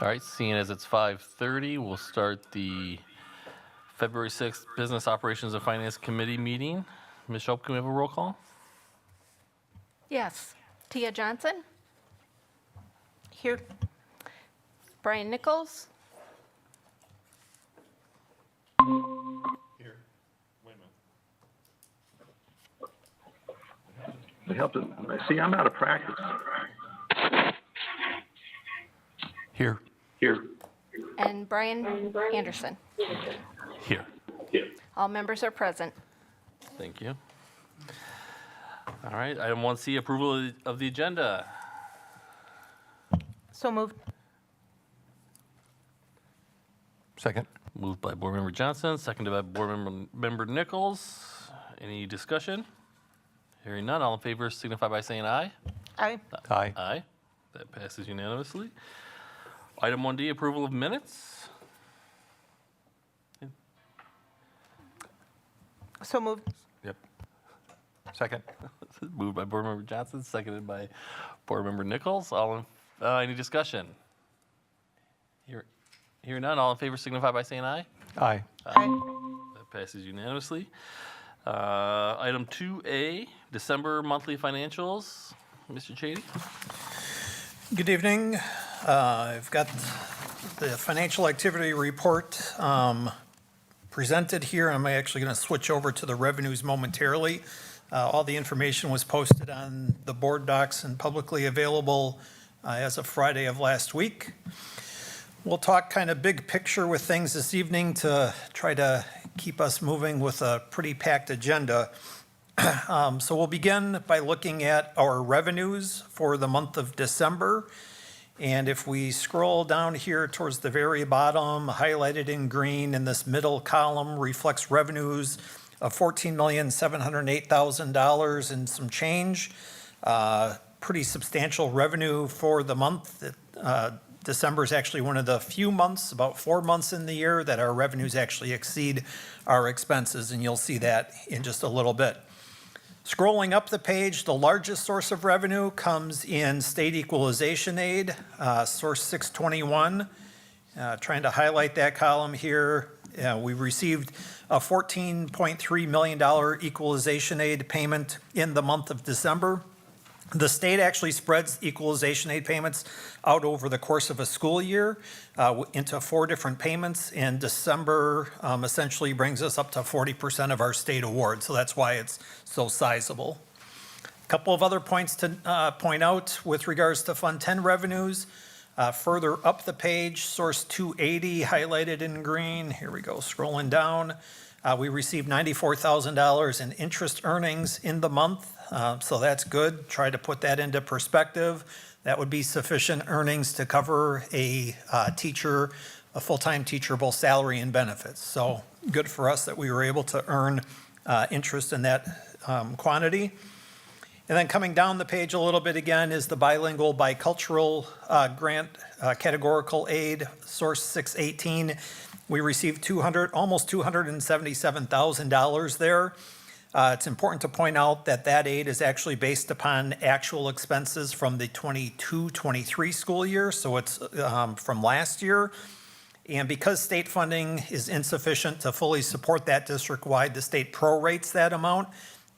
All right, seeing as it's 5:30, we'll start the February 6th Business Operations and Finance Committee meeting. Ms. Shope, can we have a roll call? Yes. Tia Johnson? Here. Brian Nichols? Here. Wait a minute. They helped it. See, I'm out of practice. Here. Here. And Brian Anderson. Here. All members are present. Thank you. All right, item 1C, approval of the agenda. So moved. Second. Moved by Board Member Johnson, seconded by Board Member Nichols. Any discussion? Hearing none, all in favor signify by saying aye. Aye. Aye. Aye. That passes unanimously. Item 1D, approval of minutes. So moved. Yep. Second. Moved by Board Member Johnson, seconded by Board Member Nichols. Any discussion? Hearing none, all in favor signify by saying aye. Aye. Aye. That passes unanimously. Item 2A, December monthly financials. Mr. Chady? Good evening. I've got the financial activity report presented here. I'm actually going to switch over to the revenues momentarily. All the information was posted on the board docs and publicly available as of Friday of last week. We'll talk kind of big picture with things this evening to try to keep us moving with a pretty packed agenda. So we'll begin by looking at our revenues for the month of December. And if we scroll down here towards the very bottom, highlighted in green in this middle column reflects revenues of $14,708,000 and some change. Pretty substantial revenue for the month. December is actually one of the few months, about 4 months in the year, that our revenues actually exceed our expenses, and you'll see that in just a little bit. Scrolling up the page, the largest source of revenue comes in state equalization aid, source 621. Trying to highlight that column here. We received a $14.3 million equalization aid payment in the month of December. The state actually spreads equalization aid payments out over the course of a school year into 4 different payments, and December essentially brings us up to 40% of our state award, so that's why it's so sizable. A couple of other points to point out with regards to Fund 10 revenues. Further up the page, source 280 highlighted in green. Here we go, scrolling down. We received $94,000 in interest earnings in the month. So that's good. Try to put that into perspective. That would be sufficient earnings to cover a teacher, a full-time teacher, both salary and benefits. So good for us that we were able to earn interest in that quantity. And then coming down the page a little bit again is the bilingual bicultural grant categorical aid, source 618. We received almost $277,000 there. It's important to point out that that aid is actually based upon actual expenses from the 22-23 school year, so it's from last year. And because state funding is insufficient to fully support that district-wide, the state prorates that amount.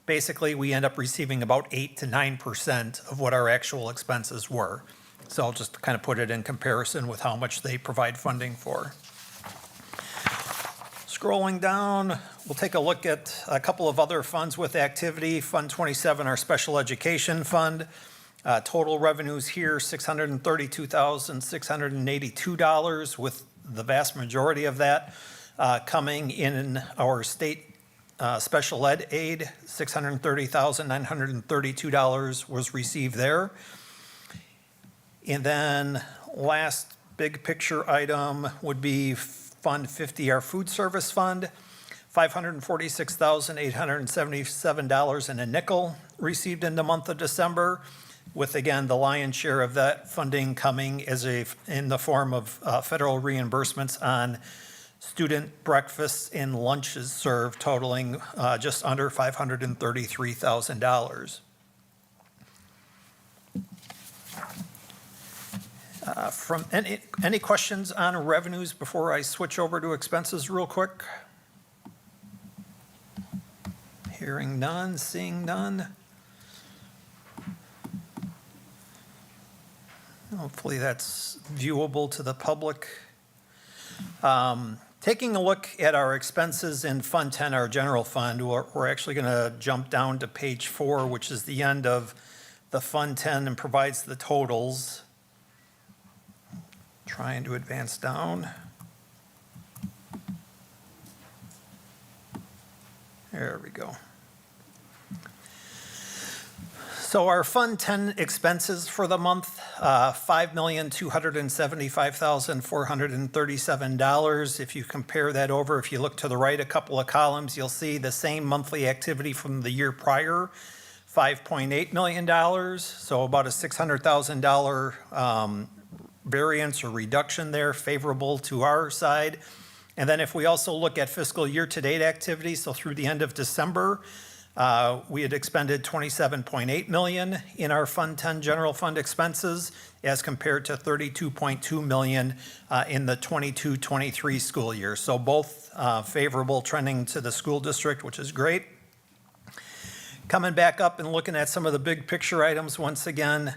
Basically, we end up receiving about 8 to 9% of what our actual expenses were. So I'll just kind of put it in comparison with how much they provide funding for. Scrolling down, we'll take a look at a couple of other funds with activity. Fund 27, our special education fund. Total revenues here, $632,682, with the vast majority of that coming in our state special ed aid. $630,932 was received there. And then last big picture item would be Fund 50, our food service fund. $546,877 and a nickel received in the month of December, with again the lion's share of that funding coming in the form of federal reimbursements on student breakfasts and lunches served, totaling just under $533,000. From any questions on revenues before I switch over to expenses real quick? Hearing none, seeing none. Hopefully that's viewable to the public. Taking a look at our expenses in Fund 10, our general fund, we're actually going to jump down to page 4, which is the end of the Fund 10 and provides the totals. Trying to advance down. There we go. So our Fund 10 expenses for the month, $5,275,437. If you compare that over, if you look to the right a couple of columns, you'll see the same monthly activity from the year prior, $5.8 million. So about a $600,000 variance or reduction there, favorable to our side. And then if we also look at fiscal year-to-date activity, so through the end of December, we had expended $27.8 million in our Fund 10 general fund expenses as compared to $32.2 million in the 22-23 school year. So both favorable, trending to the school district, which is great. Coming back up and looking at some of the big picture items once again,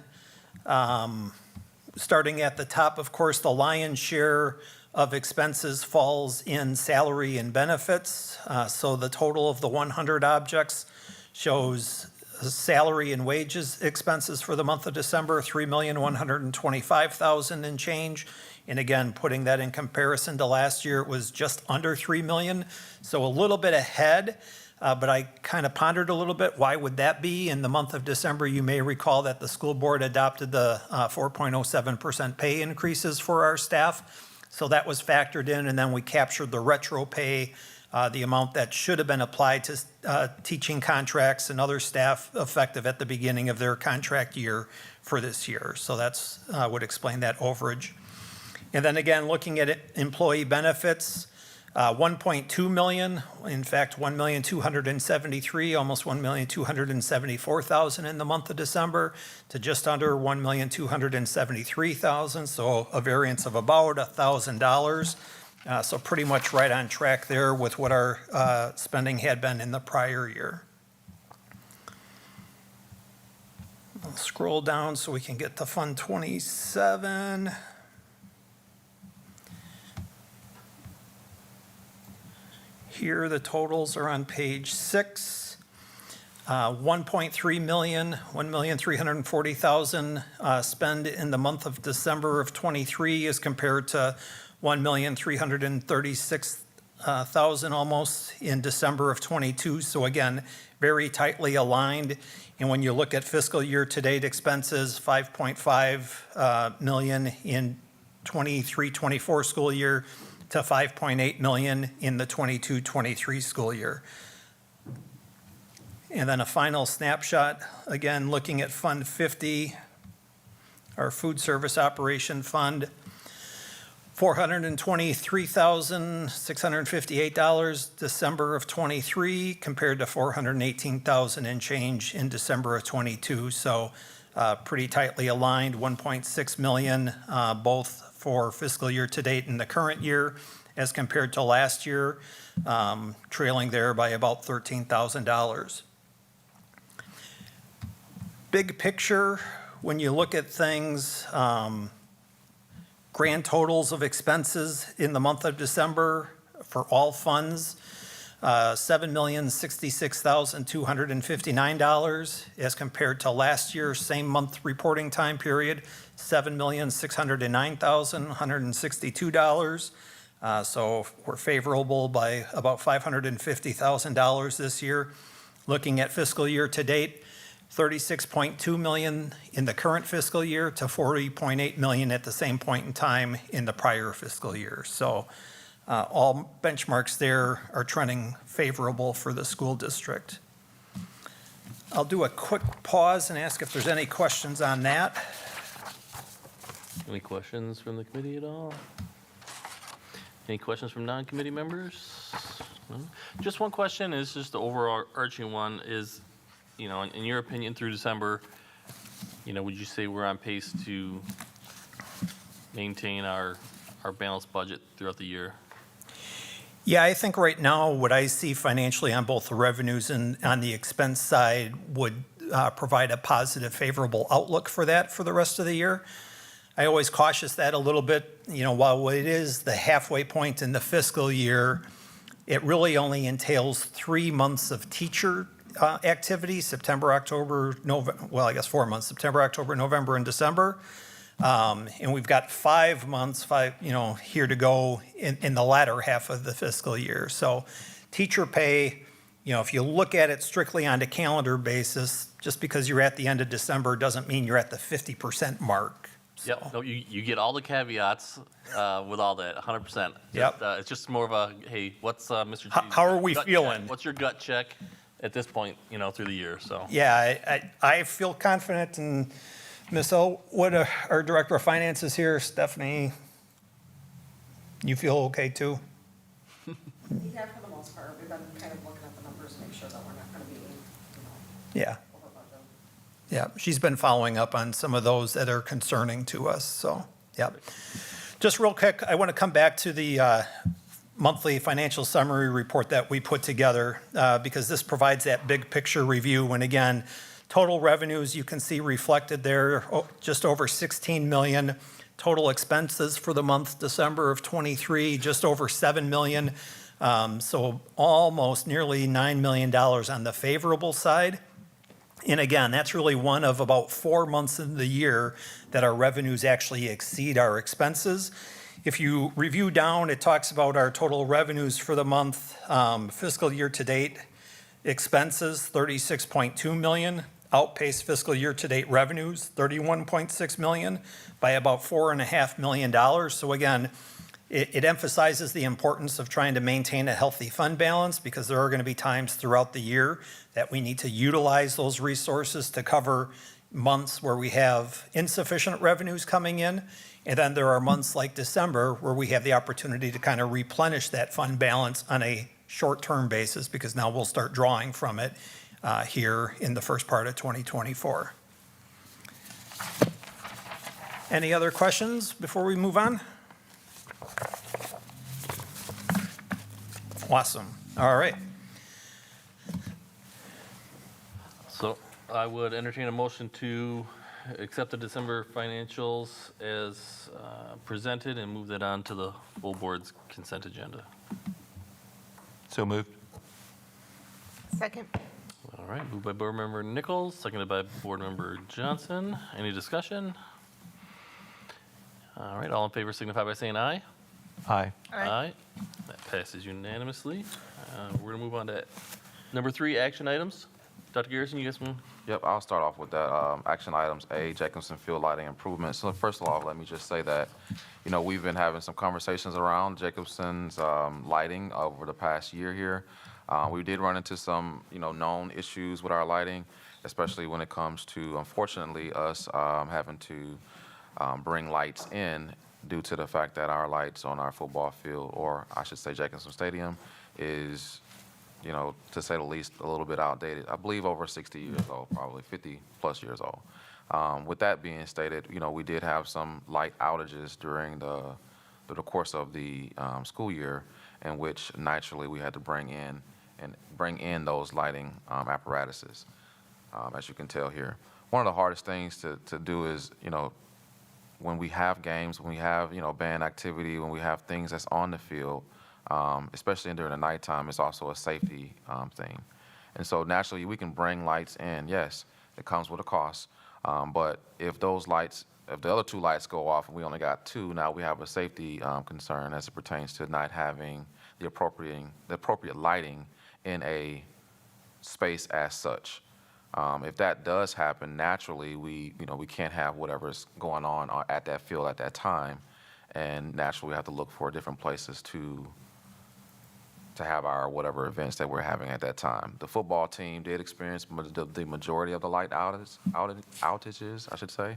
starting at the top, of course, the lion's share of expenses falls in salary and benefits. So the total of the 100 objects shows salary and wages expenses for the month of December, $3,125,000 and change. And again, putting that in comparison to last year, it was just under $3 million. So a little bit ahead, but I kind of pondered a little bit, why would that be? In the month of December, you may recall that the school board adopted the 4.07% pay increases for our staff. So that was factored in, and then we captured the retro pay, the amount that should have been applied to teaching contracts and other staff effective at the beginning of their contract year for this year. So that's would explain that overage. And then again, looking at employee benefits, 1.2 million, in fact, 1,273,000, almost 1,274,000 in the month of December, to just under 1,273,000, so a variance of about $1,000. So pretty much right on track there with what our spending had been in the prior year. I'll scroll down so we can get to Fund 27. Here, the totals are on page 6. 1.3 million, 1,340,000 spent in the month of December of 23 as compared to 1,336,000 almost in December of 22. So again, very tightly aligned. And when you look at fiscal year-to-date expenses, 5.5 million in 23-24 school year, to 5.8 million in the 22-23 school year. And then a final snapshot, again, looking at Fund 50, our food service operation fund, $423,658 December of 23 compared to $418,000 and change in December of 22. So pretty tightly aligned, 1.6 million, both for fiscal year to date in the current year as compared to last year, trailing there by about $13,000. Big picture, when you look at things, grand totals of expenses in the month of December for all funds, $7,066,259 as compared to last year's same month reporting time period, $7,609,162. So we're favorable by about $550,000 this year. Looking at fiscal year to date, $36.2 million in the current fiscal year to $40.8 million at the same point in time in the prior fiscal year. So all benchmarks there are trending favorable for the school district. I'll do a quick pause and ask if there's any questions on that. Any questions from the committee at all? Any questions from non-committee members? No? Just one question, is just the overarching one is, you know, in your opinion through December, you know, would you say we're on pace to maintain our balanced budget throughout the year? Yeah, I think right now what I see financially on both the revenues and on the expense side would provide a positive, favorable outlook for that for the rest of the year. I always cautious that a little bit, you know, while it is the halfway point in the fiscal year, it really only entails 3 months of teacher activity, September, October, November, well, I guess 4 months, September, October, November, and December. And we've got 5 months, here to go in the latter half of the fiscal year. So teacher pay, you know, if you look at it strictly on a calendar basis, just because you're at the end of December doesn't mean you're at the 50% mark. Yep, no, you get all the caveats with all that, 100%. Yep. It's just more of a, hey, what's Mr. G's How are we gut feeling? check? What's your gut check at this point, you know, through the year, so. Yeah, I feel confident, and Ms. Elwood, our Director of Finance, is here. Stephanie, you feel okay too? Yeah, for the most part, we've been kind of looking at the numbers to make sure that we're not gonna be, Yeah, over budget. yeah. She's been following up on some of those that are concerning to us, so, yeah. Just real quick, I want to come back to the monthly financial summary report that we put together, because this provides that big picture review. And again, total revenues, you can see reflected there, just over 16 million. Total expenses for the month December of '23, just over 7 million. So almost nearly $9 million on the favorable side. And again, that's really one of about 4 months in the year that our revenues actually exceed our expenses. If you review down, it talks about our total revenues for the month, fiscal year to date, expenses, 36.2 million, outpaced fiscal year to date revenues, 31.6 million, by about $4.5 million. So again, it emphasizes the importance of trying to maintain a healthy fund balance, because there are going to be times throughout the year that we need to utilize those resources to cover months where we have insufficient revenues coming in. And then there are months like December where we have the opportunity to kind of replenish that fund balance on a short-term basis, because now we'll start drawing from it here in the first part of 2024. Any other questions before we move on? Awesome. All right. So I would entertain a motion to accept the December financials as presented and move that on to the full board's consent agenda. So moved. Second. All right, moved by Board Member Nichols, seconded by Board Member Johnson. Any discussion? All right, all in favor signify by saying aye. Aye. Aye. That passes unanimously. We're going to move on to number 3, action items. Dr. Garrison, you guys want? Yep, I'll start off with that. Action items A, Jacobson Field lighting improvements. So first of all, let me just say that, you know, we've been having some conversations around Jacobson's lighting over the past year here. We did run into some, you know, known issues with our lighting, especially when it comes to, unfortunately, us having to bring lights in due to the fact that our lights on our football field, or I should say Jacobson Stadium, is, you know, to say the least, a little bit outdated. I believe over 60 years old, probably 50 plus years old. With that being stated, you know, we did have some light outages during the course of the school year, in which naturally we had to bring in those lighting apparatuses, as you can tell here. One of the hardest things to do is, you know, when we have games, when we have, you know, band activity, when we have things that's on the field, especially during the nighttime. It's also a safety thing. And so naturally, we can bring lights in. Yes, it comes with a cost. But if those lights, if the other two lights go off and we only got two, now we have a safety concern as it pertains to not having the appropriate lighting in a space as such. If that does happen, naturally, we can't have whatever's going on at that field at that time, and naturally, we have to look for different places to have our whatever events that we're having at that time. The football team did experience the majority of the light outages, I should say,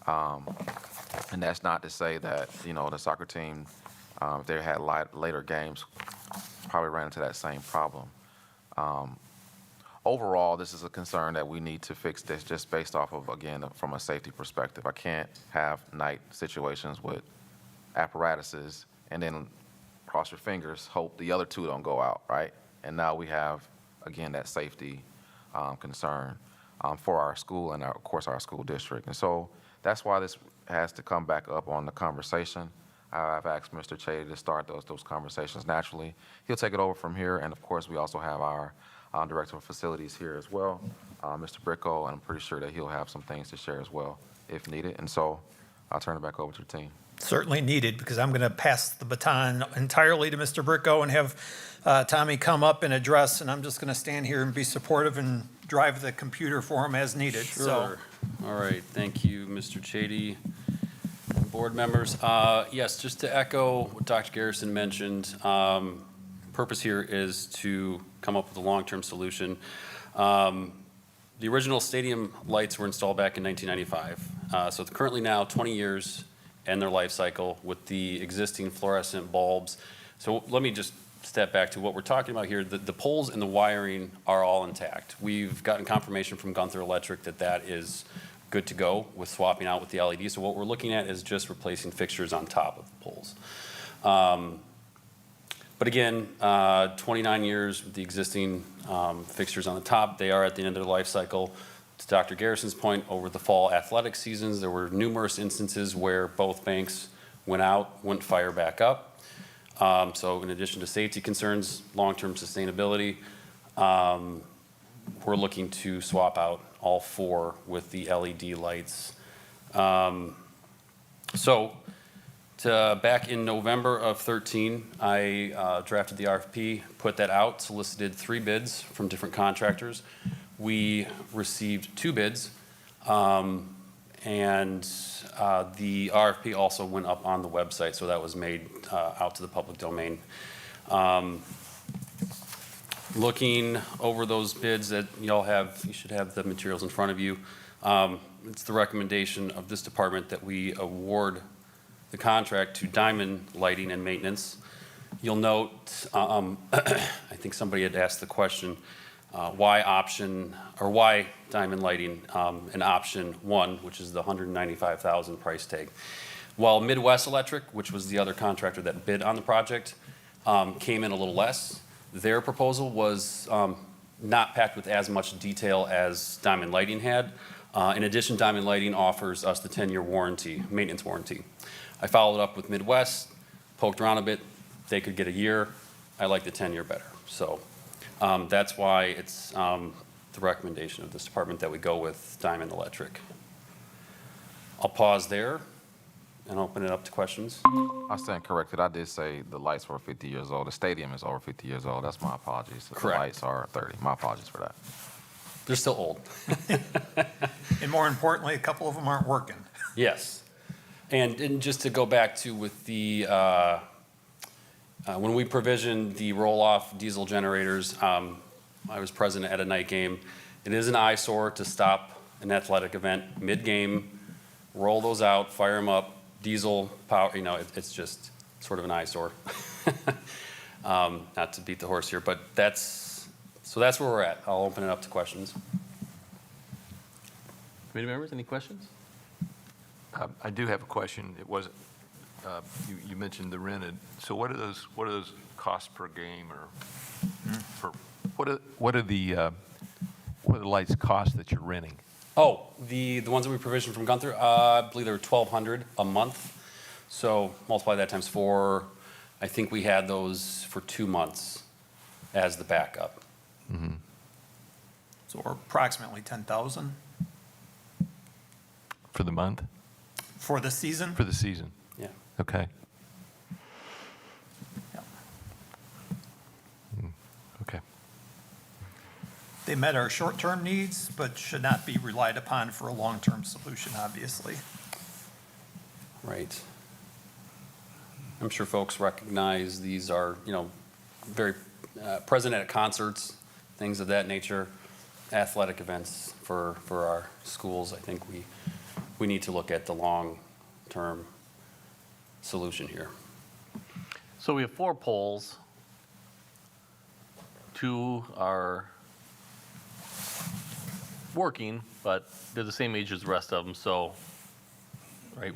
and that's not to say that the soccer team, if they had later games, probably ran into that same problem. Overall, this is a concern that we need to fix this just based off of, again, from a safety perspective. I can't have night situations with apparatuses and then cross your fingers, hope the other two don't go out, right? And now we have, again, that safety concern for our school and, of course, our school district. And so that's why this has to come back up on the conversation. I've asked Mr. Chady to start those conversations naturally. He'll take it over from here, and of course, we also have our Director of Facilities here as well, Mr. Bricko, and I'm pretty sure that he'll have some things to share as well if needed. And so I'll turn it back over to the team. Certainly needed, because I'm going to pass the baton entirely to Mr. Bricko and have Tommy come up and address, and I'm just going to stand here and be supportive and drive the computer for him as needed. So, Sure. All right, thank you, Mr. Chady. Board members, yes, just to echo what Dr. Garrison mentioned, purpose here is to come up with a long-term solution. The original stadium lights were installed back in 1995. So it's currently now 20 years in their life cycle with the existing fluorescent bulbs. So let me just step back to what we're talking about here. The poles and the wiring are all intact. We've gotten confirmation from Gunther Electric that that is good to go with swapping out with the LED. So what we're looking at is just replacing fixtures on top of the poles. But again, 29 years with the existing fixtures on the top, they are at the end of their life cycle. To Dr. Garrison's point, over the fall athletic seasons, there were numerous instances where both banks went out, wouldn't fire back up. So in addition to safety concerns, long-term sustainability, we're looking to swap out all four with the LED lights. Back in November of 13, I drafted the RFP, put that out, solicited 3 bids from different contractors. We received 2 bids, and the RFP also went up on the website, so that was made out to the public domain. Looking over those bids that y'all have, you should have the materials in front of you. It's the recommendation of this department that we award the contract to Diamond Lighting and Maintenance. You'll note, I think somebody had asked the question, why Diamond Lighting and option 1, which is the $195,000 price tag. While Midwest Electric, which was the other contractor that bid on the project, came in a little less, their proposal was not packed with as much detail as Diamond Lighting had. In addition, Diamond Lighting offers us the 10-year warranty, maintenance warranty. I followed up with Midwest, poked around a bit. They could get a year. I like the 10-year better. So that's why it's the recommendation of this department that we go with Diamond Electric. I'll pause there and open it up to questions. I stand corrected. I did say the lights were 50 years old. The stadium is over 50 years old. That's my apologies. The Correct. lights are 30. My apologies for that. They're still old. and more importantly, a couple of them aren't working. Yes. And just to go back to with the, when we provisioned the roll-off diesel generators, I was present at a night game. It is an eyesore to stop an athletic event mid-game, roll those out, fire them up, diesel power, it's just sort of an eyesore. Not to beat the horse here, but that's where we're at. I'll open it up to questions. Committee members, any questions? I do have a question. It wasn't, you mentioned the rented. So what are those costs per game, or for, what are the lights cost that you're renting? Oh, the ones that we provisioned from Gunther, I believe they were $1,200 a month. So multiply that times 4. I think we had those for 2 months as the backup. So we're approximately 10,000 For the month? for the season. For the season? Yeah. Okay. Yeah. Okay. They met our short-term needs, but should not be relied upon for a long-term solution, obviously. Right. I'm sure folks recognize these are, very present at concerts, things of that nature, athletic events for our schools. I think we need to look at the long-term solution here. So we have 4 poles. 2 are working, but they're the same age as the rest of them, so, right,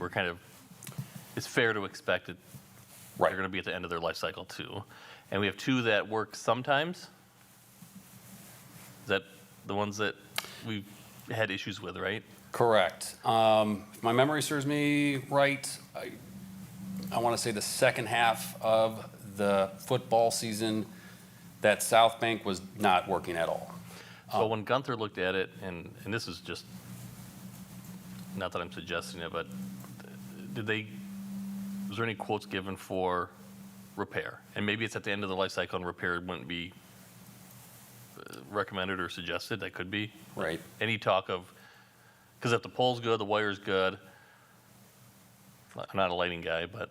it's fair to expect that Right. they're gonna be at the end of their life cycle too. And we have 2 that work sometimes. Is that the ones that we've had issues with, right? Correct. If my memory serves me right, I want to say the second half of the football season, that South Bank was not working at all. So when Gunther looked at it, and this is just, not that I'm suggesting it, but was there any quotes given for repair? And maybe it's at the end of the life cycle and repair wouldn't be recommended or suggested, that could be. Right. Any talk of, because if the pole's good, the wire's good, I'm not a lighting guy, but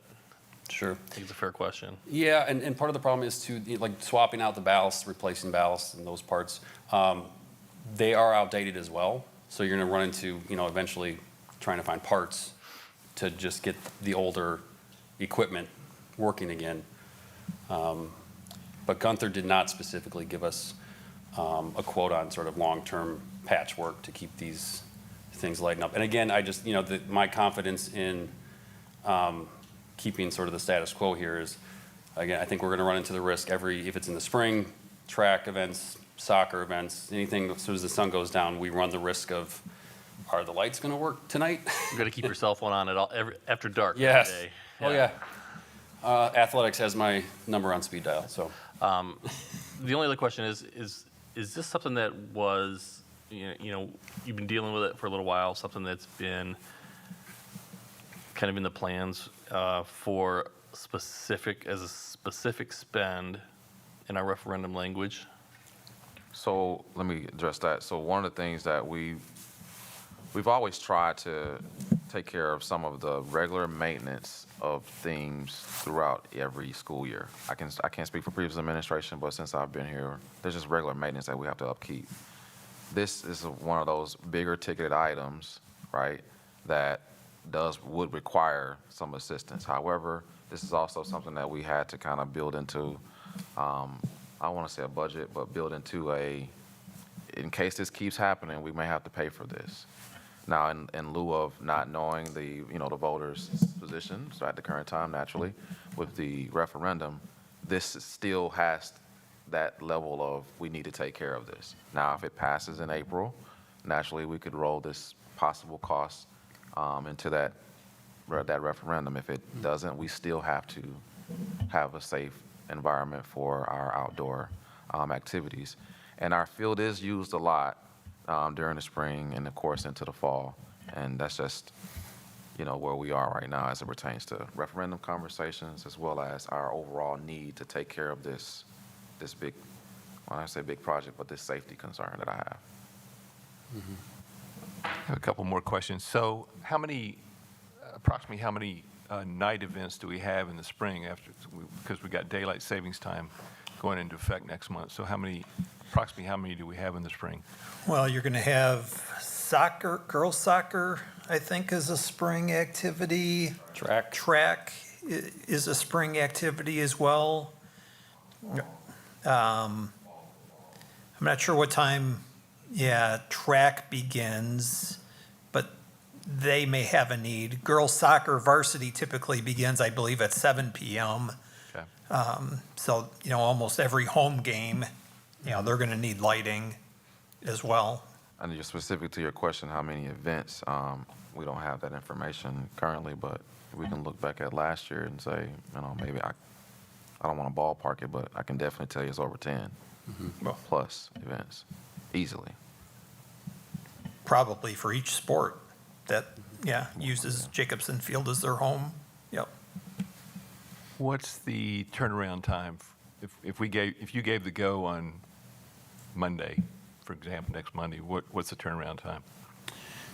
Sure. I think it's a fair question. Yeah, and part of the problem is to, like swapping out the ballast, replacing ballast and those parts. They are outdated as well. So you're going to run into, eventually trying to find parts to just get the older equipment working again. But Gunther did not specifically give us a quote on sort of long-term patchwork to keep these things lighting up. And again, I just, my confidence in keeping sort of the status quo here is, again, I think we're going to run into the risk if it's in the spring, track events, soccer events, anything, as soon as the sun goes down, we run the risk of, are the lights going to work tonight? You got to keep your cell phone on after dark. every Yes. day. Oh, yeah. Athletics has my number on speed dial, so. The only other question is this something that was, you've been dealing with it for a little while, something that's been kind of in the plans for as a specific spend in our referendum language? So let me address that. So one of the things that we've always tried to take care of some of the regular maintenance of things throughout every school year. I can't speak for previous administration, but since I've been here, there's just regular maintenance that we have to upkeep. This is one of those bigger ticketed items, right, that would require some assistance. However, this is also something that we had to kind of build into, I don't want to say a budget, but build into in case this keeps happening, we may have to pay for this. Now, in lieu of not knowing the voters' positions at the current time, naturally, with the referendum, this still has that level of, we need to take care of this. Now, if it passes in April, naturally, we could roll this possible cost into that referendum. If it doesn't, we still have to have a safe environment for our outdoor activities. And our field is used a lot during the spring and, of course, into the fall. And that's just, where we are right now as it pertains to referendum conversations, as well as our overall need to take care of this big, when I say big project, but this safety concern that I have. I have a couple more questions. So approximately how many night events do we have in the spring because we got daylight savings time going into effect next month? So approximately how many do we have in the spring? Well, you're going to have soccer, girls soccer, I think, is a spring activity. Track. Track is a spring activity as well. I'm not sure what time, track begins, but they may have a need. Girls soccer varsity typically begins, I believe, at 7 p.m. Okay. So, almost every home game, they're going to need lighting as well. And just specific to your question, how many events, we don't have that information currently, but we can look back at last year and say, maybe I don't want to ballpark it, but I can definitely tell you it's over 10 plus events, easily. Probably for each sport that, yeah, uses Jacobson Field as their home. Yep. What's the turnaround time? If you gave the go on Monday, for example, next Monday, what's the turnaround time?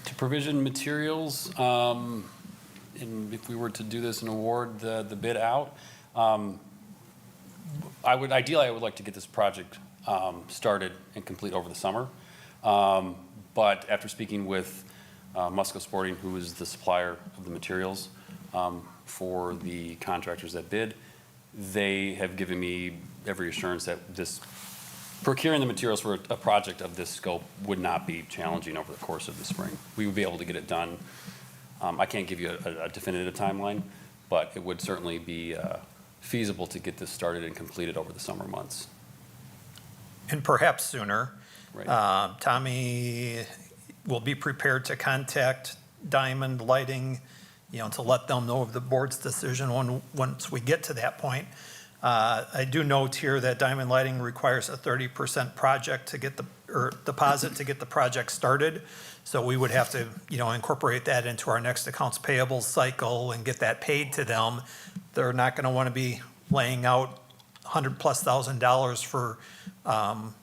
To provision materials, and if we were to do this and award the bid out, ideally, I would like to get this project started and complete over the summer. But after speaking with Musco Sporting, who is the supplier of the materials for the contractors that bid, they have given me every assurance that procuring the materials for a project of this scope would not be challenging over the course of the spring. We would be able to get it done. I can't give you a definitive timeline, but it would certainly be feasible to get this started and completed over the summer months. And perhaps sooner. Right. Tommy will be prepared to contact Diamond Lighting, to let them know of the board's decision once we get to that point. I do note here that Diamond Lighting requires a 30% deposit to get the project started. So we would have to, incorporate that into our next accounts payable cycle and get that paid to them. They're not going to want to be laying out $100,000+ for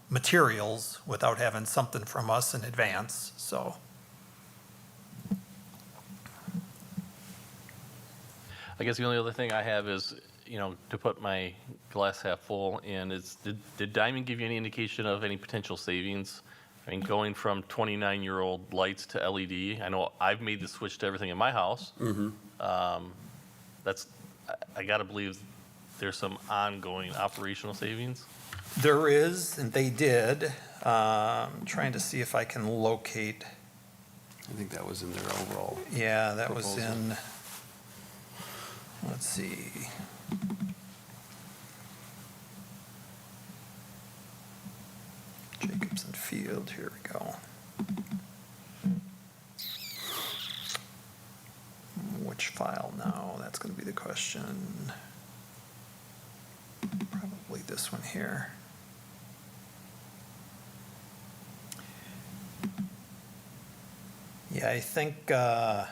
materials without having something from us in advance, so. I guess the only other thing I have is, to put my glass half full in is, did Diamond give you any indication of any potential savings? I mean, going from 29-year-old lights to LED, I know I've made the switch to everything in my house. I gotta believe there's some ongoing operational savings. There is, and they did. Trying to see if I can locate. I think that was in their overall. Yeah, that was Proposal. in, let's see. Jacobson Field, here we go. Which file now? That's going to be the question. Probably this one here. Yeah, I think the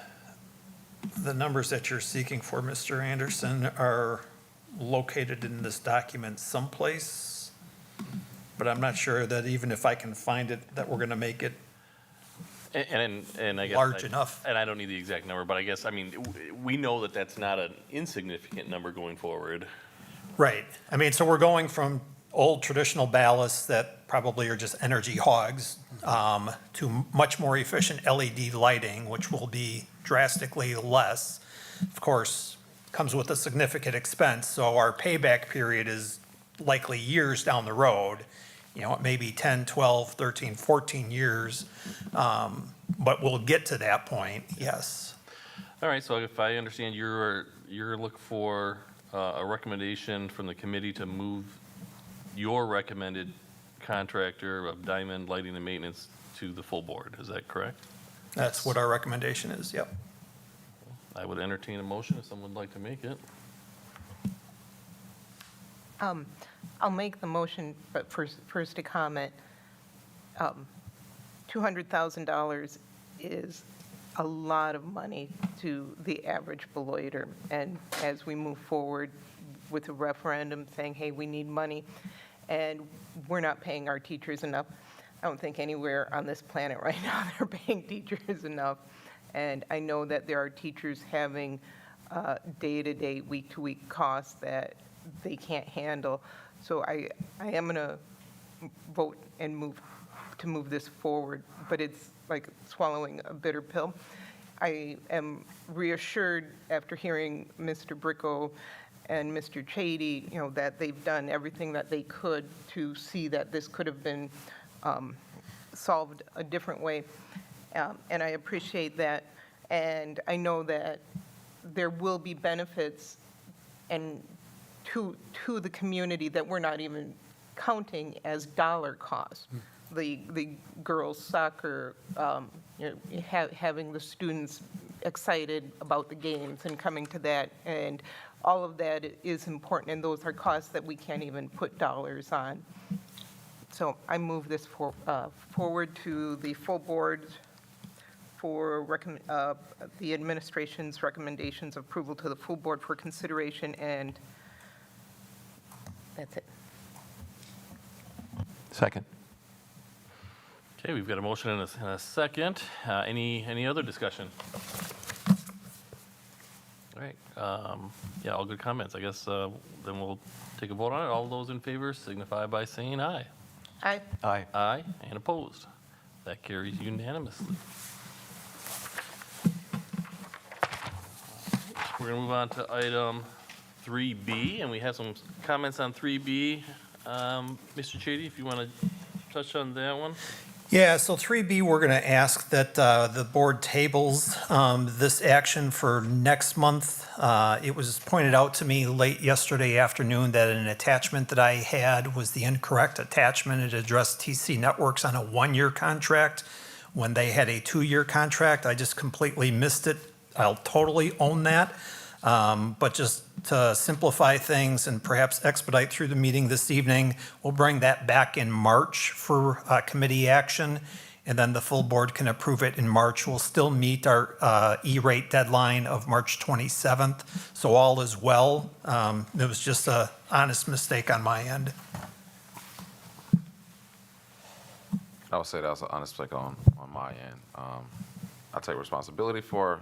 numbers that you're seeking for, Mr. Anderson, are located in this document someplace, but I'm not sure that even if I can find it, that we're going to make it And I guess. large enough. And I don't need the exact number, but I guess, we know that that's not an insignificant number going forward. Right. I mean, so we're going from old traditional ballasts that probably are just energy hogs to much more efficient LED lighting, which will be drastically less. Of course, comes with a significant expense, so our payback period is likely years down the road. It may be 10, 12, 13, 14 years, but we'll get to that point, yes. All right, so if I understand, you're looking for a recommendation from the committee to move your recommended contractor of Diamond Lighting and Maintenance to the full board. Is that correct? That's what our recommendation is, yep. I would entertain a motion if someone would like to make it. I'll make the motion, but first a comment. $200,000 is a lot of money to the average Beloiter. And as we move forward with a referendum saying, hey, we need money, and we're not paying our teachers enough, I don't think anywhere on this planet right now they're paying teachers enough. And I know that there are teachers having day-to-day, week-to-week costs that they can't handle. So I am going to vote and move this forward, but it's like swallowing a bitter pill. I am reassured after hearing Mr. Bricko and Mr. Chady, that they've done everything that they could to see that this could have been solved a different way. And I appreciate that. And I know that there will be benefits and to the community that we're not even counting as dollar costs. The girls' soccer, having the students excited about the games and coming to that. And all of that is important, and those are costs that we can't even put dollars on. So I move this forward to the full board for the administration's recommendations of approval to the full board for consideration, and that's it. Second. Okay, we've got a motion and a second. Any other discussion? All right, yeah, all good comments. I guess then we'll take a vote on it. All those in favor signify by saying aye. Aye. Aye. Aye, and opposed. That carries unanimously. We're going to move on to item 3B, and we have some comments on 3B. Mr. Chady, if you want to touch on that one. Yeah, so 3B, we're going to ask that the board tables this action for next month. It was pointed out to me late yesterday afternoon that an attachment that I had was the incorrect attachment. It addressed TC Networks on a one-year contract when they had a two-year contract. I just completely missed it. I'll totally own that. But just to simplify things and perhaps expedite through the meeting this evening, we'll bring that back in March for committee action, and then the full board can approve it in March. We'll still meet our E-rate deadline of March 27th, so all is well. It was just an honest mistake on my end. I would say that was an honest mistake on my end. I take responsibility for,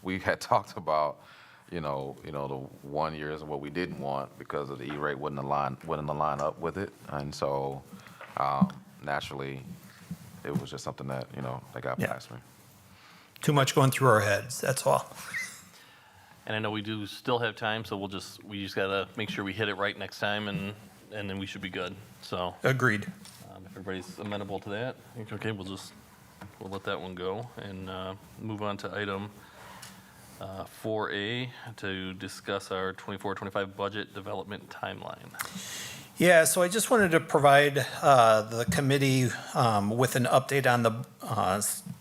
we had talked about, the 1 year is what we didn't want because of the E-rate wouldn't align up with it. And so naturally, it was just something that, that got Yeah. past me. Too much going through our heads, that's all. And I know we do still have time, so we just got to make sure we hit it right next time, and then we should be good. So Agreed. if everybody's amenable to that, I think, okay, we'll let that one go and move on to item 4A to discuss our 24-25 budget development timeline. Yeah, so I just wanted to provide the committee with an update on the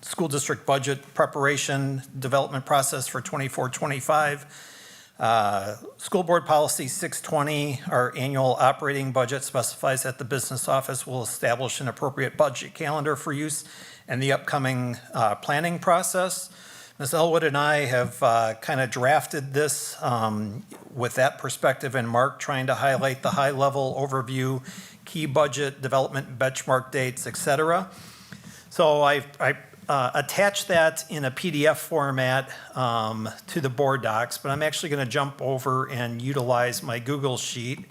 school district budget preparation development process for 24-25. School Board Policy 620, our annual operating budget, specifies that the business office will establish an appropriate budget calendar for use in the upcoming planning process. Ms. Elwood and I have kind of drafted this with that perspective in Mark, trying to highlight the high-level overview, key budget development benchmark dates, et cetera. So I attached that in a PDF format to the board docs, but I'm actually going to jump over and utilize my Google Sheet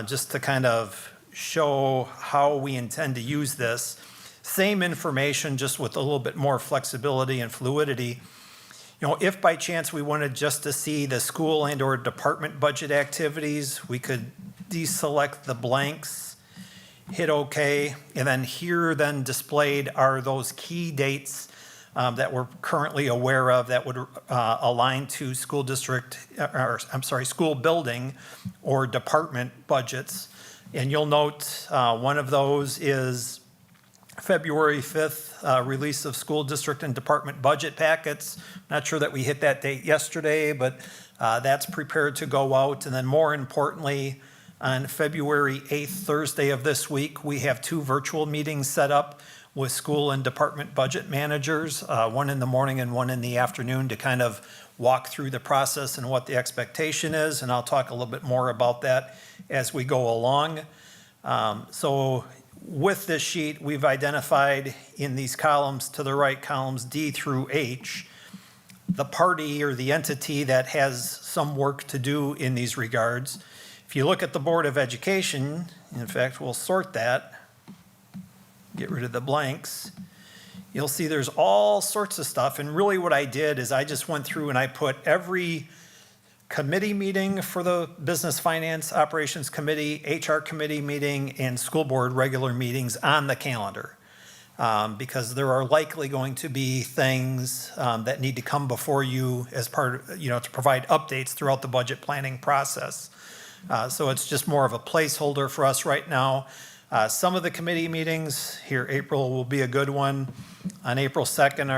just to kind of show how we intend to use this. Same information, just with a little bit more flexibility and fluidity. If by chance we wanted just to see the school and or department budget activities, we could deselect the blanks, hit OK, and then here then displayed are those key dates that we're currently aware of that would align to school district, school building or department budgets. And you'll note one of those is February 5th, release of school district and department budget packets. Not sure that we hit that date yesterday, but that's prepared to go out. And then more importantly, on February 8th, Thursday of this week, we have 2 virtual meetings set up with school and department budget managers, one in the morning and one in the afternoon, to kind of walk through the process and what the expectation is. And I'll talk a little bit more about that as we go along. So with this sheet, we've identified in these columns to the right, columns D through H, the party or the entity that has some work to do in these regards. If you look at the Board of Education, in fact, we'll sort that, get rid of the blanks. You'll see there's all sorts of stuff. And really what I did is I just went through and I put every committee meeting for the Business Finance Operations Committee, HR committee meeting, and school board regular meetings on the calendar. Because there are likely going to be things that need to come before you as part of, to provide updates throughout the budget planning process. So it's just more of a placeholder for us right now. Some of the committee meetings here, April will be a good one. On April 2nd,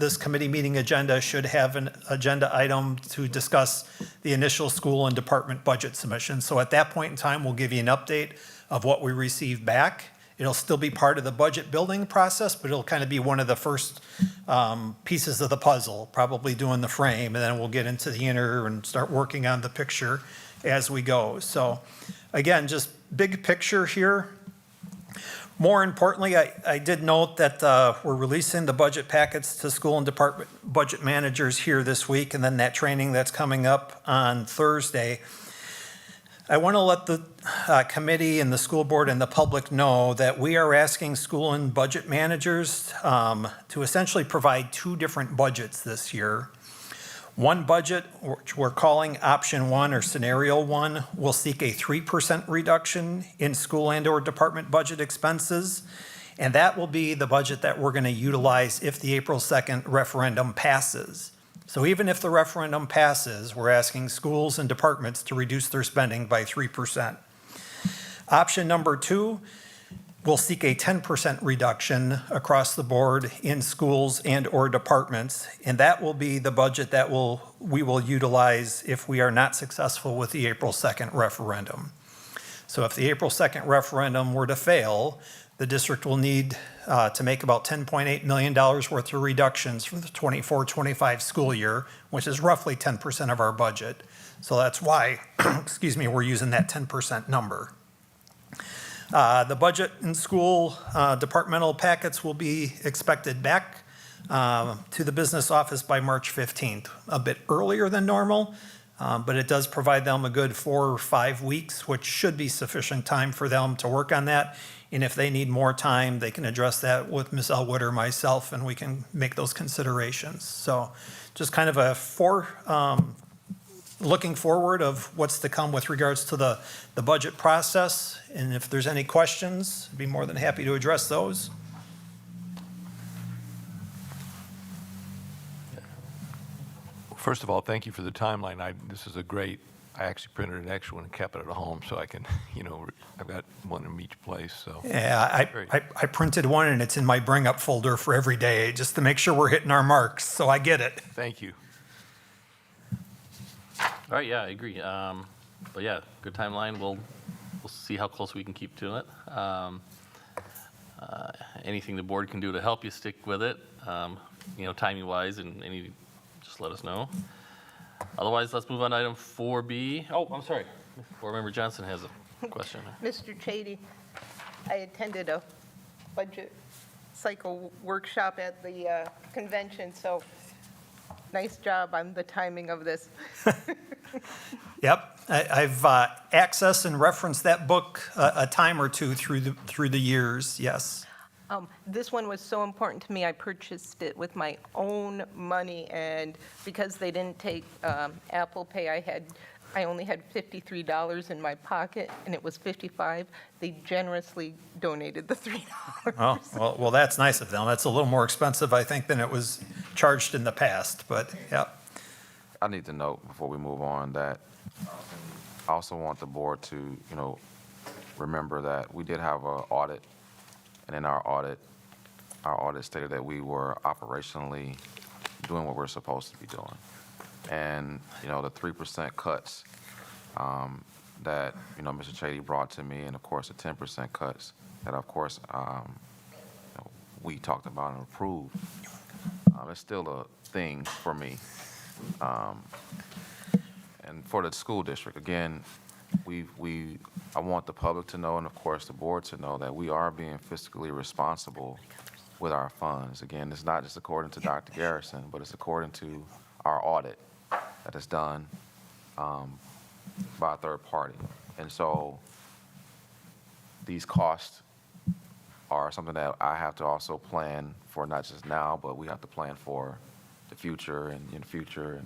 this committee meeting agenda should have an agenda item to discuss the initial school and department budget submission. So at that point in time, we'll give you an update of what we received back. It'll still be part of the budget building process, but it'll kind of be one of the first pieces of the puzzle, probably doing the frame, and then we'll get into the inner and start working on the picture as we go. So again, just big picture here. More importantly, I did note that we're releasing the budget packets to school and department budget managers here this week, and then that training that's coming up on Thursday. I want to let the committee and the school board and the public know that we are asking school and budget managers to essentially provide two different budgets this year. One budget, which we're calling option one or scenario one, will seek a 3% reduction in school and/or department budget expenses. And that will be the budget that we're going to utilize if the April 2nd referendum passes. So even if the referendum passes, we're asking schools and departments to reduce their spending by 3%. Option number two will seek a 10% reduction across the board in schools and/or departments, and that will be the budget that we will utilize if we are not successful with the April 2nd referendum. So if the April 2nd referendum were to fail, the district will need to make about $10.8 million worth of reductions for the 24-25 school year, which is roughly 10% of our budget. So that's why, excuse me, we're using that 10% number. The budget and school departmental packets will be expected back to the business office by March 15th, a bit earlier than normal, but it does provide them a good 4 or 5 weeks, which should be sufficient time for them to work on that. And if they need more time, they can address that with Ms. Elwood or myself, and we can make those considerations. So just kind of looking forward of what's to come with regards to the budget process. And if there's any questions, I'd be more than happy to address those. First of all, thank you for the timeline. This is I actually printed an extra one and kept it at home so I can, I've got one in each place, so. Yeah, Great. I printed one and it's in my bring up folder for every day, just to make sure we're hitting our marks, so I get it. Thank you. All right, yeah, I agree. But yeah, good timeline. We'll see how close we can keep to it. Anything the board can do to help you stick with it, timing wise, and just let us know. Otherwise, let's move on to item 4B. Oh, I'm sorry. Board Member Johnson has a question. Mr. Chady, I attended a budget cycle workshop at the convention, so nice job on the timing of this. Yep, I've accessed and referenced that book a time or two through the years, yes. This one was so important to me, I purchased it with my own money, and because they didn't take Apple Pay, I only had $53 in my pocket, and it was $55. They generously donated the $3. Oh, well, that's nice of them. That's a little more expensive, I think, than it was charged in the past, but, yeah. I need to note before we move on that I also want the board to, remember that we did have an audit, and in our audit stated that we were operationally doing what we're supposed to be doing. And, the 3% cuts that, Mr. Chady brought to me, and of course the 10% cuts that, of course, we talked about and approved, it's still a thing for me. And for the school district, again, I want the public to know, and of course the board to know, that we are being fiscally responsible with our funds. Again, it's not just according to Dr. Garrison, but it's according to our audit that is done by a third party. And so these costs are something that I have to also plan for, not just now, but we have to plan for the future and in the future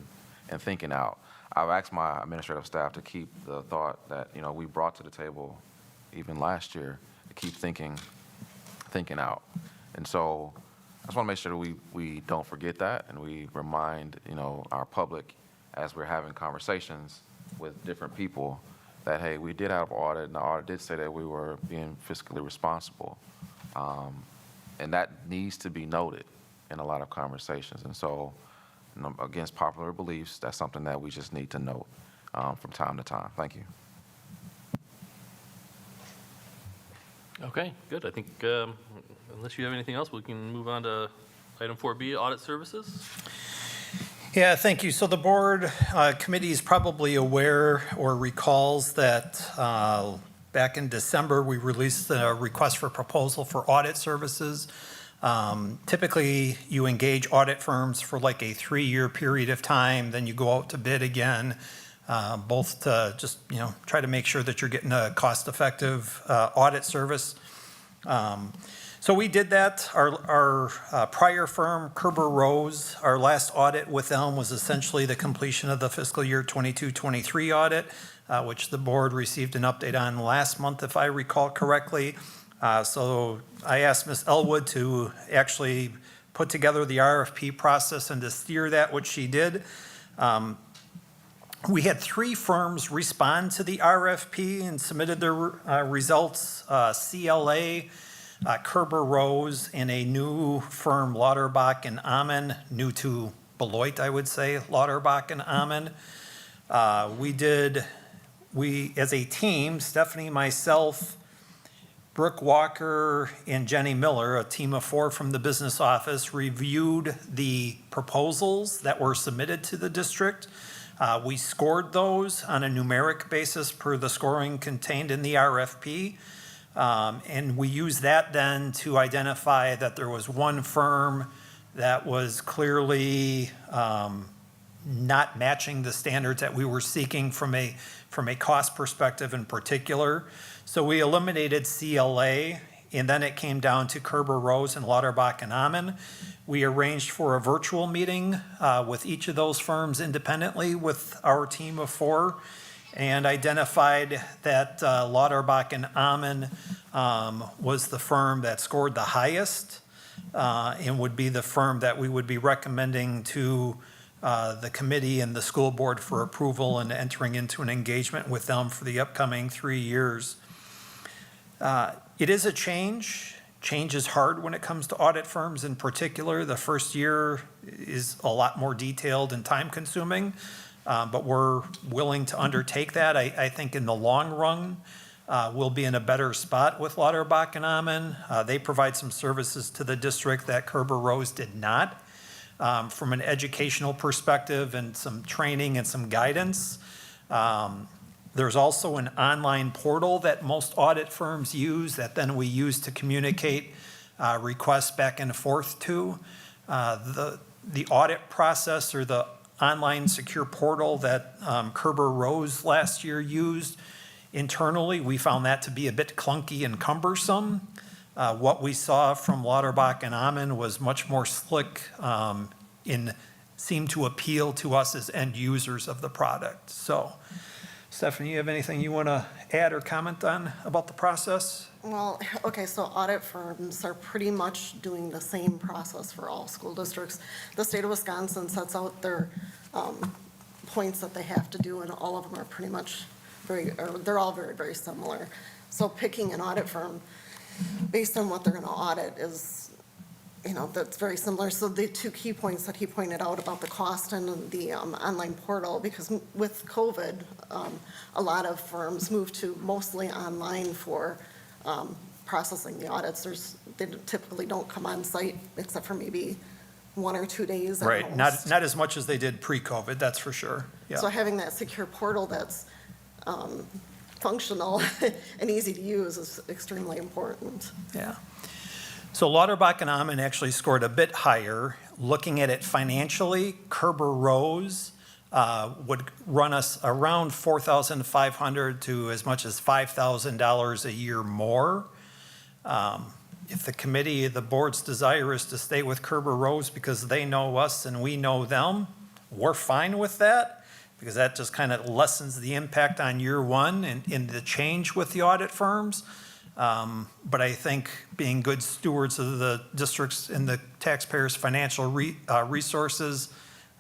and thinking out. I've asked my administrative staff to keep the thought that, we brought to the table even last year, to keep thinking out. And so I just want to make sure that we don't forget that, and we remind, our public as we're having conversations with different people that, hey, we did have an audit, and the audit did say that we were being fiscally responsible. And that needs to be noted. in a lot of conversations. And so, against popular beliefs, that's something that we just need to note from time to time. Thank you. Okay, good. I think unless you have anything else, we can move on to item 4B, audit services. Yeah, thank you. So the board committee is probably aware or recalls that back in December, we released a request for proposal for audit services. Typically, you engage audit firms for like a 3-year period of time, then you go out to bid again, both to just, try to make sure that you're getting a cost-effective audit service. So we did that. Our prior firm, Kerber Rose, our last audit with them was essentially the completion of the fiscal year 22-23 audit, which the board received an update on last month, if I recall correctly. So I asked Ms. Elwood to actually put together the RFP process and to steer that, which she did. We had 3 firms respond to the RFP and submitted their results, CLA, Kerber Rose, and a new firm, Lauterbach and Amann, new to Beloit, I would say, Lauterbach and Amann. We, as a team, Stephanie, myself, Brooke Walker, and Jenny Miller, a team of 4 from the business office, reviewed the proposals that were submitted to the district. We scored those on a numeric basis per the scoring contained in the RFP. And we used that then to identify that there was one firm that was clearly not matching the standards that we were seeking from a cost perspective in particular. So we eliminated CLA, and then it came down to Kerber Rose and Lauterbach and Amann. We arranged for a virtual meeting with each of those firms independently with our team of 4, and identified that Lauterbach and Amann was the firm that scored the highest and would be the firm that we would be recommending to the committee and the school board for approval and entering into an engagement with them for the upcoming 3 years. It is a change. Change is hard when it comes to audit firms in particular. The first year is a lot more detailed and time-consuming, but we're willing to undertake that. I think in the long run, we'll be in a better spot with Lauterbach and Amann. They provide some services to the district that Kerber Rose did not, from an educational perspective and some training and some guidance. There's also an online portal that most audit firms use that then we use to communicate requests back and forth to. The audit process or the online secure portal that Kerber Rose last year used internally, we found that to be a bit clunky and cumbersome. What we saw from Lauterbach and Amann was much more slick and seemed to appeal to us as end users of the product. So, Stephanie, you have anything you want to add or comment on about the process? Well, okay, so audit firms are pretty much doing the same process for all school districts. The state of Wisconsin sets out their points that they have to do, and all of them are pretty much they're all very, very similar. So picking an audit firm based on what they're going to audit is, that's very similar. So the 2 key points that he pointed out about the cost and the online portal, because with COVID, a lot of firms moved to mostly online for processing the audits. They typically don't come on site except for maybe 1 or 2 days at Right, most. not as much as they did pre-COVID, that's for sure. Yeah. So having that secure portal that's functional and easy to use is extremely important. Yeah. So Lauterbach and Amann actually scored a bit higher. Looking at it financially, Kerber Rose would run us around $4,500 to as much as $5,000 a year more. If the committee, the board's desire is to stay with Kerber Rose because they know us and we know them, we're fine with that, because that just kind of lessens the impact on year 1 and in the change with the audit firms. But I think being good stewards of the district's and the taxpayers' financial resources,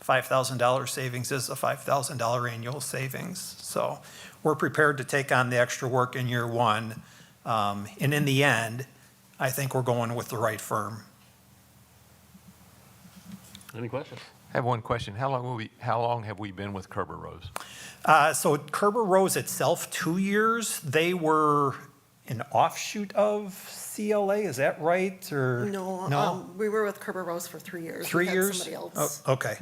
$5,000 savings is a $5,000 annual savings. So we're prepared to take on the extra work in year 1. And in the end, I think we're going with the right firm. Any questions? I have one question. How long have we been with Kerber Rose? So Kerber Rose itself, 2 years. They were an offshoot of CLA, is that right, or? No, we were with Kerber Rose for 3 years. 3 We had years? somebody Oh, else okay.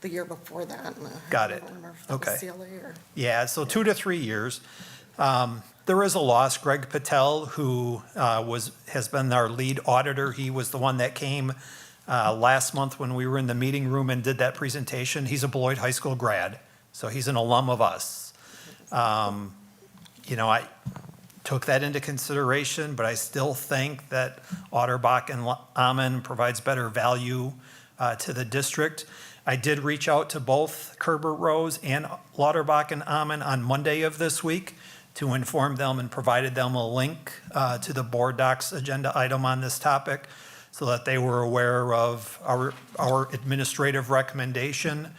the year before that. And Got I it. don't remember if that was Okay. CLA or. Yeah, so 2 to 3 years. There is a loss. Greg Patel, who has been our lead auditor, he was the one that came last month when we were in the meeting room and did that presentation. He's a Beloit High School grad, so he's an alum of us. I took that into consideration, but I still think that Otterbach and Amen provides better value to the district. I did reach out to both Kerber Rose and Lauterbach and Amen on Monday of this week to inform them and provided them a link to the board docs agenda item on this topic so that they were aware of our administrative recommendation.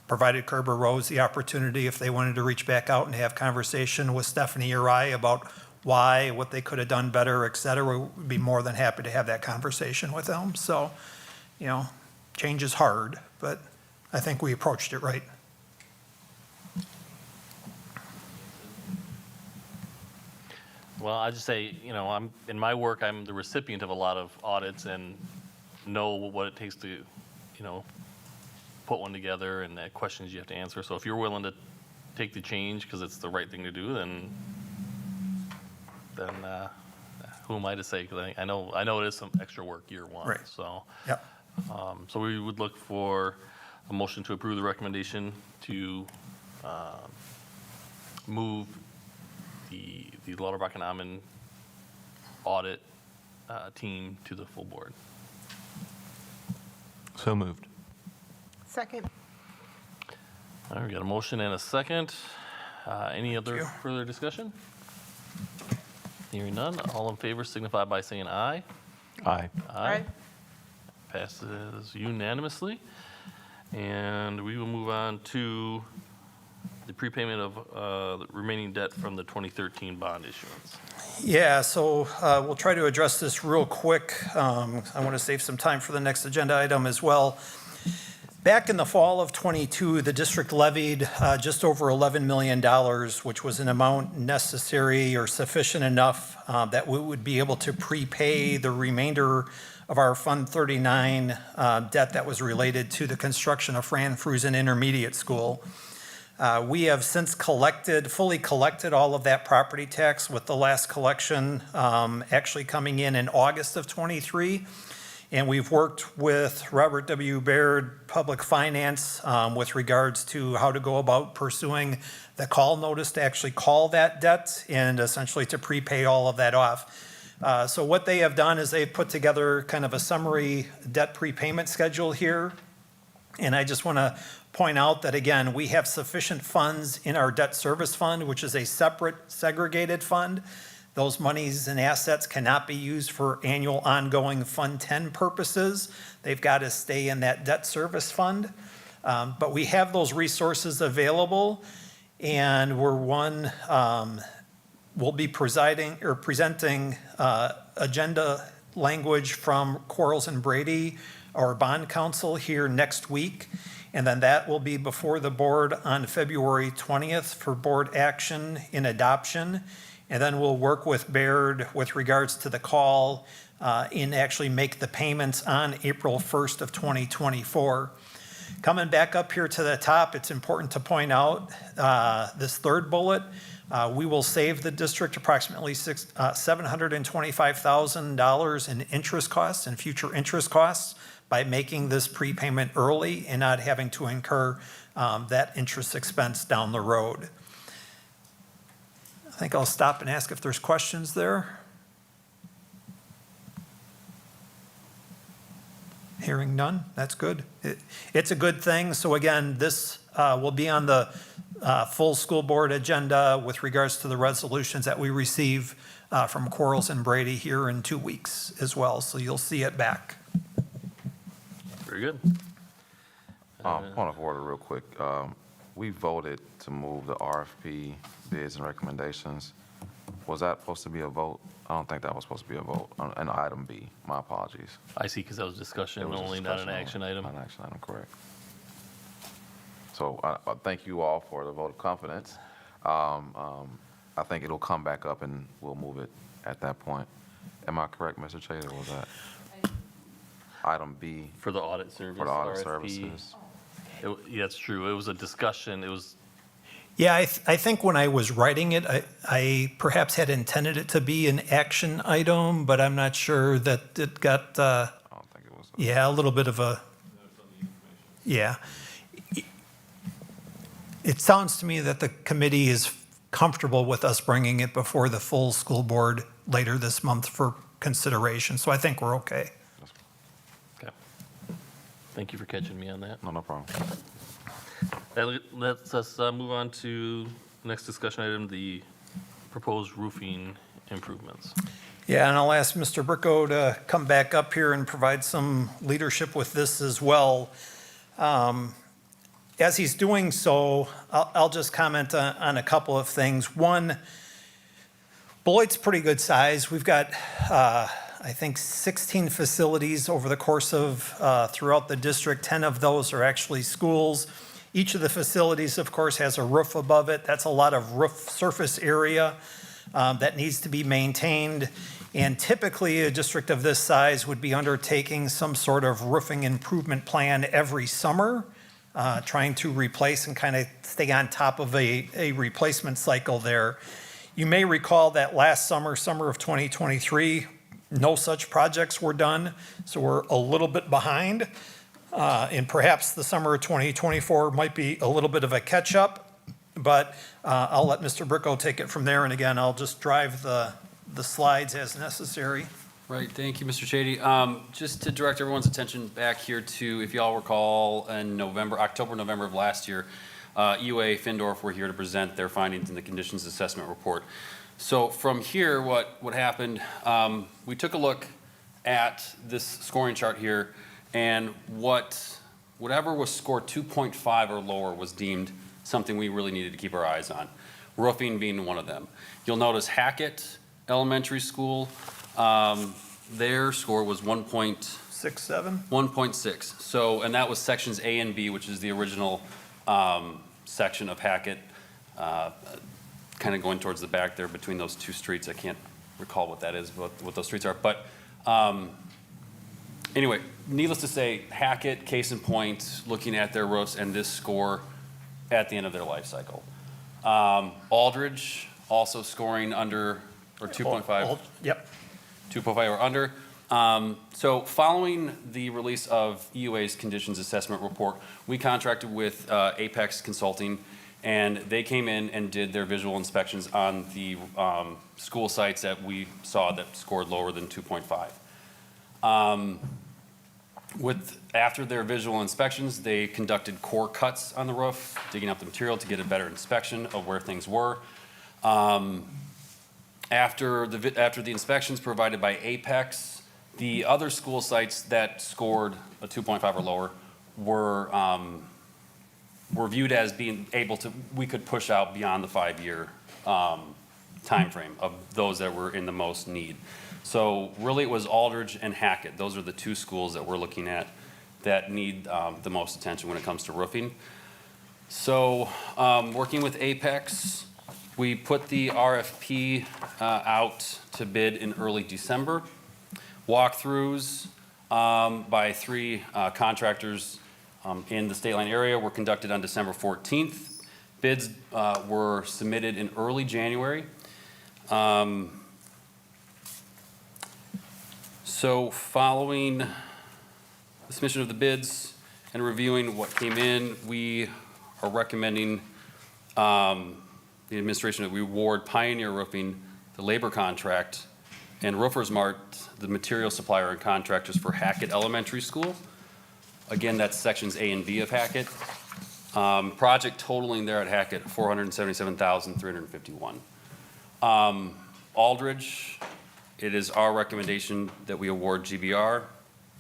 Provided Kerber Rose the opportunity, if they wanted to reach back out and have conversation with Stephanie or I about why, what they could have done better, et cetera, we'd be more than happy to have that conversation with them. So, change is hard, but I think we approached it right. Well, I just say, in my work, I'm the recipient of a lot of audits and know what it takes to, put one together and the questions you have to answer. So if you're willing to take the change because it's the right thing to do, then who am I to say? Because I know it is some extra work year one. Right. So, Yep. so we would look for a motion to approve the recommendation to move the Lauterbach and Amen audit team to the full board. So moved. Second. All right, we got a motion and a second. Any other you. further discussion? Hearing none, all in favor signify by saying aye. Aye. Aye. Passes unanimously. And we will move on to the prepayment of the remaining debt from the 2013 bond issuance. Yeah, so we'll try to address this real quick. I want to save some time for the next agenda item as well. Back in the fall of '22, the district levied just over $11 million, which was an amount necessary or sufficient enough that we would be able to prepay the remainder of our Fund 39 debt that was related to the construction of Fran Fruzen Intermediate School. We have since fully collected all of that property tax, with the last collection actually coming in August of '23. And we've worked with Robert W. Baird Public Finance with regards to how to go about pursuing the call notice to actually call that debt and essentially to prepay all of that off. So what they have done is they've put together kind of a summary debt prepayment schedule here. And I just want to point out that, again, we have sufficient funds in our debt service fund, which is a separate segregated fund. Those monies and assets cannot be used for annual ongoing Fund 10 purposes. They've got to stay in that debt service fund. But we have those resources available, and we'll be presenting agenda language from Quarles and Brady, our bond counsel, here next week. And then that will be before the board on February 20th for board action in adoption. And then we'll work with Baird with regards to the call and actually make the payments on April 1st of 2024. Coming back up here to the top, it's important to point out this third bullet. We will save the district approximately $725,000 in interest costs and future interest costs by making this prepayment early and not having to incur that interest expense down the road. I think I'll stop and ask if there's questions there. Hearing none, that's good. It's a good thing. So again, this will be on the full school board agenda with regards to the resolutions that we receive from Quarles and Brady here in 2 weeks as well. So you'll see it back. Very good. Point of order real quick. We voted to move the RFP bids and recommendations Was that supposed to be a vote? I don't think that was supposed to be a vote on item B. My apologies. I see, because that was discussion It was a only, not an discussion action only, item. Not an action item, correct. So I thank you all for the vote of confidence. I think it'll come back up and we'll move it at that point. Am I correct, Mr. Chater? Was that item B For the audit service, for the audit RFP. services? Yeah, it's true. It was a discussion. It was, Yeah, I think when I was writing it, I perhaps had intended it to be an action item, but I'm not sure that it got, I don't think it was. yeah, a little bit of a, yeah. It sounds to me that the committee is comfortable with us bringing it before the full school board later this month for consideration, so I think we're okay. okay. Thank you for catching me on that. No problem. That lets us move on to next discussion item, the proposed roofing improvements. Yeah, and I'll ask Mr. Bricko to come back up here and provide some leadership with this as well. As he's doing so, I'll just comment on a couple of things. One, Beloit's pretty good size. We've got, I think, 16 facilities over the course of, throughout the district. 10 of those are actually schools. Each of the facilities, of course, has a roof above it. That's a lot of roof surface area that needs to be maintained. And typically, a district of this size would be undertaking some sort of roofing improvement plan every summer, trying to replace and kind of stay on top of a replacement cycle there. You may recall that last summer of 2023, no such projects were done, so we're a little bit behind. And perhaps the summer of 2024 might be a little bit of a catch-up, but I'll let Mr. Bricko take it from there. And again, I'll just drive the slides as necessary. Right, thank you, Mr. Chady. Just to direct everyone's attention back here to, if y'all recall, in October, November of last year, EUA, Findorf were here to present their findings in the conditions assessment report. So from here, what happened, we took a look at this scoring chart here, and whatever was scored 2.5 or lower was deemed something we really needed to keep our eyes on, roofing being one of them. You'll notice Hackett Elementary School, their score was 6.7. 1.6. So, and that was sections A and B, which is the original section of Hackett, kind of going towards the back there between those two streets. I can't recall what that is, what those streets are. But anyway, needless to say, Hackett, case in point, looking at their roofs and this score at the end of their life cycle. Aldridge also scoring under, or 2.5. Yep. 2.5 or under. So following the release of EUA's conditions assessment report, we contracted with Apex Consulting, and they came in and did their visual inspections on the school sites that we saw that scored lower than 2.5. After their visual inspections, they conducted core cuts on the roof, digging up the material to get a better inspection of where things were. After the inspections provided by Apex, the other school sites that scored a 2.5 or lower were viewed as being able to, we could push out beyond the 5-year timeframe of those that were in the most need. So really it was Aldridge and Hackett. Those are the two schools that we're looking at that need the most attention when it comes to roofing. So working with Apex, we put the RFP out to bid in early December. Walkthroughs by 3 contractors in the state line area were conducted on December 14th. Bids were submitted in early January. So following the submission of the bids and reviewing what came in, we are recommending the administration that we award Pioneer Roofing the labor contract and Roofers Mart the material supplier and contractors for Hackett Elementary School. Again, that's sections A and B of Hackett. Project totaling there at Hackett, $477,351. Aldridge, it is our recommendation that we award GBR.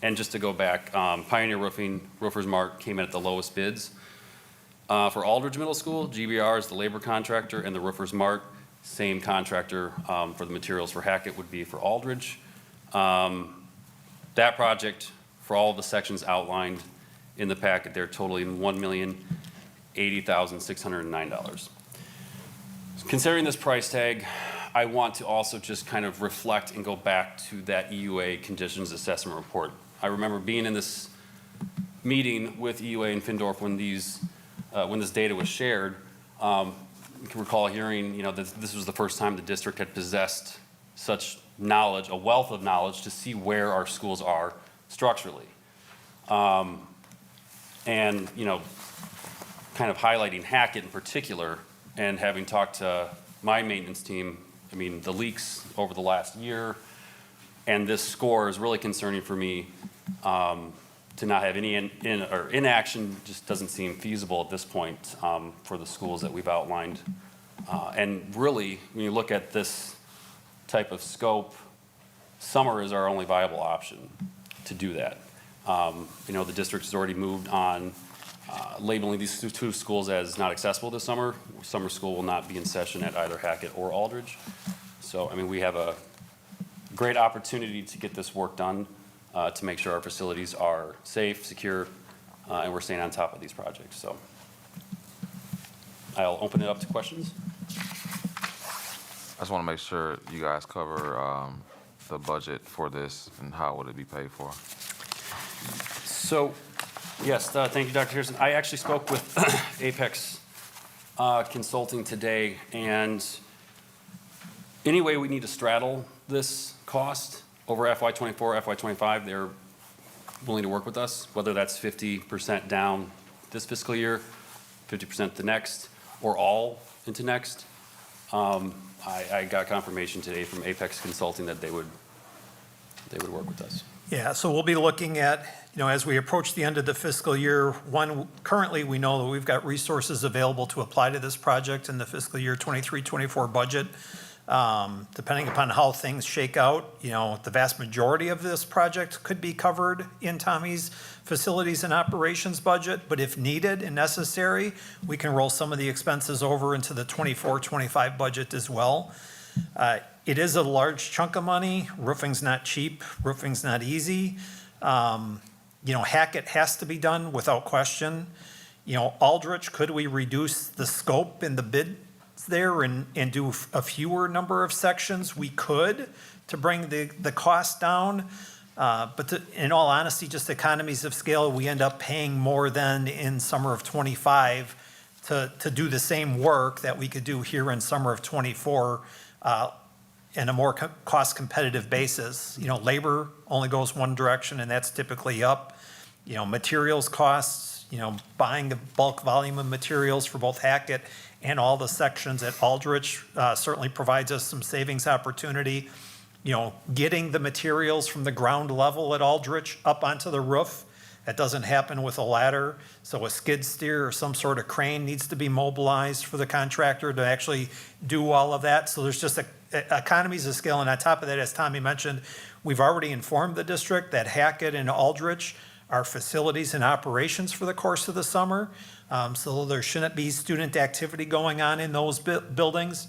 And just to go back, Pioneer Roofing, Roofers Mart came in at the lowest bids. For Aldridge Middle School, GBR is the labor contractor and the Roofers Mart Same contractor for the materials for Hackett would be for Aldridge. That project, for all the sections outlined in the packet, they're totaling $1,080,609. Considering this price tag, I want to also just kind of reflect and go back to that EUA conditions assessment report. I remember being in this meeting with EUA and Findorff when this data was shared. You can recall hearing, that this was the first time the district had possessed such knowledge, a wealth of knowledge, to see where our schools are structurally. And, kind of highlighting Hackett in particular, and having talked to my maintenance team, the leaks over the last year, and this score is really concerning for me. To not have any inaction just doesn't seem feasible at this point for the schools that we've outlined. And really, when you look at this type of scope, summer is our only viable option to do that. The district has already moved on labeling these two schools as not accessible this summer. Summer school will not be in session at either Hackett or Aldridge. So, we have a great opportunity to get this work done to make sure our facilities are safe, secure, and we're staying on top of these projects. So I'll open it up to questions. I just want to make sure you guys cover the budget for this and how would it be paid for? So, yes, thank you, Dr. Harrison. I actually spoke with Apex Consulting today, and any way we need to straddle this cost over FY24, FY25, they're willing to work with us, whether that's 50% down this fiscal year, 50% the next, or all into next. I got confirmation today from Apex Consulting that they would work with us. Yeah, so we'll be looking at, as we approach the end of the fiscal year, currently we know that we've got resources available to apply to this project in the fiscal year 23-24 budget. Depending upon how things shake out, the vast majority of this project could be covered in Tommy's facilities and operations budget, but if needed and necessary, we can roll some of the expenses over into the 24-25 budget as well. It is a large chunk of money. Roofing's not cheap. Roofing's not easy. Hackett has to be done without question. Aldrich, could we reduce the scope in the bid there and do a fewer number of sections? We could, to bring the cost down. But in all honesty, just economies of scale, we end up paying more than in summer of 25 to do the same work that we could do here in summer of 24 in a more cost competitive basis. Labor only goes one direction, and that's typically up. Materials costs, buying a bulk volume of materials for both Hackett and all the sections at Aldrich certainly provides us some savings opportunity. Getting the materials from the ground level at Aldrich up onto the roof, that doesn't happen with a ladder. So a skid steer or some sort of crane needs to be mobilized for the contractor to actually do all of that. So there's just economies of scale. And on top of that, as Tommy mentioned, we've already informed the district that Hackett and Aldrich are facilities and operations for the course of the summer. So there shouldn't be student activity going on in those buildings.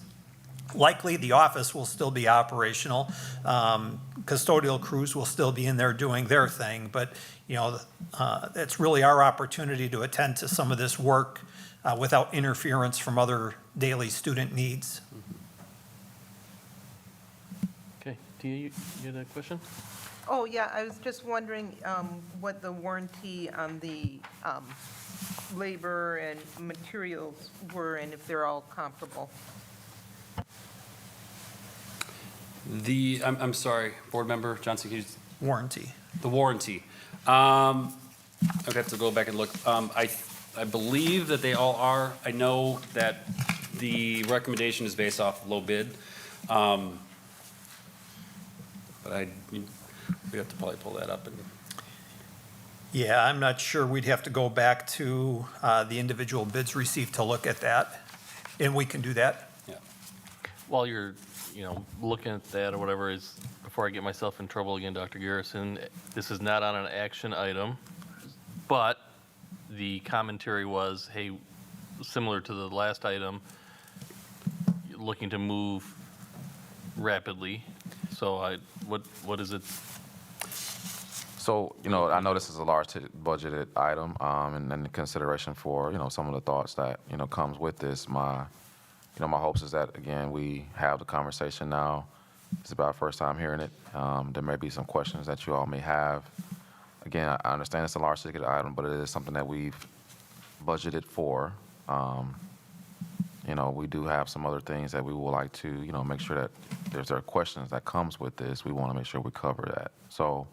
Likely, the office will still be operational. Custodial crews will still be in there doing their thing. But, it's really our opportunity to attend to some of this work without interference from other daily student needs. Okay, Tia, you had a question? Oh, yeah, I was just wondering what the warranty on the labor and materials were and if they're all comparable. I'm sorry, board member Johnson, can you Warranty. the warranty. I'd have to go back and look. I believe that they all are. I know that the recommendation is based off low bid. But we have to probably pull that up. Yeah, I'm not sure. We'd have to go back to the individual bids received to look at that, and we can do that. Yeah. While you're, looking at that or whatever, before I get myself in trouble again, Dr. Garrison, this is not on an action item, but the commentary was, hey, similar to the last item, looking to move rapidly. So what is it? So, I know this is a large budgeted item, and then the consideration for, some of the thoughts that, comes with this. My hopes is that, again, we have the conversation now. It's about our first time hearing it. There may be some questions that you all may have. Again, I understand it's a large ticket item, but it is something that we've budgeted for. We do have some other things that we would like to, make sure that if there are questions that comes with this, we want to make sure we cover that. So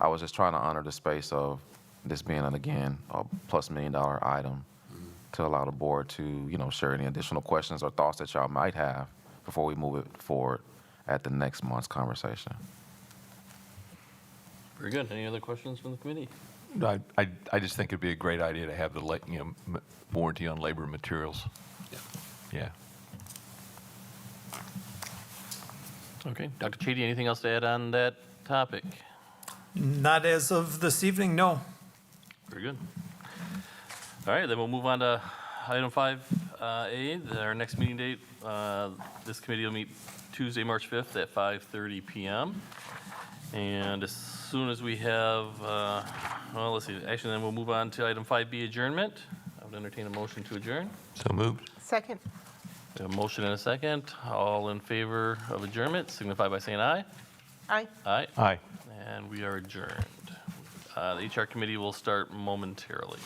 I was just trying to honor the space of this being, again, a +$1 million item to allow the board to, share any additional questions or thoughts that y'all might have before we move it forward at the next month's conversation. Very good. Any other questions from the committee? I just think it'd be a great idea to have the, warranty on labor and materials. Yeah. Okay. Dr. Chady, anything else to add on that topic? Not as of this evening, no. Very good. All right, then we'll move on to item 5A, our next meeting date. This committee will meet Tuesday, March 5th at 5:30 PM. And as soon as we have, let's see, actually then we'll move on to item 5B, adjournment. I would entertain a motion to adjourn. So moved. Second. A motion and a second. All in favor of adjournment signify by saying aye. Aye. Aye. Aye. And we are adjourned. The HR committee will start momentarily.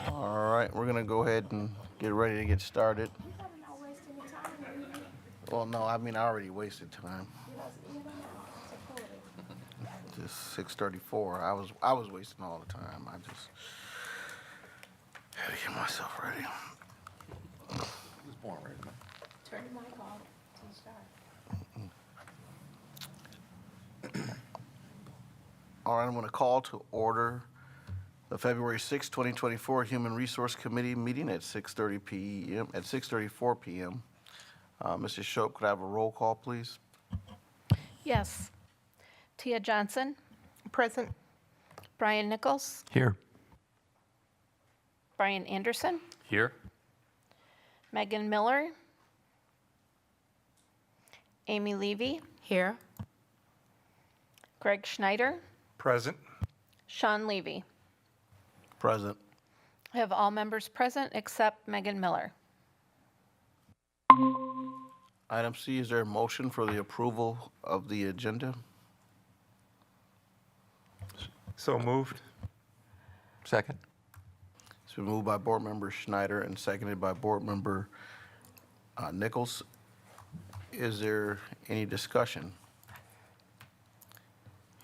All right, we're gonna go ahead and get ready to get started. Well, no, I mean, I already wasted time. Just 6:34. I was wasting all the time. I just had to get myself ready. Turn the mic off to start. All right, I'm gonna call to order the the February 6, 2024 Human Resource Committee meeting at 6:34 p.m. Mrs. Shope, could I have a roll call, please? Yes. Tia Johnson, Present. Brian Nichols, Here. Brian Anderson, Here? Megan Miller, Amy Levy. Here. Greg Schneider, Present. Sean Levy. Present. I have all members present except Megan Miller. Item C, is there a motion for the approval of the agenda? So moved. Second. It's been moved by Board Member Schneider and seconded by Board Member Nichols. Is there any discussion?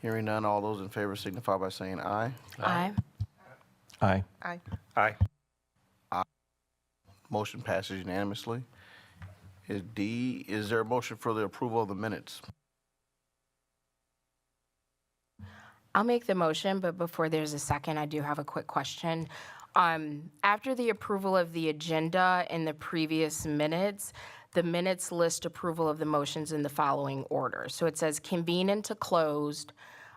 Hearing none, all those in favor signify by saying aye. Aye. Aye. Aye. Aye. Motion passes unanimously. Is D, is there a motion for the approval of the minutes? I'll make the motion, but before there's a second, I do have a quick question. After the approval of the agenda in the previous minutes, the minutes list approval of the motions in the following order. So it says convene into closed,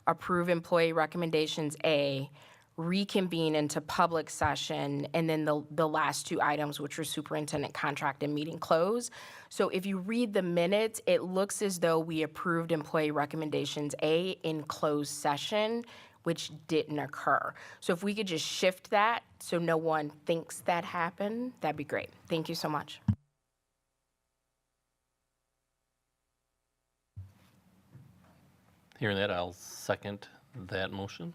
approve employee recommendations A, reconvene into public session, and then the last two items, which were superintendent contract and meeting close. So if you read the minutes, it looks as though we approved employee recommendations A in closed session, which didn't occur. So if we could just shift that so no one thinks that happened, that'd be great. Thank you so much. Hearing that, I'll second that motion.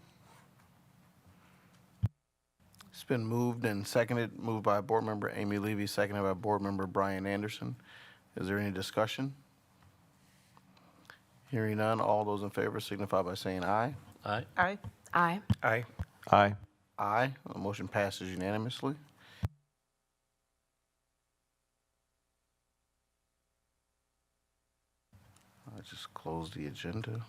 It's been moved and seconded, moved by Board Member Amy Levy, seconded by Board Member Brian Anderson. Is there any discussion? Hearing none, all those in favor signify by saying aye. Aye? Aye. Aye. Aye. Aye. Aye. The motion passes unanimously. I just closed the agenda.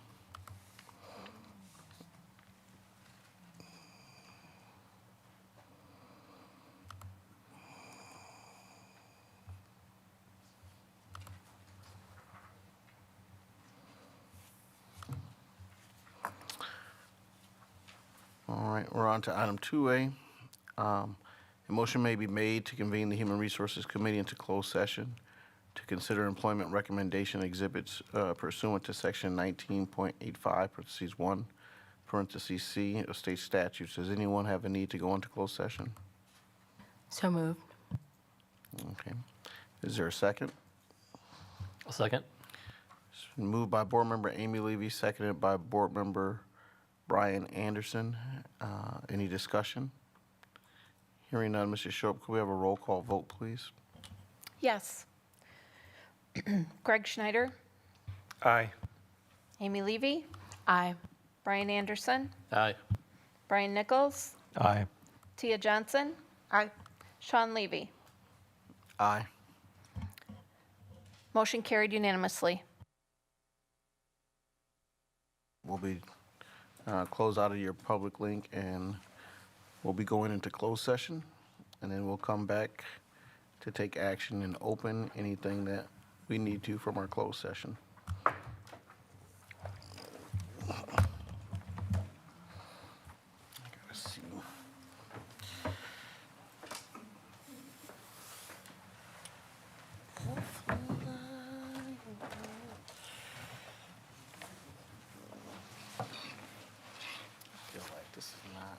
All right, we're on to item 2A. A motion may be made to convene the Human Resources Committee into closed session to consider employment recommendation exhibits pursuant to section 19.85, parentheses 1, parentheses C of state statutes. Does anyone have a need to go into closed session? So moved. Okay. Is there a second? A second? It's been moved by Board Member Amy Levy, seconded by Board Member Brian Anderson. Any discussion? Hearing none, Mrs. Shope, could we have a roll call vote, please? Yes. Greg Schneider, Aye. Amy Levy, Aye. Brian Anderson, Aye. Brian Nichols, Aye. Tia Johnson, Aye. Sean Levy. Aye. Motion carried unanimously. We'll be close out of your public link, and we'll be going into closed session, and then we'll come back to take action and open anything that we need to from our closed session. I gotta see. I feel like this is not.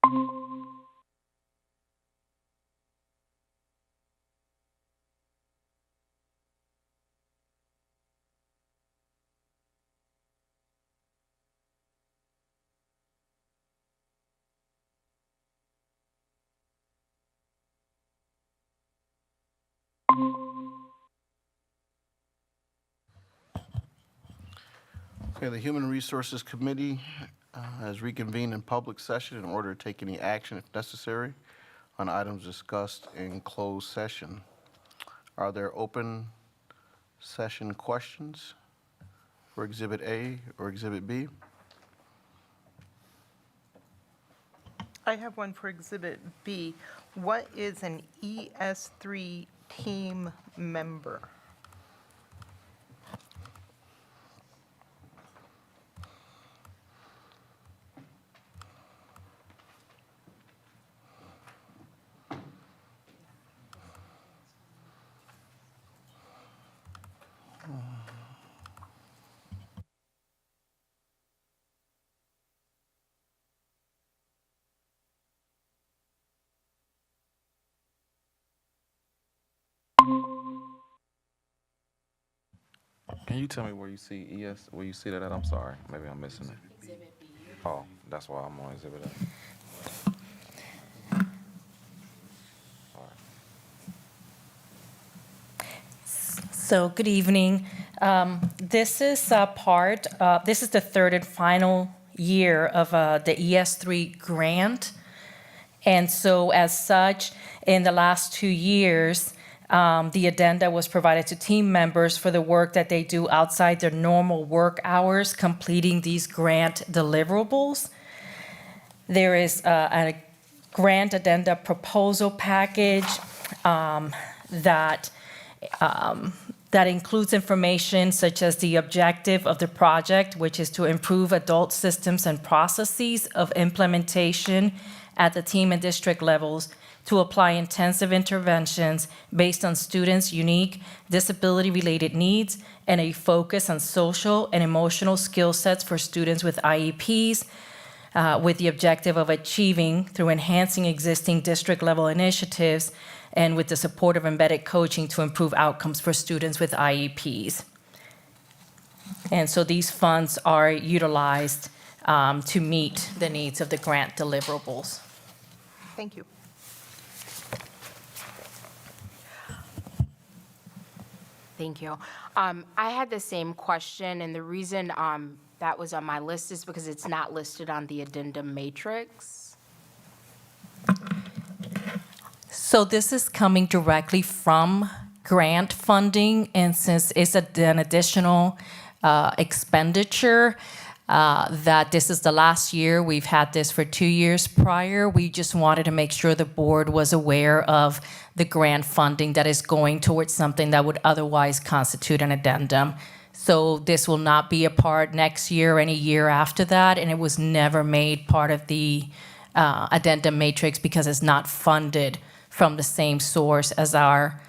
Okay, the Human Resources Committee has reconvened in public session in order to take any action if necessary on items discussed in closed session. Are there open session questions for Exhibit A or Exhibit B? I have one for Exhibit B. What is an ES3 team member? Can you tell me where you see ES, where you see that at? I'm sorry, maybe I'm missing it. Oh, that's why I'm on Exhibit A. So, good evening. This is this is the third and final year of the ES3 grant. And so as such, in the last 2 years, the addenda was provided to team members for the work that they do outside their normal work hours, completing these grant deliverables. There is a grant addenda proposal package that includes information such as the objective of the project, which is to improve adult systems and processes of implementation at the team and district levels to apply intensive interventions based on students' unique disability-related needs and a focus on social and emotional skill sets for students with IEPs, with the objective of achieving through enhancing existing district-level initiatives and with the support of embedded coaching to improve outcomes for students with IEPs. And so these funds are utilized to meet the needs of the grant deliverables. Thank you. Thank you. I had the same question, and the reason that was on my list is because it's not listed on the addendum matrix. So this is coming directly from grant funding, and since it's an additional expenditure, that this is the last year, we've had this for 2 years prior, we just wanted to make sure the board was aware of the grant funding that is going towards something that would otherwise constitute an addendum. So this will not be a part next year or any year after that, and it was never made part of the addendum matrix because it's not funded from the same source as our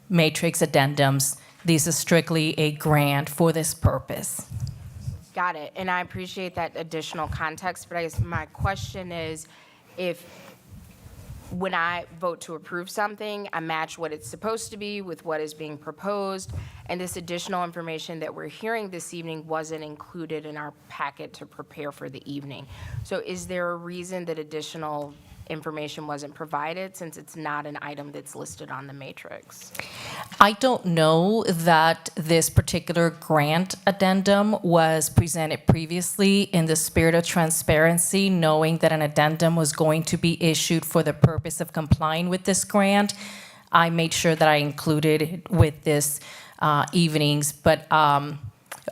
matrix addendums. These are strictly a grant for this purpose. Got it, and I appreciate that additional context, but I guess my question is, if, when I vote to approve something, I match what it's supposed to be with what is being proposed, and this additional information that we're hearing this evening wasn't included in our packet to prepare for the evening. So is there a reason that additional information wasn't provided, since it's not an item that's listed on the matrix? I don't know that this particular grant addendum was presented previously in the spirit of transparency, knowing that an addendum was going to be issued for the purpose of complying with this grant. I made sure that I included it with this evening's, but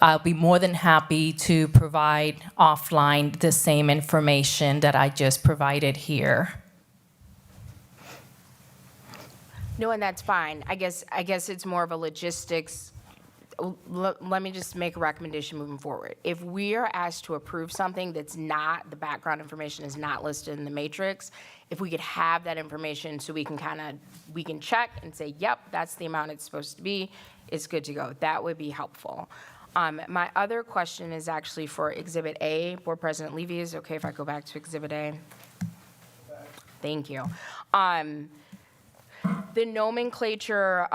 I'll be more than happy to provide offline the same information that I just provided here. No, and that's fine. I guess it's more of a logistics. Let me just make a recommendation moving forward. If we are asked to approve something that's not, the background information is not listed in the matrix, if we could have that information so we can we can check and say, yep, that's the amount it's supposed to be, it's good to go. That would be helpful. My other question is actually for Exhibit A. Board President Levy, is it okay if I go back to Exhibit A? Thank you. The nomenclature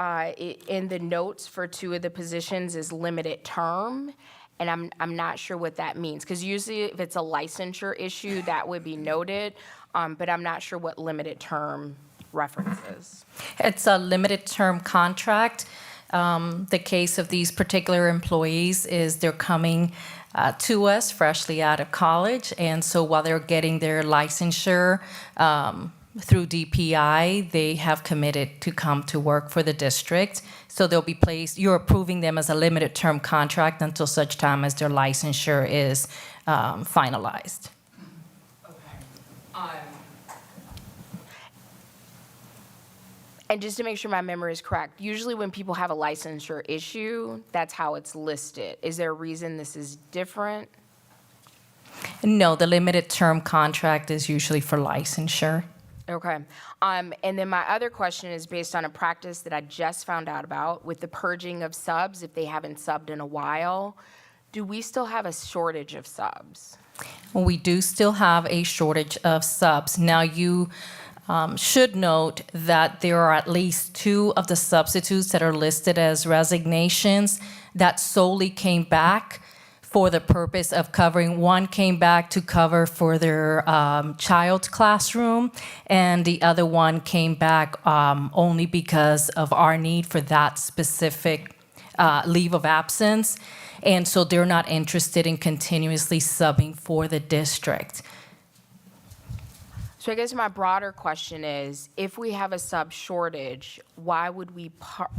in the notes for two of the positions is limited term, and I'm not sure what that means, because usually if it's a licensure issue, that would be noted, but I'm not sure what limited term references. It's a limited term contract. The case of these particular employees is they're coming to us freshly out of college, and so while they're getting their licensure through DPI, they have committed to come to work for the district. So they'll be placed, you're approving them as a limited term contract until such time as their licensure is finalized. And just to make sure my memory is correct, usually when people have a licensure issue, that's how it's listed. Is there a reason this is different? No, the limited term contract is usually for licensure. Okay. And then my other question is based on a practice that I just found out about with the purging of subs, if they haven't subbed in a while. Do we still have a shortage of subs? We do still have a shortage of subs. Now, you should note that there are at least 2 of the substitutes that are listed as resignations that solely came back for the purpose of covering. One came back to cover for their child's classroom, and the other one came back only because of our need for that specific leave of absence. And so they're not interested in continuously subbing for the district. So I guess my broader question is, if we have a sub shortage, why would we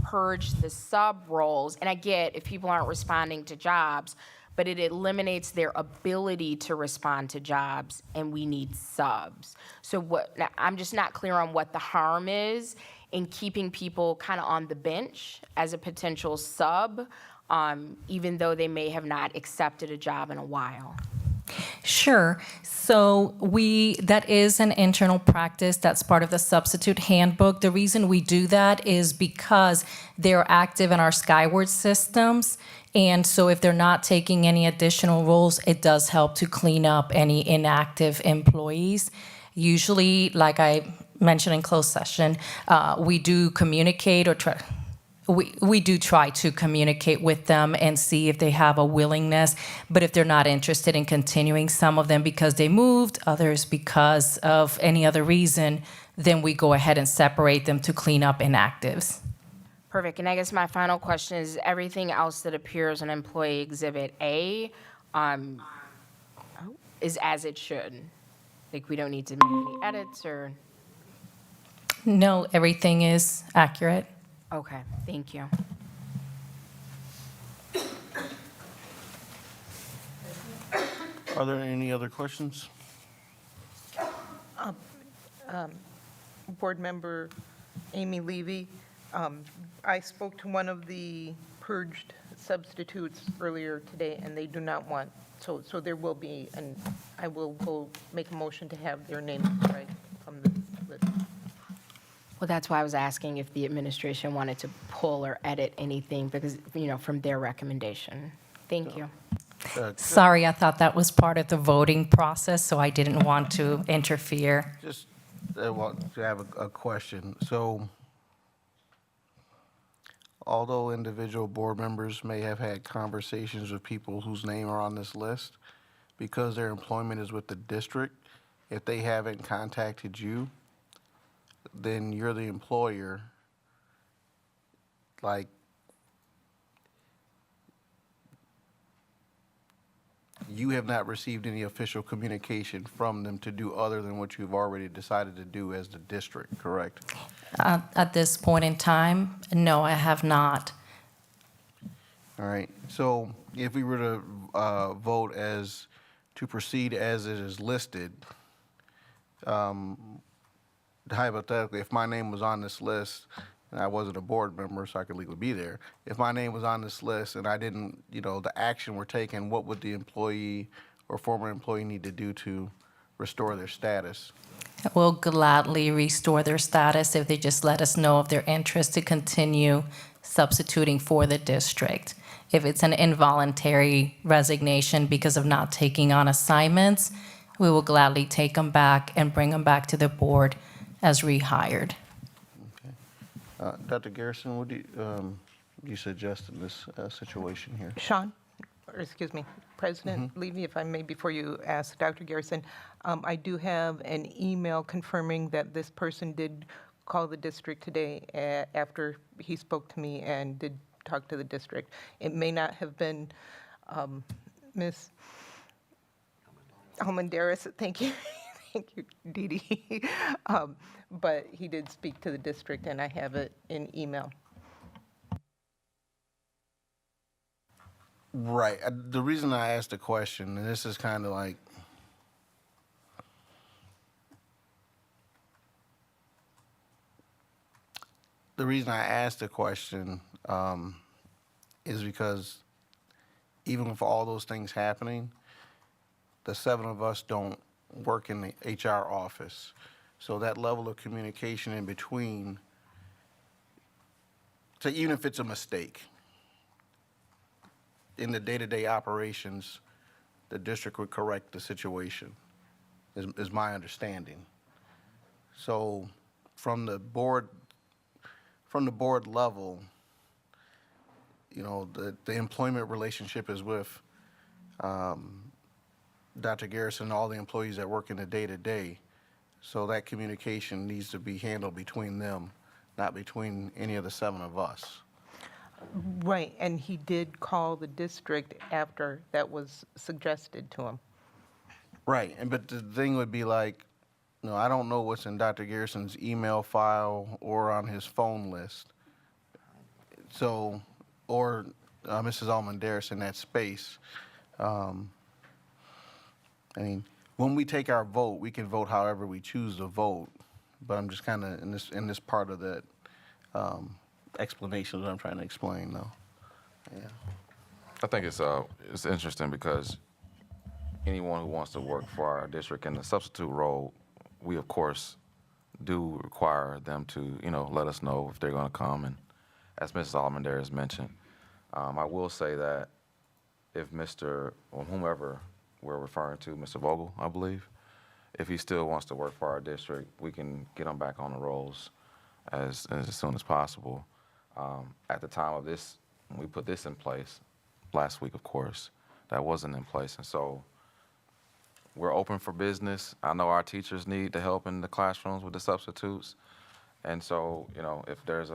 purge the sub roles? And I get if people aren't responding to jobs, but it eliminates their ability to respond to jobs, and we need subs. So now, I'm just not clear on what the harm is in keeping people kind of on the bench as a potential sub, even though they may have not accepted a job in a while. Sure. So that is an internal practice. That's part of the substitute handbook. The reason we do that is because they're active in our Skyward systems. And so if they're not taking any additional roles, it does help to clean up any inactive employees. Usually, like I mentioned in closed session, we do communicate or try. We do try to communicate with them and see if they have a willingness, but if they're not interested in continuing, some of them because they moved, others because of any other reason, then we go ahead and separate them to clean up inactives. Perfect. And I guess my final question is, everything else that appears on Employee Exhibit A is as it should? Like, we don't need to make any edits or? No, everything is accurate. Okay, thank you. Are there any other questions? Board Member Amy Levy, I spoke to one of the purged substitutes earlier today, and they do not want, so there will be, and I will go make a motion to have their names strike from the list. Well, that's why I was asking if the administration wanted to pull or edit anything because, from their recommendation. Thank you. Sorry, I thought that was part of the voting process, so I didn't want to interfere. Just want to have a question. So although individual board members may have had conversations with people whose name are on this list, because their employment is with the district, if they haven't contacted you, then you're the employer. Like, you have not received any official communication from them to do other than what you've already decided to do as the district, correct? At this point in time, no, I have not. All right, so if we were to vote to proceed as it is listed, hypothetically, if my name was on this list, and I wasn't a board member, so I could legally be there, if my name was on this list and I didn't, the action were taken, what would the employee or former employee need to do to restore their status? We'll gladly restore their status if they just let us know of their interest to continue substituting for the district. If it's an involuntary resignation because of not taking on assignments, we will gladly take them back and bring them back to the board as rehired. Dr. Garrison, what do you suggest in this situation here? Sean, or excuse me, President Levy, if I may, before you ask Dr. Garrison, I do have an email confirming that this person did call the district today after he spoke to me and did talk to the district. It may not have been Ms. Almendaris, thank you. Thank you, Dee Dee. But he did speak to the district, and I have it in email. Right. The reason I asked the question, and this is kind of like, the reason I asked the question is because even with all those things happening, the 7 of us don't work in the HR office. So that level of communication in between, so even if it's a mistake, in the day-to-day operations, the district would correct the situation, is my understanding. So from the board level, you know, the employment relationship is with Dr. Garrison and all the employees that work in the day-to-day. So that communication needs to be handled between them, not between any of the 7 of us. Right, and he did call the district after that was suggested to him. Right, but the thing would be like, you know, I don't know what's in Dr. Garrison's email file or on his phone list. So, or Mrs. Almendaris in that space. I mean, when we take our vote, we can vote however we choose to vote. But I'm just kind of in this part of that explanation that I'm trying to explain, though. Yeah. I think it's interesting because anyone who wants to work for our district in the substitute role, we of course do require them to, you know, let us know if they're going to come. And as Mrs. Almendaris mentioned, I will say that if Mr. or whomever we're referring to, Mr. Vogel, I believe, if he still wants to work for our district, we can get him back on the rolls as soon as possible. At the time of this, when we put this in place, last week, of course, that wasn't in place. And so we're open for business. I know our teachers need the help in the classrooms with the substitutes. And so, you know, if there's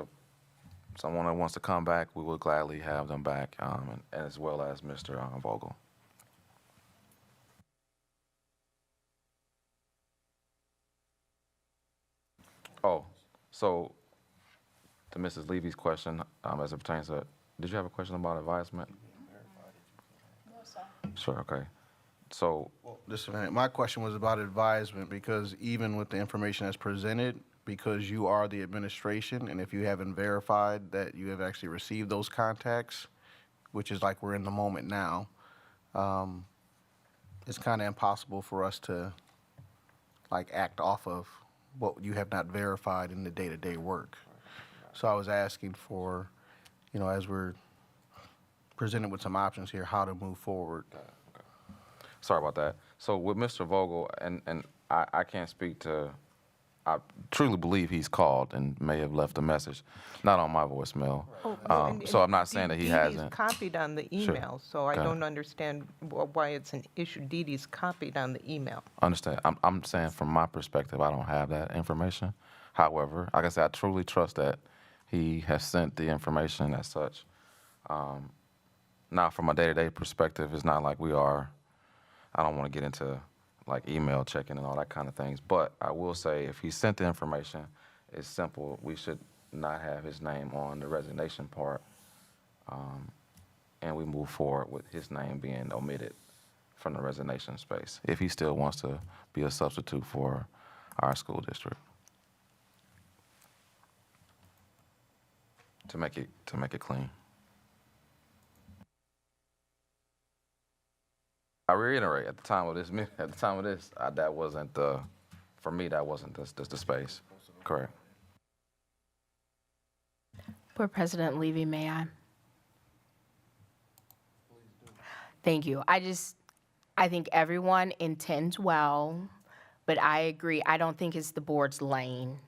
someone that wants to come back, we will gladly have them back, and as well as Mr. Vogel. Oh, so to Mrs. Levy's question, as it pertains to, did you have a question about advisement? No, sir. Sure, okay. So, Well, just a minute. My question was about advisement because even with the information that's presented, because you are the administration, and if you haven't verified that you have actually received those contacts, which is like we're in the moment now, it's kind of impossible for us to like act off of what you have not verified in the day-to-day work. So I was asking for, you know, as we're presented with some options here, how to move forward. sorry about that. So with Mr. Vogel, and I can't speak to, I truly believe he's called and may have left a message, not on my voicemail. So I'm not saying that he Dee hasn't. Dee's copied on the Sure. email, so I Got it. don't understand why it's an issue. Dee Dee's copied on the email. Understand. I'm saying from my perspective, I don't have that information. However, like I said, I truly trust that he has sent the information as such. Now, from a day-to-day perspective, it's not like we are, I don't want to get into like email checking and all that kind of things. But I will say if he sent the information, it's simple. We should not have his name on the resignation part. And we move forward with his name being omitted from the resignation space if he still wants to be a substitute for our school district. To make it clean. I reiterate, at the time of this, that wasn't for me, that wasn't the space. Correct. Board President Levy, may I? Thank you. I think everyone intends well, but I agree, I don't think it's the board's lane.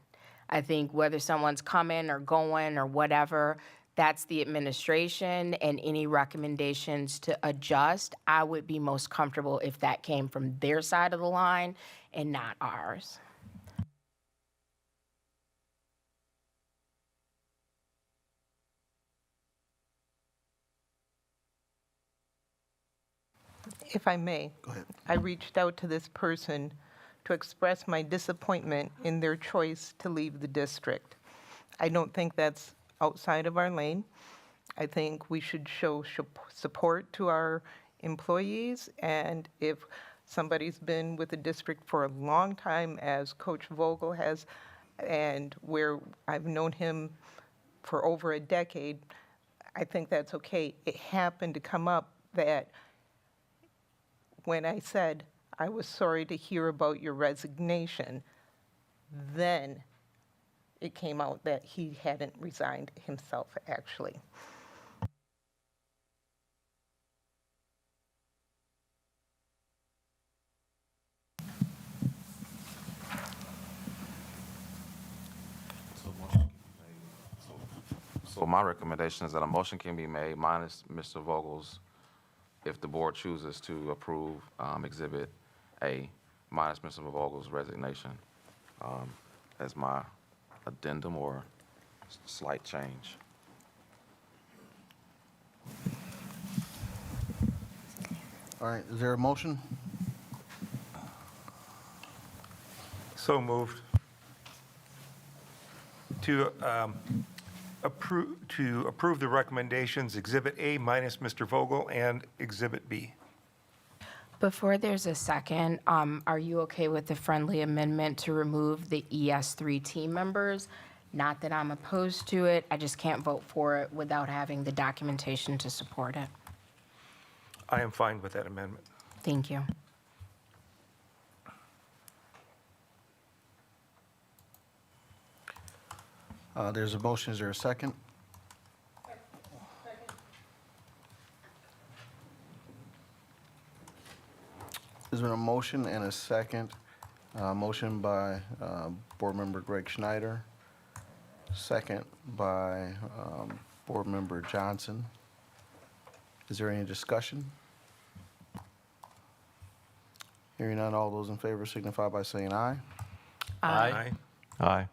I think whether someone's coming or going or whatever, that's the administration, and any recommendations to adjust, I would be most comfortable if that came from their side of the line and not ours. If I may. Go ahead. I reached out to this person to express my disappointment in their choice to leave the district. I don't think that's outside of our lane. I think we should show support to our employees, and if somebody's been with the district for a long time, as Coach Vogel has, and where I've known him for over a decade, I think that's okay. It happened to come up that when I said, I was sorry to hear about your resignation, then it came out that he hadn't resigned himself, actually. So my recommendation is that a motion can be made minus Mr. Vogel's, if the board chooses to approve Exhibit A, minus Mr. Vogel's resignation, as my addendum or slight change. All right, is there a motion? So moved. To approve the recommendations, Exhibit A minus Mr. Vogel and Exhibit B. Before there's a second, are you okay with the friendly amendment to remove the ES3 team members? Not that I'm opposed to it, I just can't vote for it without having the documentation to support it. I am fine with that amendment. Thank you. There's a motion, is there a second? There's been a motion and a second. Motion by Board Member Greg Schneider, second by Board Member Johnson. Is there any discussion? Hearing none, all those in favor signify by saying aye. Aye. Aye.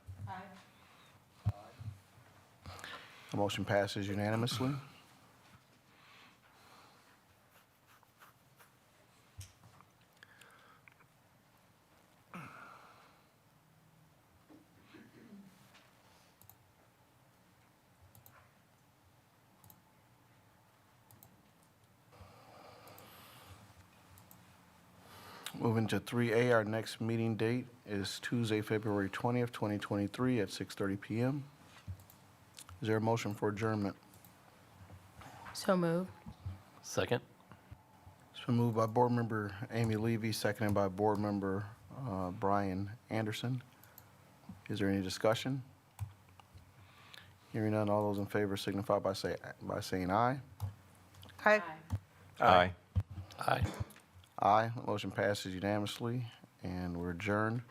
The motion passes unanimously. Moving to 3A, our next meeting date is Tuesday, February 20th, 2023 at 6:30 PM. Is there a motion for adjournment? So moved. Second? It's been moved by Board Member Amy Levy, seconded by Board Member Brian Anderson. Is there any discussion? Hearing none, all those in favor signify by saying aye. Aye. Aye. Aye. Aye. Motion passes unanimously, and we're adjourned.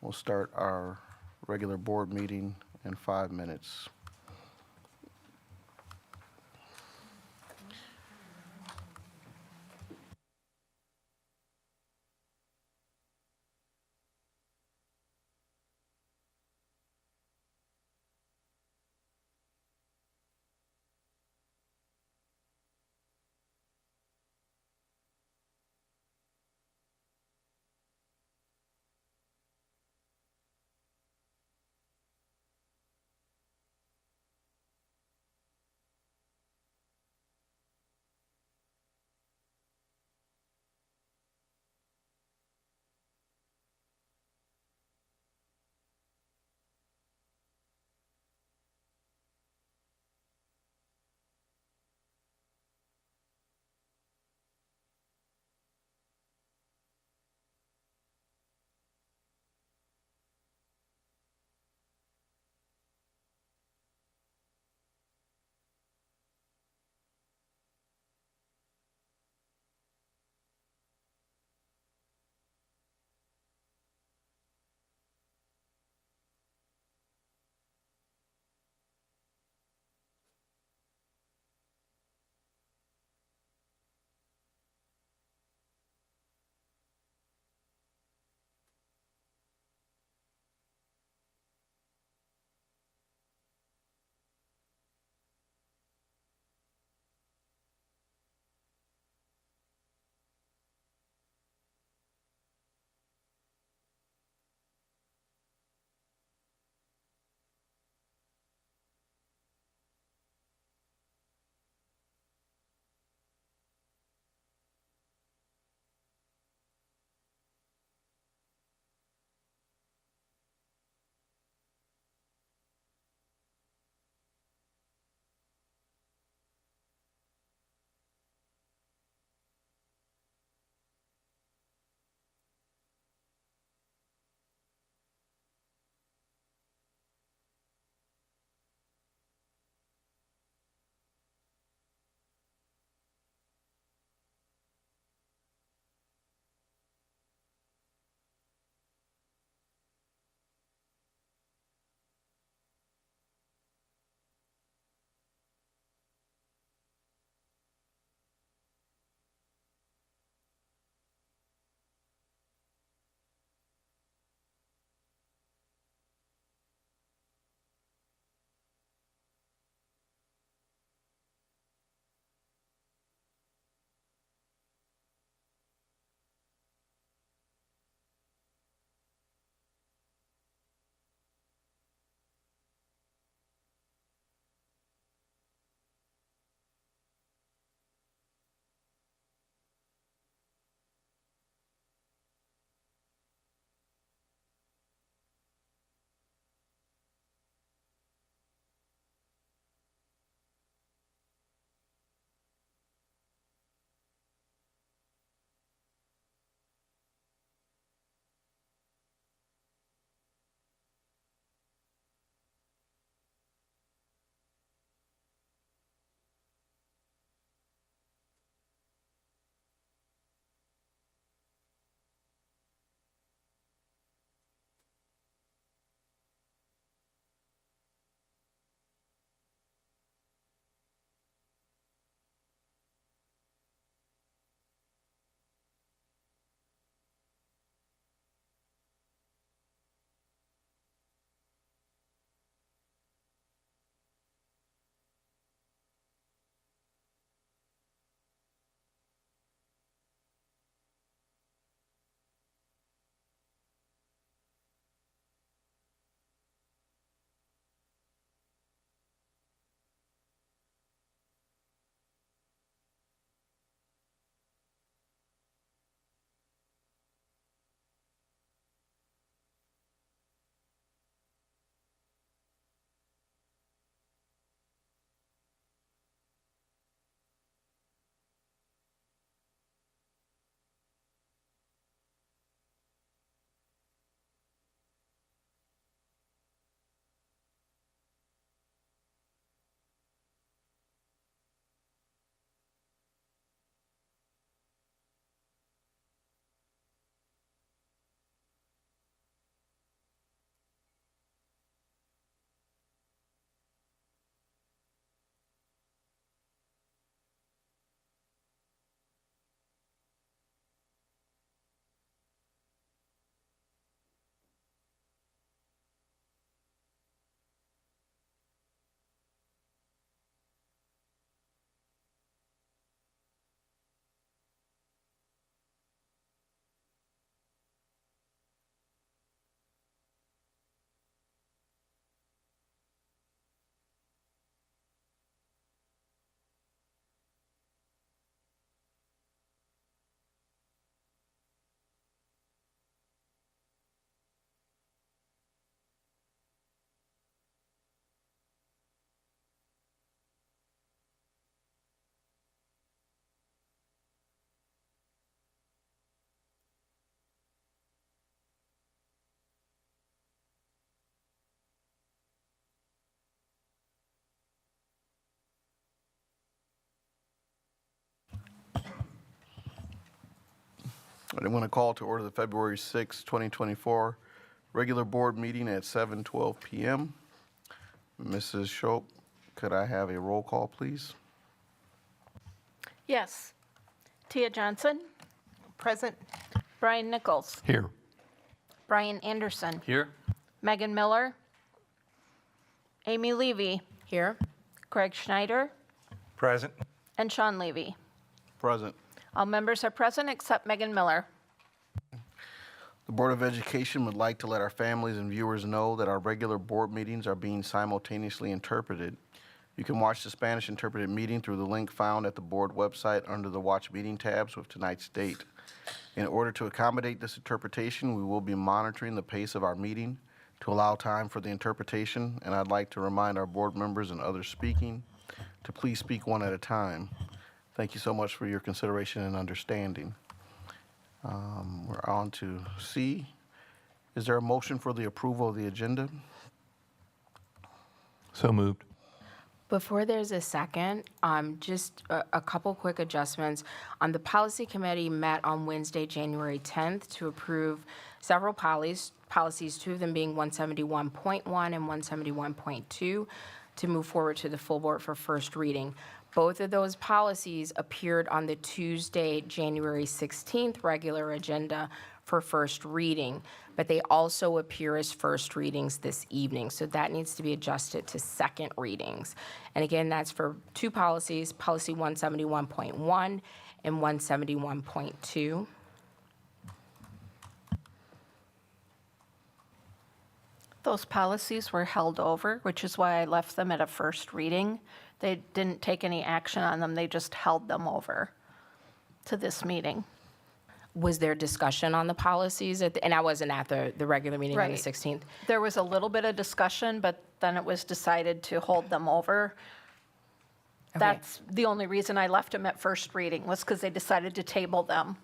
We'll start our regular board meeting in 5 minutes. I want to call to order the February 6, 2024 regular board meeting at 7:12 PM. Mrs. Shope, could I have a roll call, please? Yes. Tia Johnson, Present? Brian Nichols, Here. Brian Anderson, Here? Megan Miller, Amy Levy, Here? Craig Schneider, Present. and Sean Levy. Present. All members are present except Megan Miller. The Board of Education would like to let our families and viewers know that our regular board meetings are being simultaneously interpreted. You can watch the Spanish interpreted meeting through the link found at the board website under the Watch Meeting tabs with tonight's date. In order to accommodate this interpretation, we will be monitoring the pace of our meeting to allow time for the interpretation, and I'd like to remind our board members and others speaking to please speak one at a time. Thank you so much for your consideration and understanding. We're on to C. Is there a motion for the approval of the agenda? So moved. Before there's a second, just a couple quick adjustments. The policy committee met on Wednesday, January 10th, to approve several policies, two of them being 171.1 and 171.2, to move forward to the full board for first reading. Both of those policies appeared on the Tuesday, January 16th regular agenda for first reading, but they also appear as first readings this evening, so that needs to be adjusted to second readings. And again, that's for two policies, policy 171.1 and 171.2. Those policies were held over, which is why I left them at a first reading. They didn't take any action on them, they just held them over to this meeting. Was there discussion on the policies? And I wasn't at the regular meeting on the Right. 16th. There was a little bit of discussion, but then it was decided to hold them over. Okay. That's the only reason I left them at first reading, was because they decided to table them.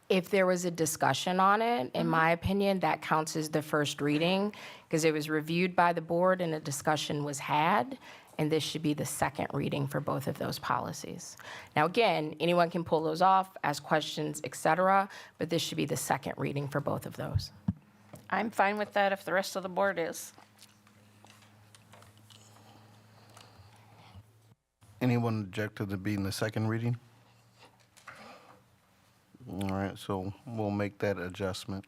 If there was a discussion on it, in my opinion, that counts as the first reading, because it was reviewed by the board and a discussion was had, and this should be the second reading for both of those policies. Now, again, anyone can pull those off, ask questions, et cetera, but this should be the second reading for both of those. I'm fine with that if the rest of the board is. Anyone object to the being the second reading? All right, so we'll make that adjustment.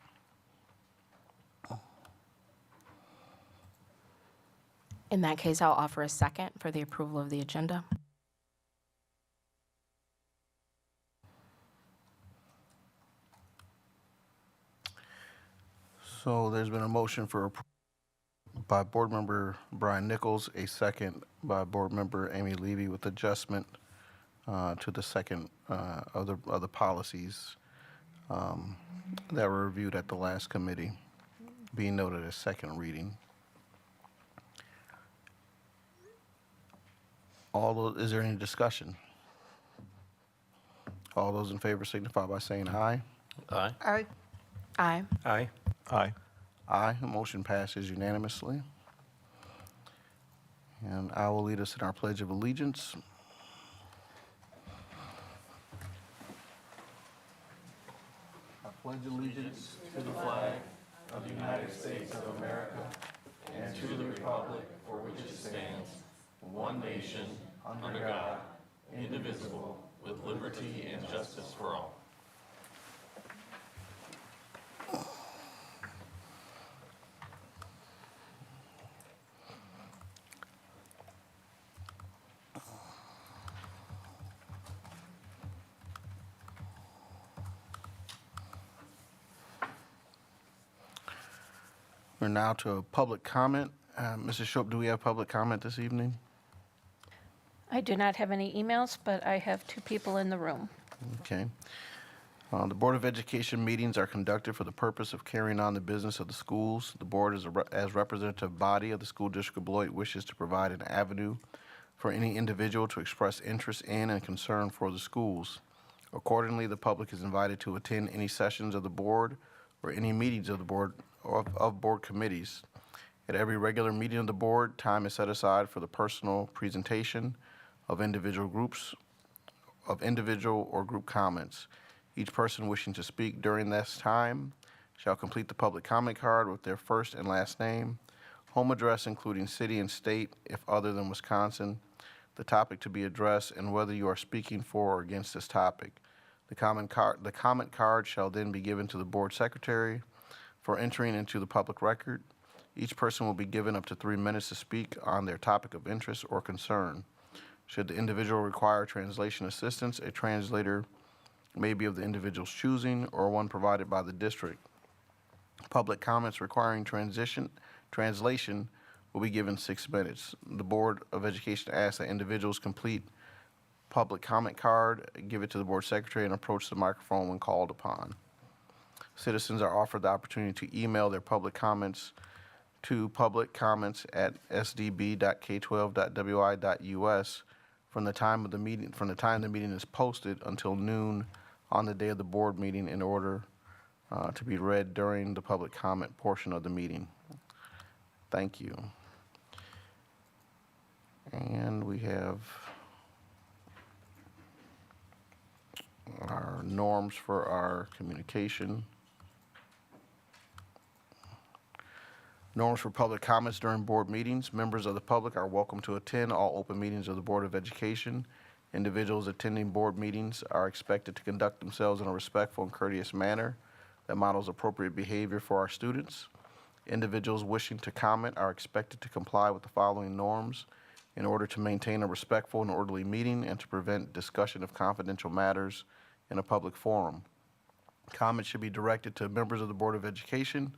In that case, I'll offer a second for the approval of the agenda. So there's been a motion for by Board Member Brian Nichols, a second by Board Member Amy Levy with adjustment to the second of the policies that were reviewed at the last committee, being noted as second reading. Is there any discussion? All those in favor signify by saying aye. Aye. Aye. Aye. Aye. Aye. Aye, the motion passes unanimously. And I will lead us in our Pledge of Allegiance. I pledge allegiance to the flag of the United States of America and to the republic for which it stands, one nation, under God, indivisible, with liberty and justice for all. We're now to public comment. Mrs. Shope, do we have public comment this evening? I do not have any emails, but I have two people in the room. Okay. The Board of Education meetings are conducted for the purpose of carrying on the business of the schools. The board, as representative body of the School District of Beloit, wishes to provide an avenue for any individual to express interest in and concern for the schools. Accordingly, the public is invited to attend any sessions of the board or any meetings of the board or of board committees. At every regular meeting of the board, time is set aside for the personal presentation of individual or group comments. Each person wishing to speak during this time shall complete the public comment card with their first and last name, home address including city and state if other than Wisconsin, the topic to be addressed, and whether you are speaking for or against this topic. The comment card shall then be given to the board secretary for entering into the public record. Each person will be given up to 3 minutes to speak on their topic of interest or concern. Should the individual require translation assistance, a translator may be of the individual's choosing or one provided by the district. Public comments requiring translation will be given 6 minutes. The Board of Education asks that individuals complete public comment card, give it to the board secretary, and approach the microphone when called upon. Citizens are offered the opportunity to email their public comments to publiccomments@sdb.k12.wi.us from the time the meeting is posted until noon on the day of the board meeting in order to be read during the public comment portion of the meeting. Thank you. And we have our norms for our communication. Norms for public comments during board meetings. Members of the public are welcome to attend all open meetings of the Board of Education. Individuals attending board meetings are expected to conduct themselves in a respectful and courteous manner that models appropriate behavior for our students. Individuals wishing to comment are expected to comply with the following norms in order to maintain a respectful and orderly meeting and to prevent discussion of confidential matters in a public forum. Comments should be directed to members of the Board of Education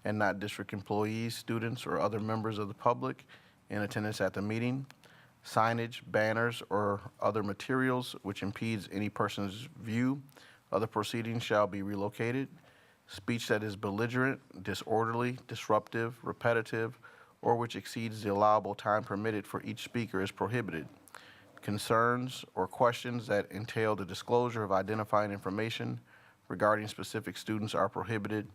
and not district employees, students, or other members of the public in attendance at the meeting. Signage, banners, or other materials which impedes any person's view of the proceedings shall be relocated. Speech that is belligerent, disorderly, disruptive, repetitive, or which exceeds the allowable time permitted for each speaker is prohibited. Concerns or questions that entail the disclosure of identifying information regarding specific students are prohibited.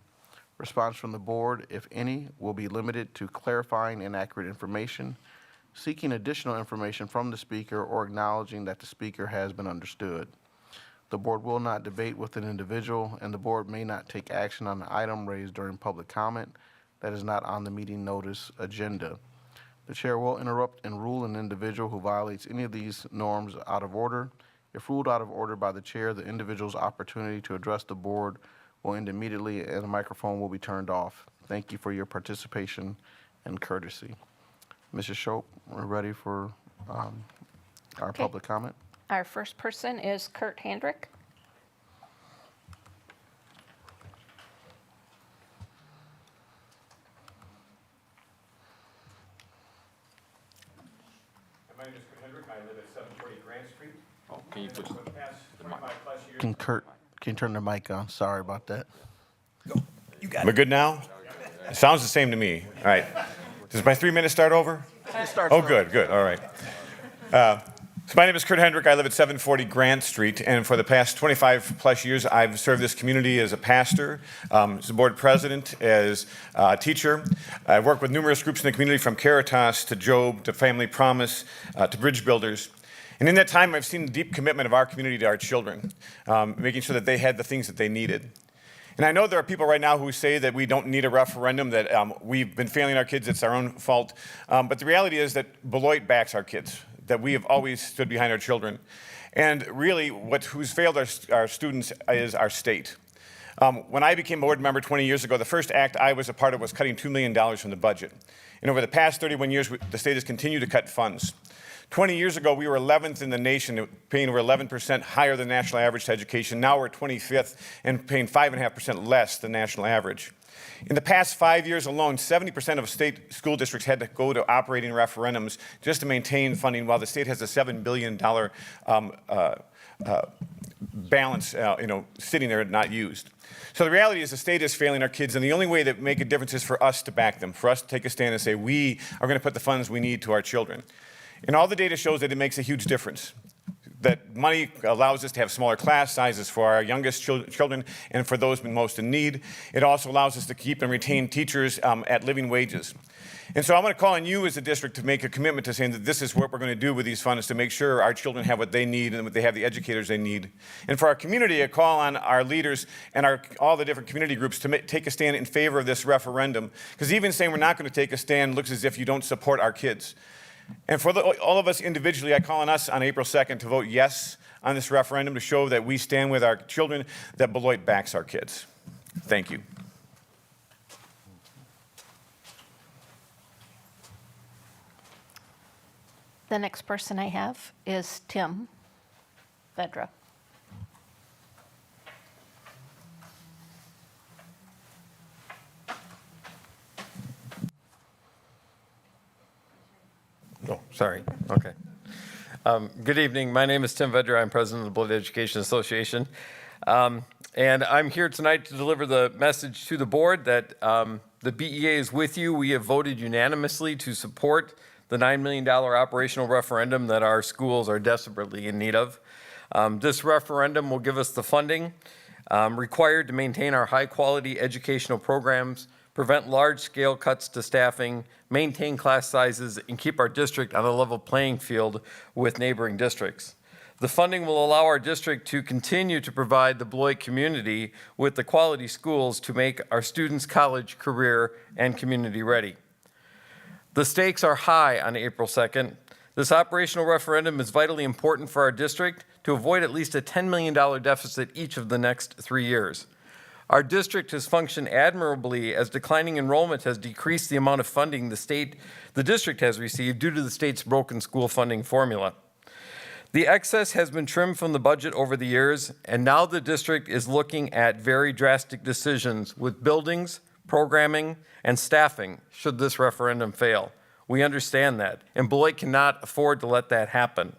Response from the board, if any, will be limited to clarifying inaccurate information, seeking additional information from the speaker, or acknowledging that the speaker has been understood. The board will not debate with an individual, and the board may not take action on an item raised during public comment that is not on the meeting notice agenda. The chair will interrupt and rule an individual who violates any of these norms out of order. If ruled out of order by the chair, the individual's opportunity to address the board will end immediately and the microphone will be turned off. Thank you for your participation and courtesy. Mrs. Shope, we're ready for our Okay. public comment. Our first person is Kurt Hendrick. My name is Kurt Hendrick. I live at 740 Grant Street. Oh, can you put For the past 25-plus years. Can you turn the mic on? Sorry about that. We're good now? It sounds the same to me. All right. Does my 3 minutes start over? Oh, good, good, all right. So my name is Kurt Hendrick. I live at 740 Grant Street, and for the past 25-plus years, I've served this community as a pastor, as a board president, as a teacher. I've worked with numerous groups in the community, from Caritas to Job to Family Promise to Bridge Builders. And in that time, I've seen the deep commitment of our community to our children, making sure that they had the things that they needed. And I know there are people right now who say that we don't need a referendum, that we've been failing our kids, it's our own fault. But the reality is that Beloit backs our kids, that we have always stood behind our children. And really, who's failed our students is our state. When I became board member 20 years ago, the first act I was a part of was cutting $2 million from the budget. And over the past 31 years, the state has continued to cut funds. 20 years ago, we were 11th in the nation, paying over 11% higher than national average to education. Now we're 25th and paying 5.5% less than national average. In the past 5 years alone, 70% of state school districts had to go to operating referendums just to maintain funding, while the state has a $7 billion balance sitting there not used. So the reality is the state is failing our kids, and the only way to make a difference is for us to back them, for us to take a stand and say, we are going to put the funds we need to our children. And all the data shows that it makes a huge difference. That money allows us to have smaller class sizes for our youngest children and for those most in need. It also allows us to keep and retain teachers at living wages. And so I'm going to call on you as a district to make a commitment to saying that this is what we're going to do with these funds to make sure our children have what they need and that they have the educators they need. And for our community, I call on our leaders and all the different community groups to take a stand in favor of this referendum, because even saying we're not going to take a stand looks as if you don't support our kids. And for all of us individually, I call on us on April 2nd to vote yes on this referendum to show that we stand with our children, that Beloit backs our kids. Thank you. The next person I have is Tim Vedra. Oh, sorry. Okay. Good evening. My name is Tim Vedra. I'm president of the Beloit Education Association. And I'm here tonight to deliver the message to the board that the BEA is with you. We have voted unanimously to support the $9 million operational referendum that our schools are desperately in need of. This referendum will give us the funding required to maintain our high-quality educational programs, prevent large-scale cuts to staffing, maintain class sizes, and keep our district on a level playing field with neighboring districts. The funding will allow our district to continue to provide the Beloit community with the quality schools to make our students college, career, and community ready. The stakes are high on April 2nd. This operational referendum is vitally important for our district to avoid at least a $10 million deficit each of the next 3 years. Our district has functioned admirably as declining enrollment has decreased the amount of funding the district has received due to the state's broken school funding formula. The excess has been trimmed from the budget over the years, and now the district is looking at very drastic decisions with buildings, programming, and staffing should this referendum fail. We understand that, and Beloit cannot afford to let that happen.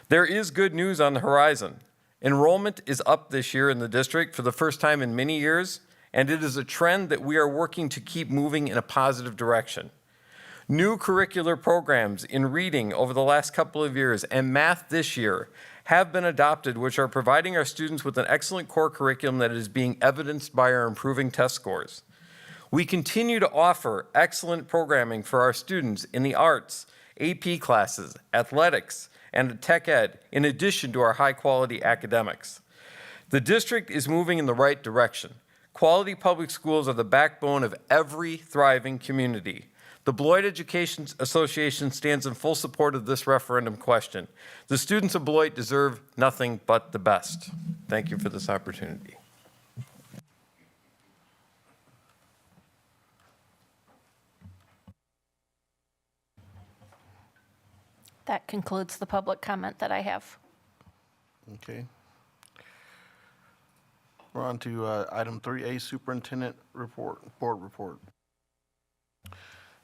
There is good news on the horizon. Enrollment is up this year in the district for the first time in many years, and it is a trend that we are working to keep moving in a positive direction. New curricular programs in reading over the last couple of years and math this year have been adopted, which are providing our students with an excellent core curriculum that is being evidenced by our improving test scores. We continue to offer excellent programming for our students in the arts, AP classes, athletics, and tech ed, in addition to our high-quality academics. The district is moving in the right direction. Quality public schools are the backbone of every thriving community. The Beloit Education Association stands in full support of this referendum question. The students of Beloit deserve nothing but the best. Thank you for this opportunity. That concludes the public comment that I have. Okay. We're on to item 3A, Superintendent Report, Board Report.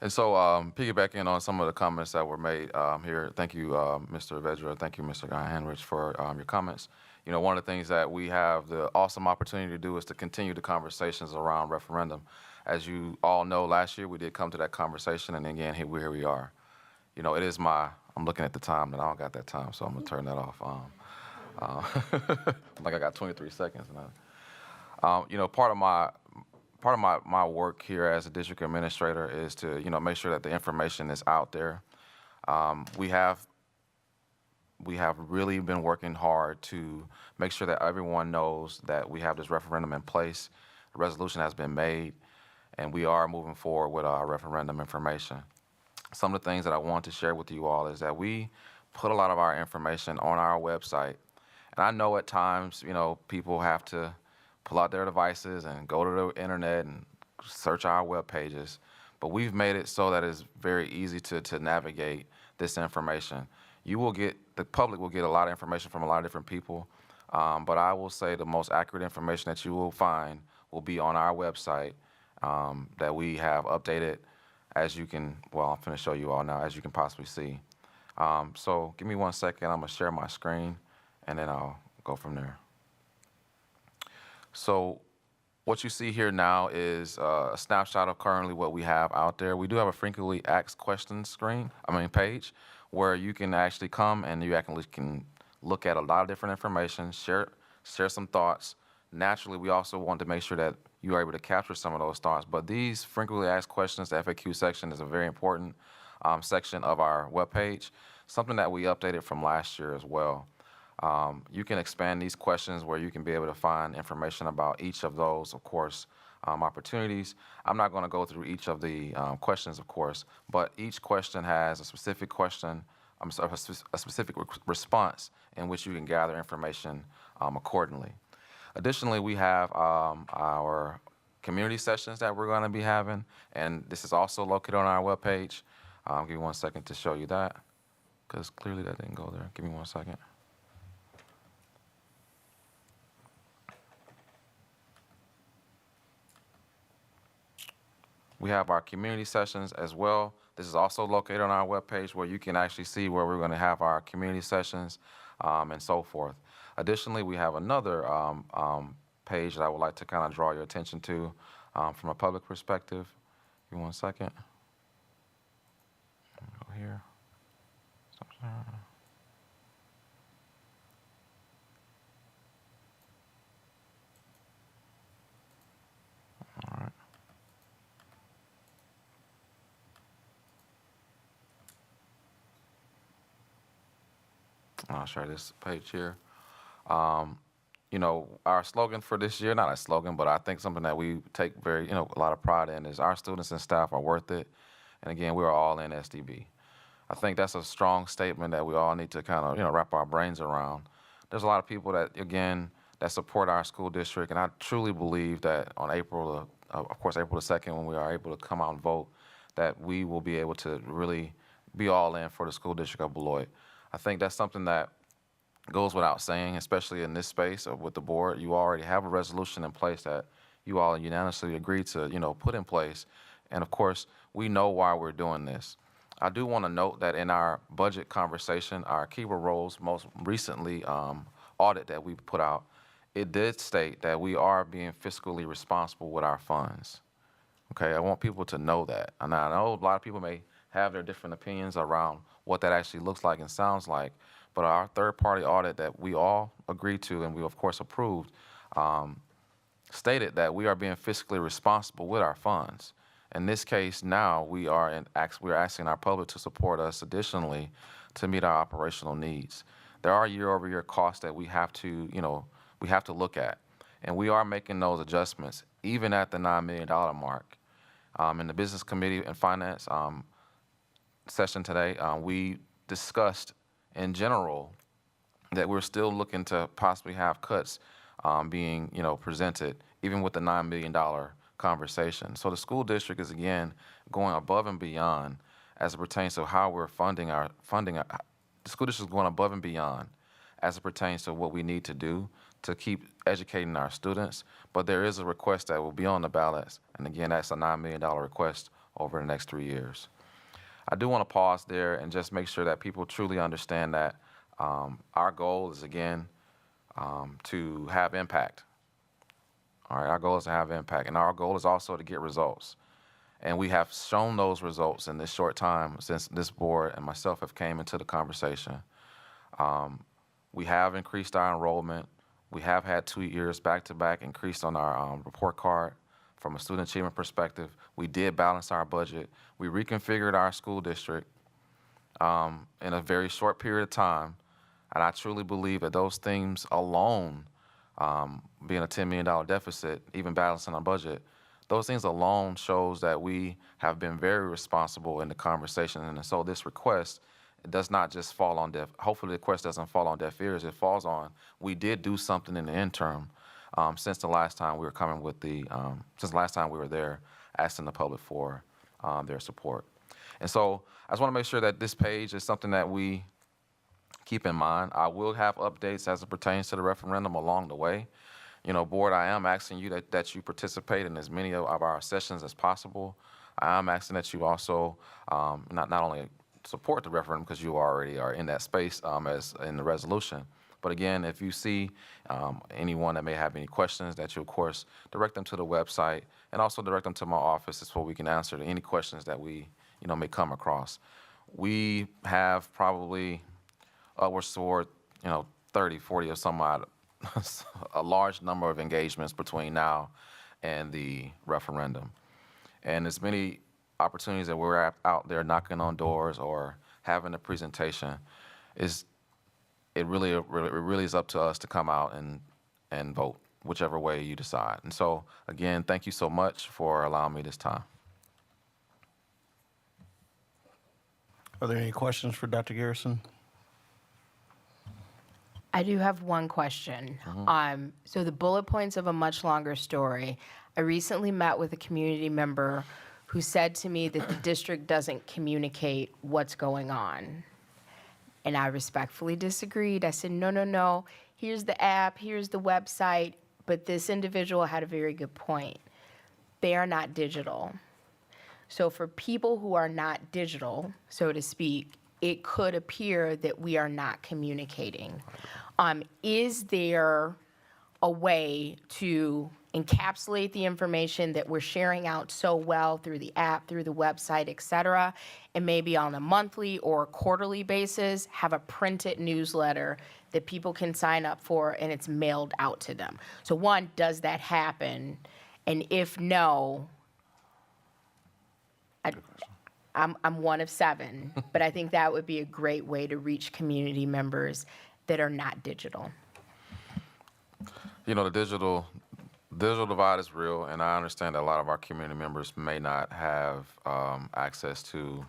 And so piggybacking on some of the comments that were made here, thank you, Mr. Vedra, thank you, Mr. Guy Henrich, for your comments. You know, one of the things that we have the awesome opportunity to do is to continue the conversations around referendum. As you all know, last year we did come to that conversation, and again, here we are. You know, it is I'm looking at the time, and I don't got that time, so I'm gonna turn that off. Like I got 23 seconds now. You know, part of my work here as a district administrator is to, you know, make sure that the information is out there. We have really been working hard to make sure that everyone knows that we have this referendum in place. The resolution has been made, and we are moving forward with our referendum information. Some of the things that I want to share with you all is that we put a lot of our information on our website. And I know at times, you know, people have to pull out their devices and go to the internet and search our web pages. But we've made it so that it's very easy to navigate this information. The public will get a lot of information from a lot of different people. But I will say the most accurate information that you will find will be on our website that we have updated. As you can, well, I'm going to show you all now, as you can possibly see. So give me 1 second. I'm going to share my screen, and then I'll go from there. So what you see here now is a snapshot of currently what we have out there. We do have a frequently asked questions page, where you can actually come and you actually can look at a lot of different information, share some thoughts. Naturally, we also want to make sure that you are able to capture some of those thoughts. But these frequently asked questions, the FAQ section is a very important section of our webpage, something that we updated from last year as well. You can expand these questions where you can be able to find information about each of those, of course, opportunities. I'm not going to go through each of the questions, of course, but each question has a specific question, a specific response in which you can gather information accordingly. Additionally, we have our community sessions that we're going to be having, and this is also located on our webpage. Give me 1 second to show you that, because clearly that didn't go there. Give me 1 second. We have our community sessions as well. This is also located on our webpage where you can actually see where we're going to have our community sessions and so forth. Additionally, we have another page that I would like to kind of draw your attention to from a public perspective. Give me 1 second. Go here. All right. I'll share this page here. You know, our slogan for this year, not a slogan, but I think something that we take very, a lot of pride in is our students and staff are worth it. And again, we're all in SDB. I think that's a strong statement that we all need to kind of, wrap our brains around. There's a lot of people that, again, that support our school district, and I truly believe that on April the 2nd, when we are able to come out and vote, that we will be able to really be all in for the school district of Beloit. I think that's something that goes without saying, especially in this space with the board. You already have a resolution in place that you all unanimously agreed to, put in place. And of course, we know why we're doing this. I do want to note that in our budget conversation, our keyword roles most recently audit that we put out, it did state that we are being fiscally responsible with our funds. Okay, I want people to know that. And I know a lot of people may have their different opinions around what that actually looks like and sounds like, but our third-party audit that we all agreed to and we, of course, approved stated that we are being fiscally responsible with our funds. In this case, now we are asking our public to support us additionally to meet our operational needs. There are year-over-year costs that we have to, look at, and we are making those adjustments even at the $9 million mark. In the Business Committee and Finance session today, we discussed in general that we're still looking to possibly have cuts being, presented, even with the $9 million conversation. So the school district is, again, going above and beyond as it pertains to how we're funding. The school district is going above and beyond as it pertains to what we need to do to keep educating our students. But there is a request that will be on the ballots, and again, that's a $9 million request over the next 3 years. I do want to pause there and just make sure that people truly understand that our goal is, again, to have impact. All right, our goal is to have impact, and our goal is also to get results. And we have shown those results in this short time since this board and myself have came into the conversation. We have increased our enrollment. We have had 2 years back-to-back increase on our report card. From a student achievement perspective, we did balance our budget. We reconfigured our school district in a very short period of time, and I truly believe that those things alone, being a $10 million deficit, even balancing our budget, those things alone shows that we have been very responsible in the conversation. And so this request, it does not just fall on deaf, hopefully the request doesn't fall on deaf ears. It falls on, we did do something in the interim since the last time we were coming with since the last time we were there asking the public for their support. And so I just want to make sure that this page is something that we keep in mind. I will have updates as it pertains to the referendum along the way. Board, I am asking you that you participate in as many of our sessions as possible. I am asking that you also not only support the referendum because you already are in that space as in the resolution, but again, if you see anyone that may have any questions, that you, of course, direct them to the website and also direct them to my office so we can answer any questions that we, may come across. We have probably upwards toward, 30, 40 or some odd, a large number of engagements between now and the referendum. And as many opportunities that we're out there knocking on doors or having a presentation, it really is up to us to come out and vote, whichever way you decide. And so, again, thank you so much for allowing me this time. Are there any questions for Dr. Garrison? I do have one question. So the bullet points of a much longer story. I recently met with a community member who said to me that the district doesn't communicate what's going on. And I respectfully disagreed. I said, no, here's the app, here's the website. But this individual had a very good point. They are not digital. So for people who are not digital, so to speak, it could appear that we are not communicating. Is there a way to encapsulate the information that we're sharing out so well through the app, through the website, et cetera, and maybe on a monthly or quarterly basis, have a printed newsletter that people can sign up for and it's mailed out to them? So one, does that happen? And if no, I'm one of 7, but I think that would be a great way to reach community members that are not digital. You know, the digital divide is real, and I understand that a lot of our community members may not have access to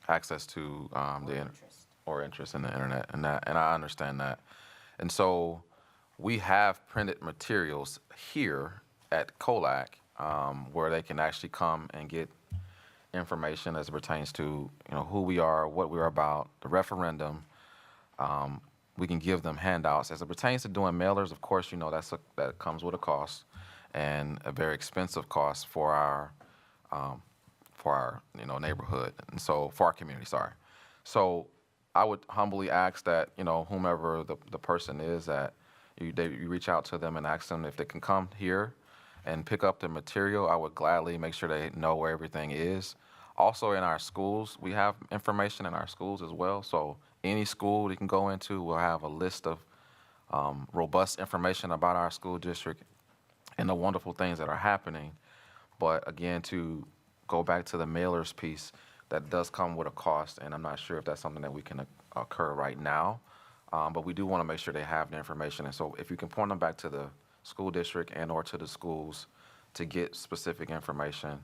interest in the internet, and I understand that. And so we have printed materials here at COLAC where they can actually come and get information as it pertains to who we are, what we're about, the referendum. We can give them handouts. As it pertains to doing mailers, of course, that comes with a cost, and a very expensive cost for our neighborhood, and so for our community. Sorry. So I would humbly ask that whomever the person is, that you reach out to them and ask them if they can come here and pick up the material. I would gladly make sure they know where everything is. Also, in our schools, we have information in our schools as well. So any school you can go into will have a list of robust information about our school district and the wonderful things that are happening. But again, to go back to the mailers piece, that does come with a cost, and I'm not sure if that's something that we can occur right now. But we do want to make sure they have the information. And so if you can point them back to the school district and or to the schools to get specific information,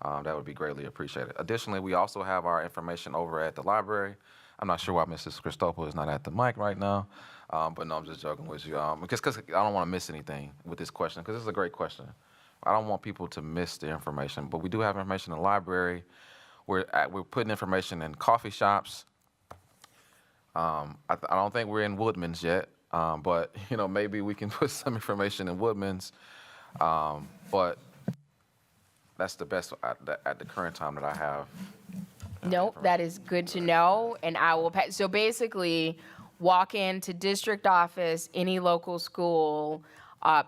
that would be greatly appreciated. Additionally, we also have our information over at the library. I'm not sure why Mrs. Christopo is not at the mic right now, but no, I'm just joking with you. Because I don't want to miss anything with this question, because this is a great question. I don't want people to miss the information, but we do have information in the library. We're putting information in coffee shops. I don't think we're in Woodman's yet, but maybe we can put some information in Woodman's. But that's the best at the current time that I have. Nope, that is good to know, and I will so basically, walk into district office, any local school,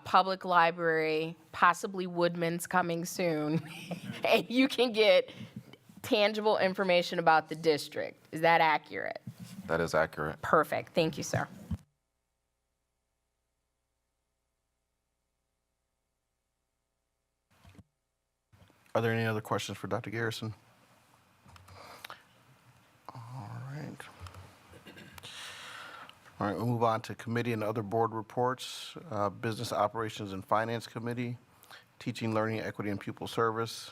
public library, possibly Woodman's coming soon, and you can get tangible information about the district. Is that accurate? That is accurate. Perfect, thank you, sir. Are there any other questions for Dr. Garrison? All right, we'll move on to committee and other board reports. Business Operations and Finance Committee, Teaching, Learning, Equity, and Pupil Service,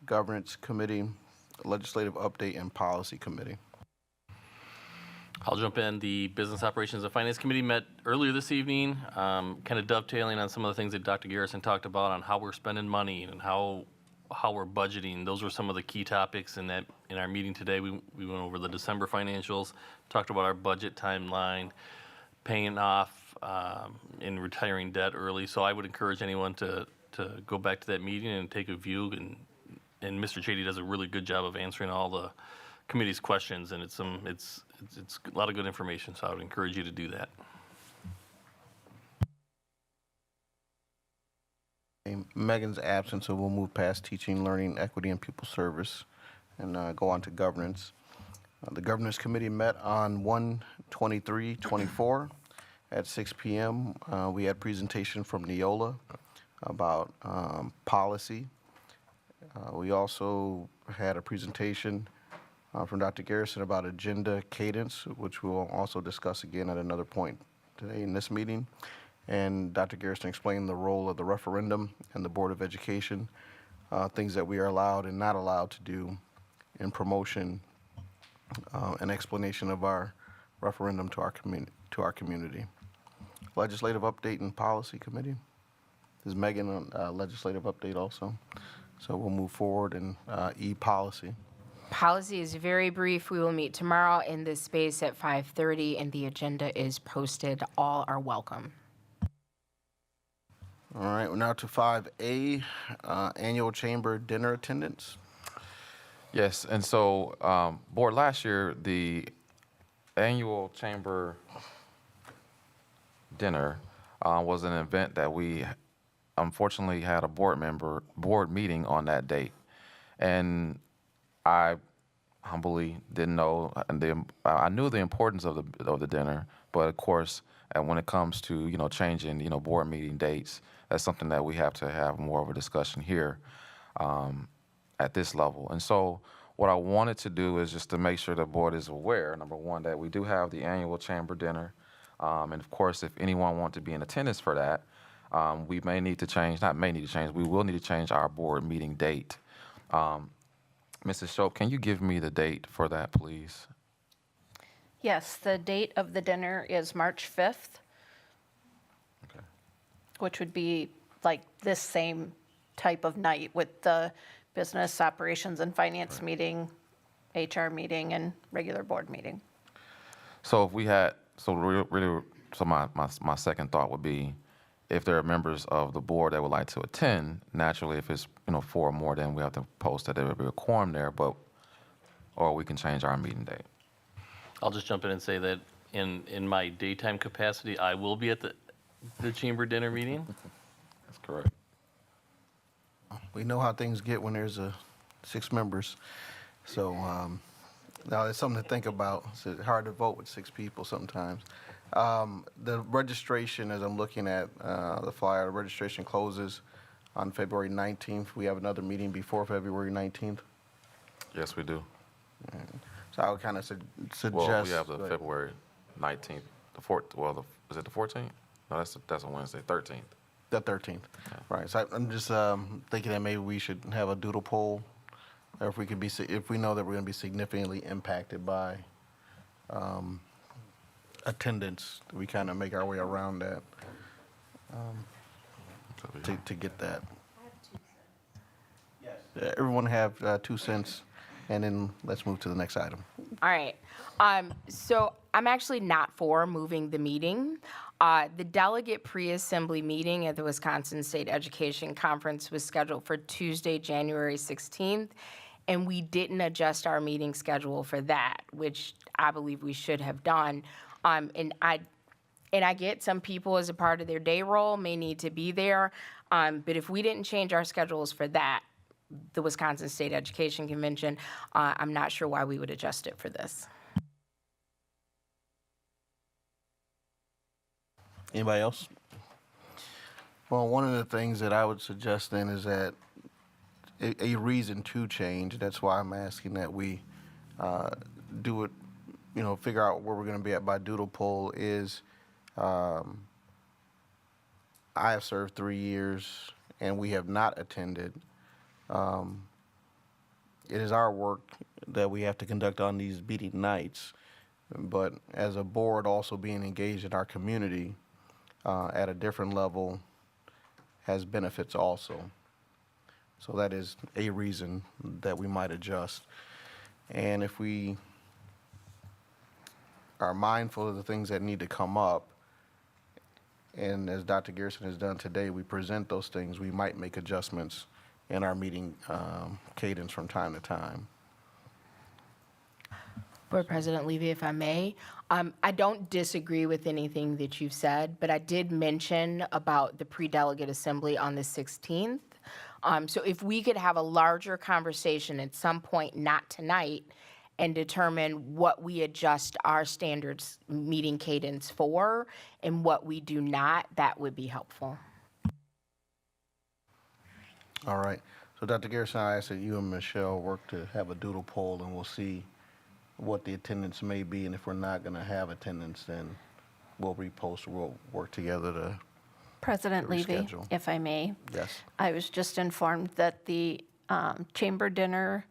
Governance Committee, Legislative Update, and Policy Committee. I'll jump in. The Business Operations and Finance Committee met earlier this evening, kind of dovetailing on some of the things that Dr. Garrison talked about on how we're spending money and how we're budgeting. Those were some of the key topics in our meeting today. We went over the December financials, talked about our budget timeline, paying off and retiring debt early. So I would encourage anyone to go back to that meeting and take a view. And Mr. Chady does a really good job of answering all the committee's questions, and it's a lot of good information. So I would encourage you to do that. Megan's absent, so we'll move past Teaching, Learning, Equity, and Pupil Service and go on to Governance. The Governance Committee met on 1/23/24 at 6 p.m. We had presentation from Neola. about policy. We also had a presentation from Dr. Garrison about agenda cadence, which we'll also discuss again at another point today in this meeting. And Dr. Garrison explained the role of the referendum and the Board of Education, things that we are allowed and not allowed to do in promotion, an explanation of our referendum to our community. Legislative update and policy committee. Is Megan on legislative update also? So we'll move forward in e-policy. Policy is very brief. We will meet tomorrow in this space at 5:30, and the agenda is posted. All are welcome. All right, we're now to 5A, annual chamber dinner attendance. Yes, and so, Board, last year, the annual chamber dinner was an event that we unfortunately had a board meeting on that date. And I humbly didn't know, I knew the importance of the dinner, but of course, and when it comes to, changing, board meeting dates, that's something that we have to have more of a discussion here at this level. And so what I wanted to do is just to make sure the board is aware, number one, that we do have the annual chamber dinner. And of course, if anyone wants to be in attendance for that, we may need to change, not may need to change, we will need to change our board meeting date. Mrs. Shope, can you give me the date for that, please? Yes, the date of the dinner is March 5th, Okay. which would be like this same type of night with the business operations and finance meeting, HR meeting, and regular board meeting. So if we had, so really, so my second thought would be, if there are members of the board that would like to attend, naturally, if it's, 4 or more, then we have to post that there will be a quorum there, or we can change our meeting date. I'll just jump in and say that in my daytime capacity, I will be at the chamber dinner meeting. That's correct. We know how things get when there's 6 members. So now it's something to think about. It's hard to vote with 6 people sometimes. The registration, as I'm looking at the flyer, the registration closes on February 19th. We have another meeting before February 19th. Yes, we do. So I would kind of suggest. Well, we have the February 19th, the 4th, well, is it the 14th? No, that's a Wednesday, 13th. The 13th, right. So I'm just thinking that maybe we should have a doodle poll, or if we know that we're going to be significantly impacted by attendance, we kind of make our way around that to get that. Yes. Everyone have 2 cents, and then let's move to the next item. All right. So I'm actually not for moving the meeting. The delegate pre-assembly meeting at the Wisconsin State Education Conference was scheduled for Tuesday, January 16th, and we didn't adjust our meeting schedule for that, which I believe we should have done. And I get some people as a part of their day role may need to be there, but if we didn't change our schedules for that, the Wisconsin State Education Convention, I'm not sure why we would adjust it for this. Anybody else? Well, one of the things that I would suggest then is that a reason to change, that's why I'm asking that we do it, figure out where we're going to be at by doodle poll is I have served 3 years and we have not attended. It is our work that we have to conduct on these meeting nights, but as a board also being engaged in our community at a different level has benefits also. So that is a reason that we might adjust. And if we are mindful of the things that need to come up, and as Dr. Garrison has done today, we present those things, we might make adjustments in our meeting cadence from time to time. Board President Levy, if I may, I don't disagree with anything that you've said, but I did mention about the pre-delegate assembly on the 16th. So if we could have a larger conversation at some point, not tonight, and determine what we adjust our standards meeting cadence for and what we do not, that would be helpful. All right. So Dr. Garrison, I ask that you and Michelle work to have a doodle poll, and we'll see what the attendance may be, and if we're not going to have attendance, then we'll repost, or we'll work together to, President Levy, reschedule. if I may. yes. I was just informed that the chamber dinner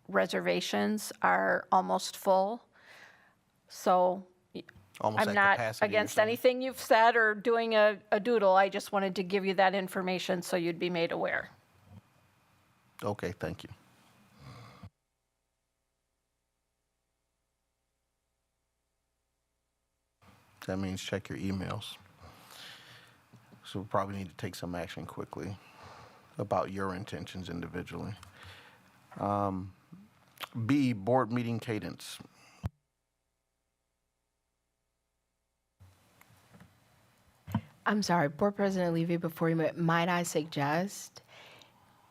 reservations are almost full. So Almost I'm at not capacity, you're against saying? anything you've said or doing a doodle. I just wanted to give you that information so you'd be made aware. Okay, thank you. That means check your emails. So we'll probably need to take some action quickly about your intentions individually. B, board meeting cadence. I'm sorry, Board President Levy, before you might I suggest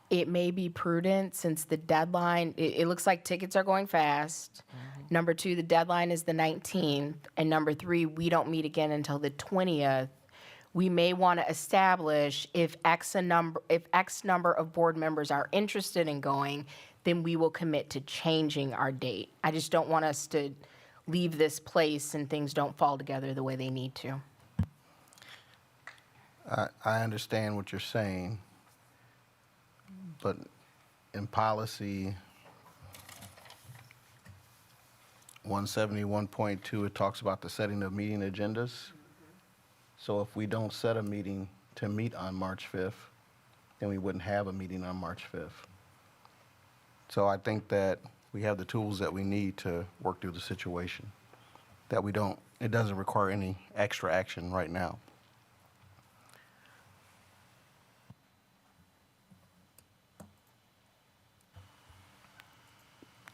it may be prudent, since the deadline, it looks like tickets are going fast. Number two, the deadline is the 19th. And number three, we don't meet again until the 20th. We may want to establish if X number of board members are interested in going, then we will commit to changing our date. I just don't want us to leave this place and things don't fall together the way they need to. I understand what you're saying, but in policy 171.2, it talks about the setting of meeting agendas. So if we don't set a meeting to meet on March 5th, then we wouldn't have a meeting on March 5th. So I think that we have the tools that we need to work through the situation, that it doesn't require any extra action right now.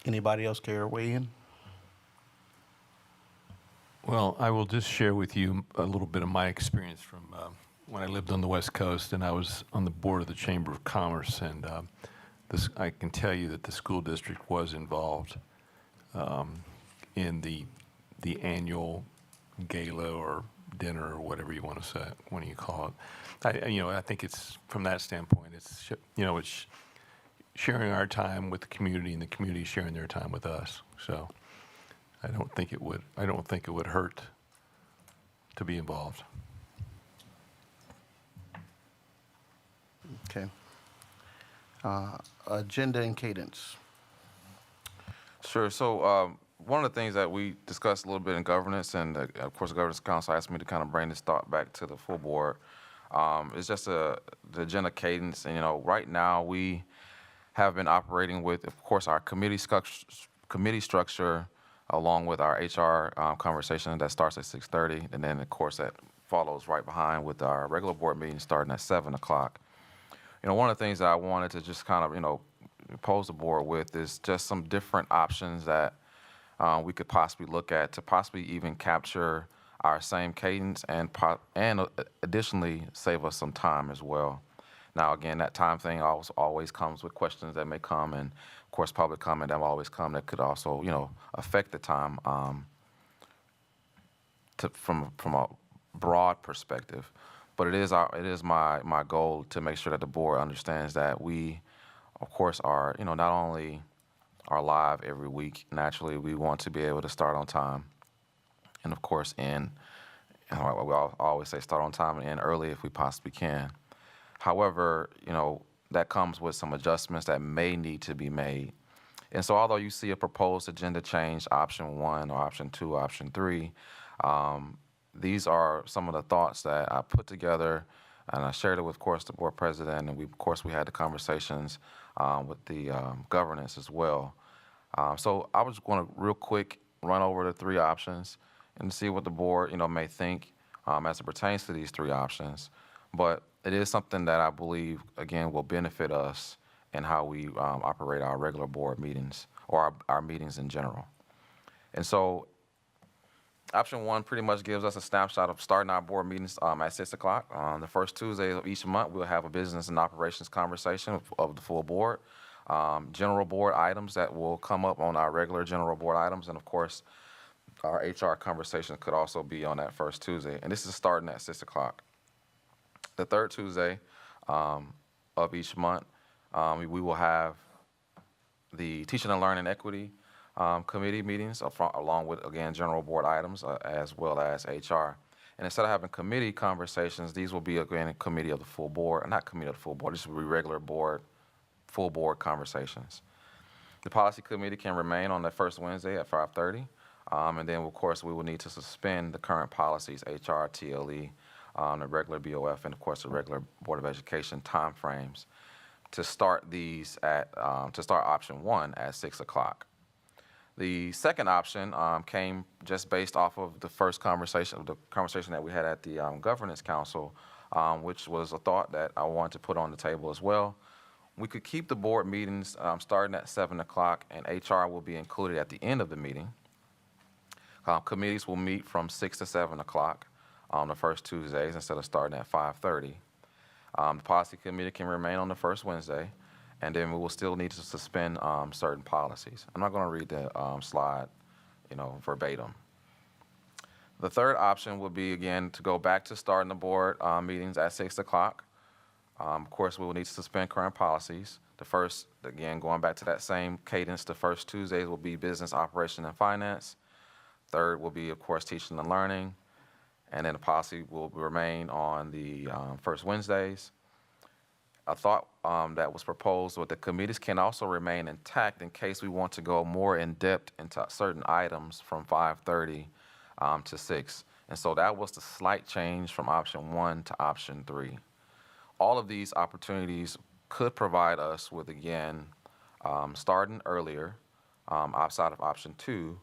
Anybody else care to weigh in? Well, I will just share with you a little bit of my experience from when I lived on the West Coast, and I was on the board of the Chamber of Commerce, and I can tell you that the school district was involved in the annual gala or dinner or whatever you want to say, what do you call it? I think it's from that standpoint, it's sharing our time with the community and the community sharing their time with us. So I don't think it would hurt to be involved. Okay. Agenda and cadence. Sure. So one of the things that we discussed a little bit in governance, and of course the governance council asked me to kind of bring this thought back to the full board, is just the agenda cadence. And right now we have been operating with, of course, our committee structure, along with our HR conversation that starts at 6:30, and then of course that follows right behind with our regular board meeting starting at 7 o'clock. One of the things that I wanted to just kind of pose the board with is just some different options that we could possibly look at to possibly even capture our same cadence and additionally save us some time as well. Now, again, that time thing always comes with questions that may come, and of course, public comment that will always come that could also, affect the time from a broad perspective. But it is my goal to make sure that the board understands that we, of course, are not only are live every week. Naturally, we want to be able to start on time, and of course, we always say start on time and end early if we possibly can. However, that comes with some adjustments that may need to be made. And so although you see a proposed agenda change, option 1 or option 2, option 3, these are some of the thoughts that I put together, and I shared it with, of course, the board president, and we had the conversations with the governance as well. So I was going to real quick run over the 3 options and see what the board, may think as it pertains to these 3 options. But it is something that I believe, again, will benefit us in how we operate our regular board meetings or our meetings in general. And so option 1 pretty much gives us a snapshot of starting our board meetings at 6 o'clock. On the first Tuesday of each month, we'll have a business and operations conversation of the full board, general board items that will come up on our regular general board items, and of course, our HR conversations could also be on that first Tuesday. And this is starting at 6 o'clock. The third Tuesday of each month, We will have the Teaching and Learning Equity Committee meetings along with, again, general board items as well as HR. And instead of having committee conversations, these will be, again, a committee of the full board, not committee of the full board, this will be regular board, full board conversations. The policy committee can remain on the first Wednesday at 5:30. And then, of course, we will need to suspend the current policies, HR, TLE, the regular BOF, and, of course, the regular Board of Education timeframes to start these at, to start option 1 at 6 o'clock. The second option came just based off of the first conversation, that we had at the Governance Council, which was a thought that I wanted to put on the table as well. We could keep the board meetings starting at 7 o'clock, and HR will be included at the end of the meeting. Committees will meet from 6 to 7 o'clock on the first Tuesdays instead of starting at 5:30. The policy committee can remain on the first Wednesday, and then we will still need to suspend certain policies. I'm not going to read the slide, verbatim. The third option would be, again, to go back to starting the board meetings at 6 o'clock. Of course, we will need to suspend current policies. The first, again, going back to that same cadence, the first Tuesdays will be business, operation, and finance. Third will be, of course, teaching and learning. And then the policy will remain on the first Wednesdays. A thought that was proposed with the committees can also remain intact in case we want to go more in depth into certain items from 5:30 to 6. And so that was the slight change from option 1 to option 3. All of these opportunities could provide us with, again, starting earlier outside of option 2.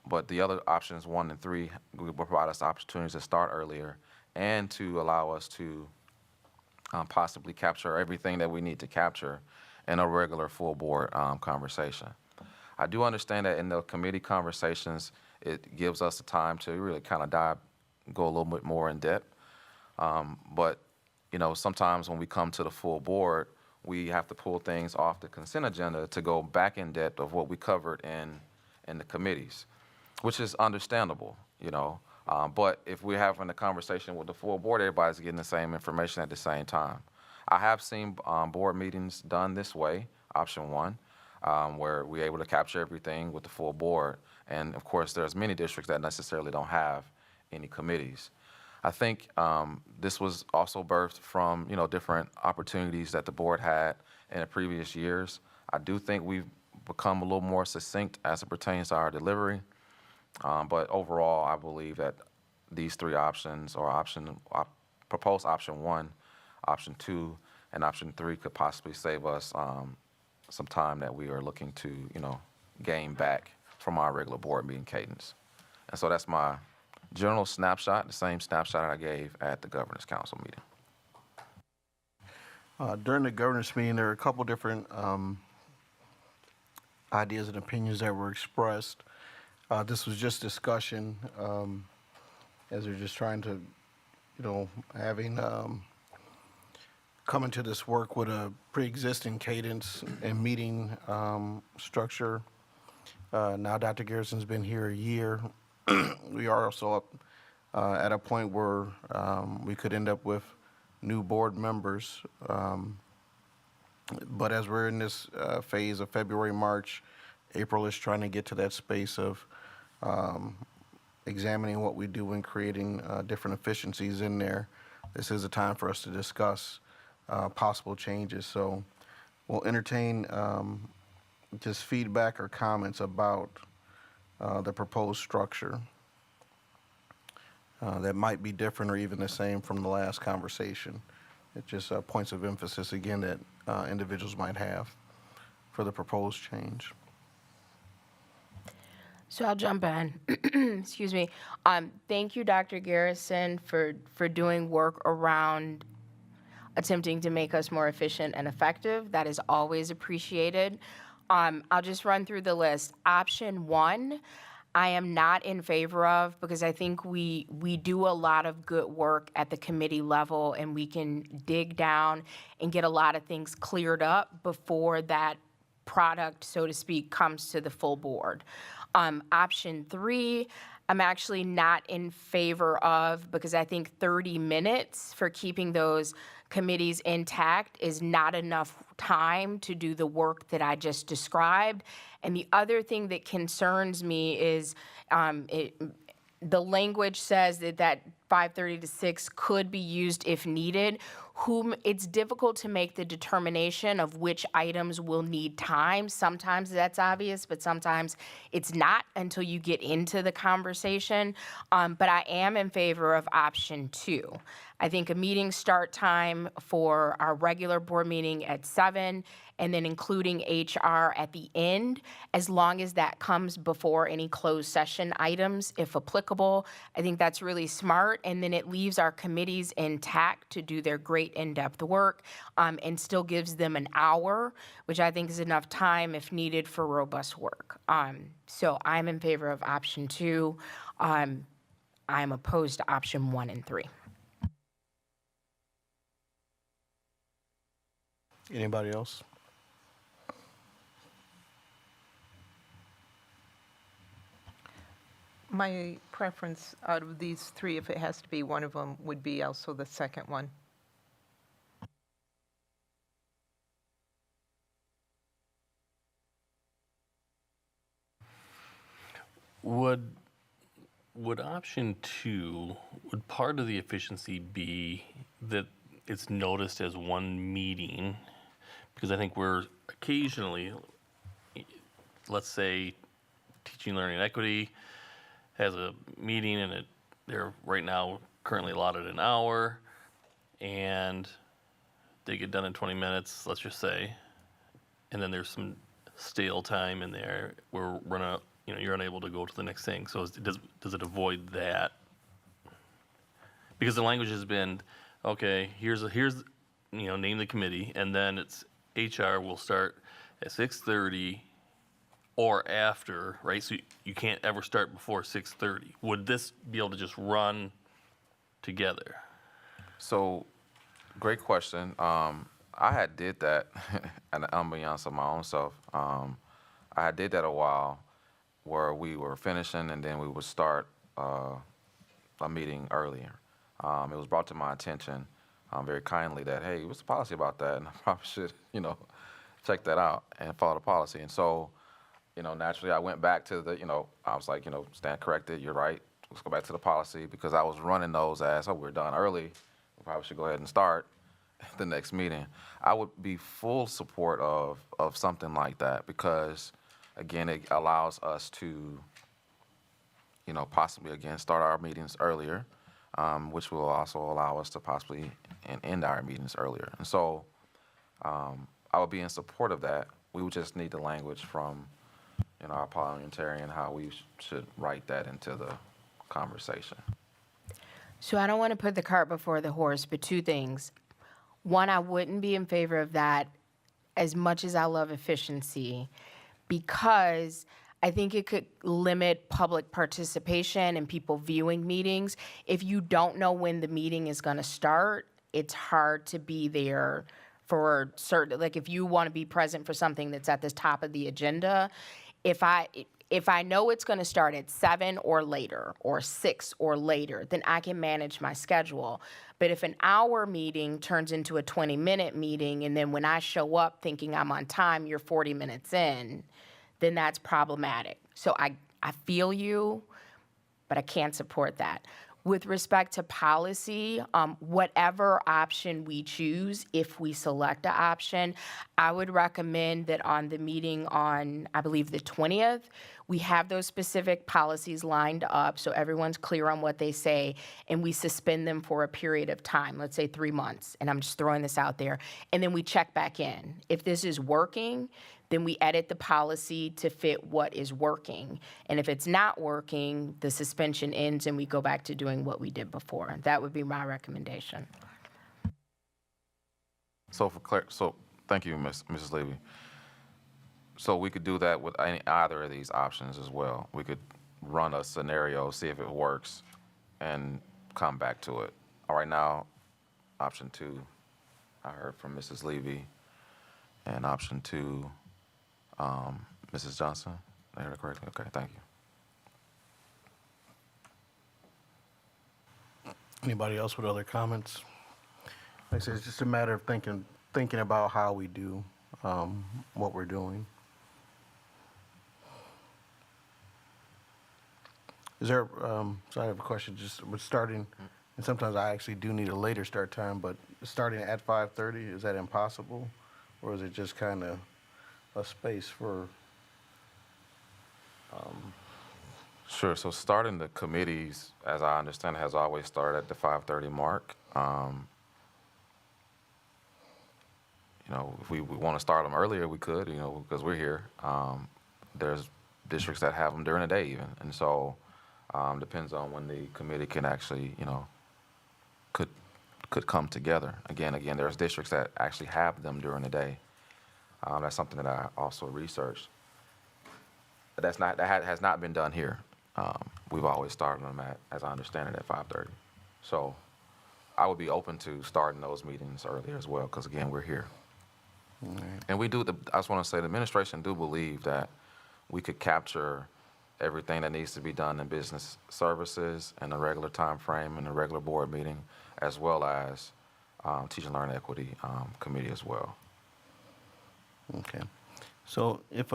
But the other options 1 and 3 will provide us opportunities to start earlier and to allow us to possibly capture everything that we need to capture in a regular full board conversation. I do understand that in the committee conversations, it gives us the time to really kind of go a little bit more in depth. But, sometimes when we come to the full board, we have to pull things off the consent agenda to go back in depth of what we covered in the committees, which is understandable, but if we're having a conversation with the full board, everybody's getting the same information at the same time. I have seen board meetings done this way, option 1, where we're able to capture everything with the full board. And of course, there's many districts that necessarily don't have any committees. I think this was also birthed from, different opportunities that the board had in the previous years. I do think we've become a little more succinct as it pertains to our delivery. But overall, I believe that these 3 options, or proposed option 1, option 2, and option 3 could possibly save us some time that we are looking to, gain back from our regular board meeting cadence. And so that's my general snapshot, the same snapshot I gave at the Governance Council meeting. During the governance meeting, there were a couple different ideas and opinions that were expressed. This was just discussion as we're just trying to, having come into this work with a pre-existing cadence and meeting structure. Now Dr. Garrison's been here a year. We are also up at a point where we could end up with new board members. But as we're in this phase of February, March, April is trying to get to that space of examining what we do and creating different efficiencies in there. This is a time for us to discuss possible changes. So we'll entertain just feedback or comments about the proposed structure that might be different or even the same from the last conversation. It's just points of emphasis, again, that individuals might have for the proposed change. So I'll jump in. Excuse me. Thank you, Dr. Garrison, for doing work around attempting to make us more efficient and effective. That is always appreciated. I'll just run through the list. Option 1, I am not in favor of, because I think we do a lot of good work at the committee level, and we can dig down and get a lot of things cleared up before that product, so to speak, comes to the full board. Option 3, I'm actually not in favor of, because I think 30 minutes for keeping those committees intact is not enough time to do the work that I just described. And the other thing that concerns me is the language says that 5:30 to 6 could be used if needed. It's difficult to make the determination of which items will need time. Sometimes that's obvious, but sometimes it's not until you get into the conversation. But I am in favor of option 2. I think a meeting start time for our regular board meeting at 7, and then including HR at the end, as long as that comes before any closed session items, if applicable. I think that's really smart, and then it leaves our committees intact to do their great in-depth work, and still gives them an hour, which I think is enough time if needed for robust work. So I'm in favor of option 2. I'm opposed to option 1 and 3. Anybody else? My preference out of these 3, if it has to be one of them, would be also the second one. Would option 2, would part of the efficiency be that it's noticed as one meeting? Because I think we're occasionally, let's say, Teaching, Learning, and Equity has a meeting, and they're right now currently allotted an hour, and they get done in 20 minutes, let's just say, and then there's some stale time in there where you're unable to go to the next thing. So does it avoid that? Because the language has been, okay, here's name the committee, and then it's HR will start at 6:30 or after, right? So you can't ever start before 6:30. Would this be able to just run together? So, great question. I had did that, and unbeknownst of my own self, I had did that a while, where we were finishing and then we would start a meeting earlier. It was brought to my attention very kindly that, hey, what's the policy about that? And I probably should, check that out and follow the policy. And so, naturally I went back to I was like, stand corrected, you're right. Let's go back to the policy, because I was running those as, we're done early. We probably should go ahead and start the next meeting. I would be full support of something like that, because again, it allows us to, possibly again start our meetings earlier, which will also allow us to possibly end our meetings earlier. And so I would be in support of that. We would just need the language from, our parliamentarian, how we should write that into the conversation. So I don't want to put the cart before the horse, but 2 things. One, I wouldn't be in favor of that as much as I love efficiency, because I think it could limit public participation and people viewing meetings. If you don't know when the meeting is going to start, it's hard to be there for certain, like if you want to be present for something that's at the top of the agenda, if I know it's going to start at 7 or later, or 6 or later, then I can manage my schedule. But if an hour meeting turns into a 20-minute meeting, and then when I show up thinking I'm on time, you're 40 minutes in, then that's problematic. So I feel you, but I can't support that. With respect to policy, whatever option we choose, if we select an option, I would recommend that on the meeting on, I believe, the 20th, we have those specific policies lined up so everyone's clear on what they say, and we suspend them for a period of time, let's say 3 months, and I'm just throwing this out there, and then we check back in. If this is working, then we edit the policy to fit what is working. And if it's not working, the suspension ends and we go back to doing what we did before. That would be my recommendation. So thank you, Mrs. Levy. So we could do that with either of these options as well. We could run a scenario, see if it works, and come back to it. All right, now, option 2, I heard from Mrs. Levy, and option 2, Mrs. Johnson. Did I hear that correctly? Okay, thank you. Anybody else with other comments? Like I said, it's just a matter of thinking about how we do what we're doing. Is there, so I have a question, just with starting, and sometimes I actually do need a later start time, but starting at 5:30, is that impossible? Or is it just kind of a space for, Sure. So starting the committees, as I understand, it, has always started at the 5:30 mark. If we want to start them earlier, we could, because we're here. There's districts that have them during the day even. And so depends on when the committee can actually, could come together. Again, there's districts that actually have them during the day. That's something that I also researched. But that has not been done here. We've always started them at, as I understand it, at 5:30. So I would be open to starting those meetings earlier as well, because again, we're here. And we do, I just want to say the administration do believe that we could capture everything that needs to be done in business services in a regular time frame in a regular board meeting, as well as Teaching and Learning Equity Committee as well. okay. So if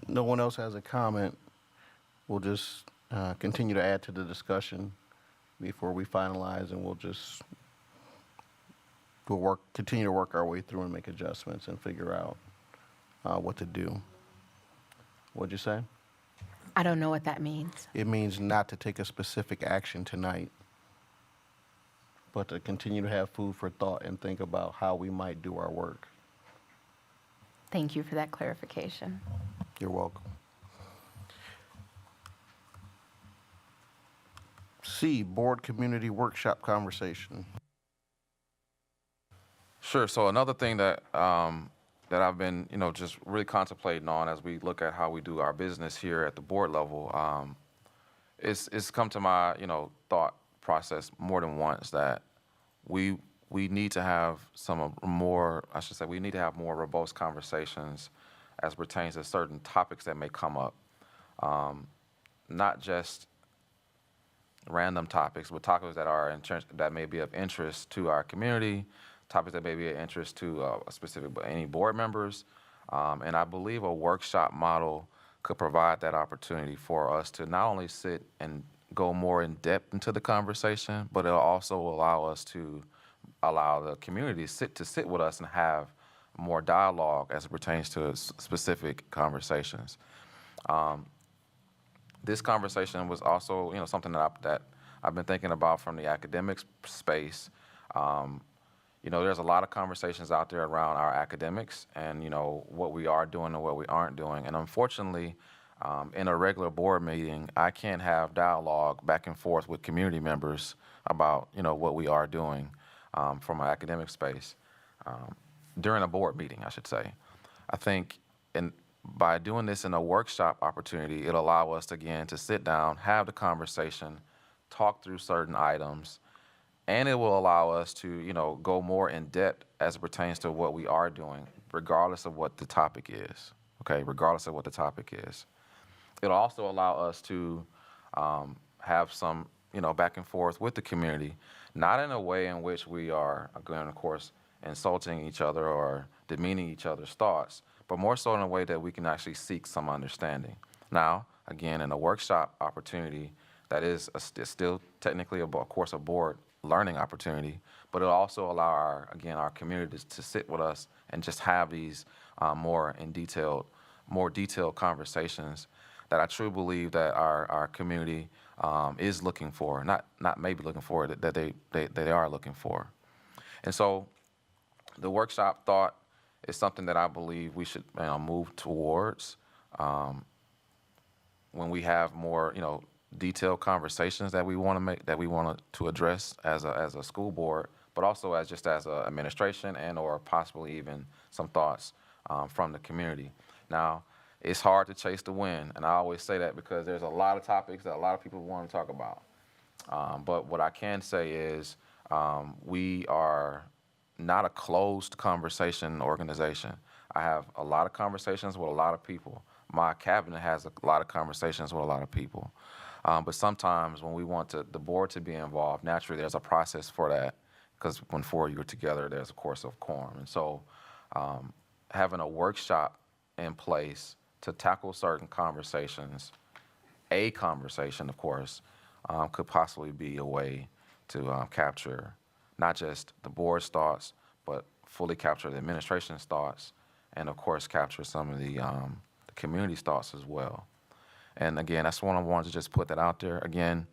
no one else has a comment, we'll just continue to add to the discussion before we finalize, and we'll continue to work our way through and make adjustments and figure out what to do. What'd you say? I don't know what that means. It means not to take a specific action tonight, but to continue to have food for thought and think about how we might do our work. Thank you for that clarification. You're welcome. C, Board Community Workshop Conversation. Sure. So another thing that that I've been, just really contemplating on as we look at how we do our business here at the board level, it's come to my, thought process more than once that we need to have we need to have more robust conversations as pertains to certain topics that may come up. Not just random topics, but topics that may be of interest to our community, topics that may be of interest to any board members. And I believe a workshop model could provide that opportunity for us to not only sit and go more in depth into the conversation, but it'll also allow us to allow the community to sit with us and have more dialogue as it pertains to specific conversations. This conversation was also, something that I've been thinking about from the academic space. There's a lot of conversations out there around our academics and, what we are doing and what we aren't doing. And unfortunately, in a regular board meeting, I can't have dialogue back and forth with community members about, what we are doing from an academic space during a board meeting, I should say. I think by doing this in a workshop opportunity, it'll allow us, again, to sit down, have the conversation, talk through certain items, and it will allow us to, go more in depth as it pertains to what we are doing, regardless of what the topic is, okay, regardless of what the topic is. It'll also allow us to have some, back and forth with the community, not in a way in which we are, again, of course, insulting each other or demeaning each other's thoughts, but more so in a way that we can actually seek some understanding. Now, again, in a workshop opportunity, that is still technically, of course, a board learning opportunity, but it'll also allow our community to sit with us and just have these more detailed conversations that I truly believe that our community is looking for, not maybe looking for, that they are looking for. And so the workshop thought is something that I believe we should move towards when we have more, detailed conversations that we want to address as a school board, but also as a administration and or possibly even some thoughts from the community. Now, it's hard to chase the wind, and I always say that because there's a lot of topics that a lot of people want to talk about. But what I can say is we are not a closed conversation organization. I have a lot of conversations with a lot of people. My cabinet has a lot of conversations with a lot of people. But sometimes when we want the board to be involved, naturally there's a process for that because when 4 of you are together, there's of course a quorum. And so having a workshop in place to tackle certain conversations, a conversation, of course, could possibly be a way to capture not just the board's thoughts, but fully capture the administration's thoughts, and of course capture some of the community's thoughts as well. And again, that's one I wanted to just put that out there. Again,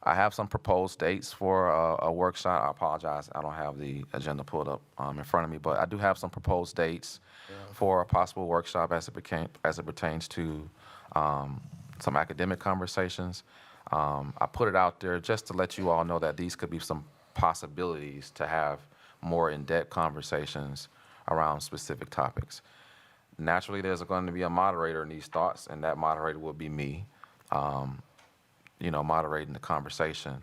I have some proposed dates for a workshop. I apologize, I don't have the agenda pulled up in front of me, but I do have some proposed dates for a possible workshop as it pertains to some academic conversations. I put it out there just to let you all know that these could be some possibilities to have more in-depth conversations around specific topics. Naturally, there's going to be a moderator in these thoughts, and that moderator will be me, moderating the conversation.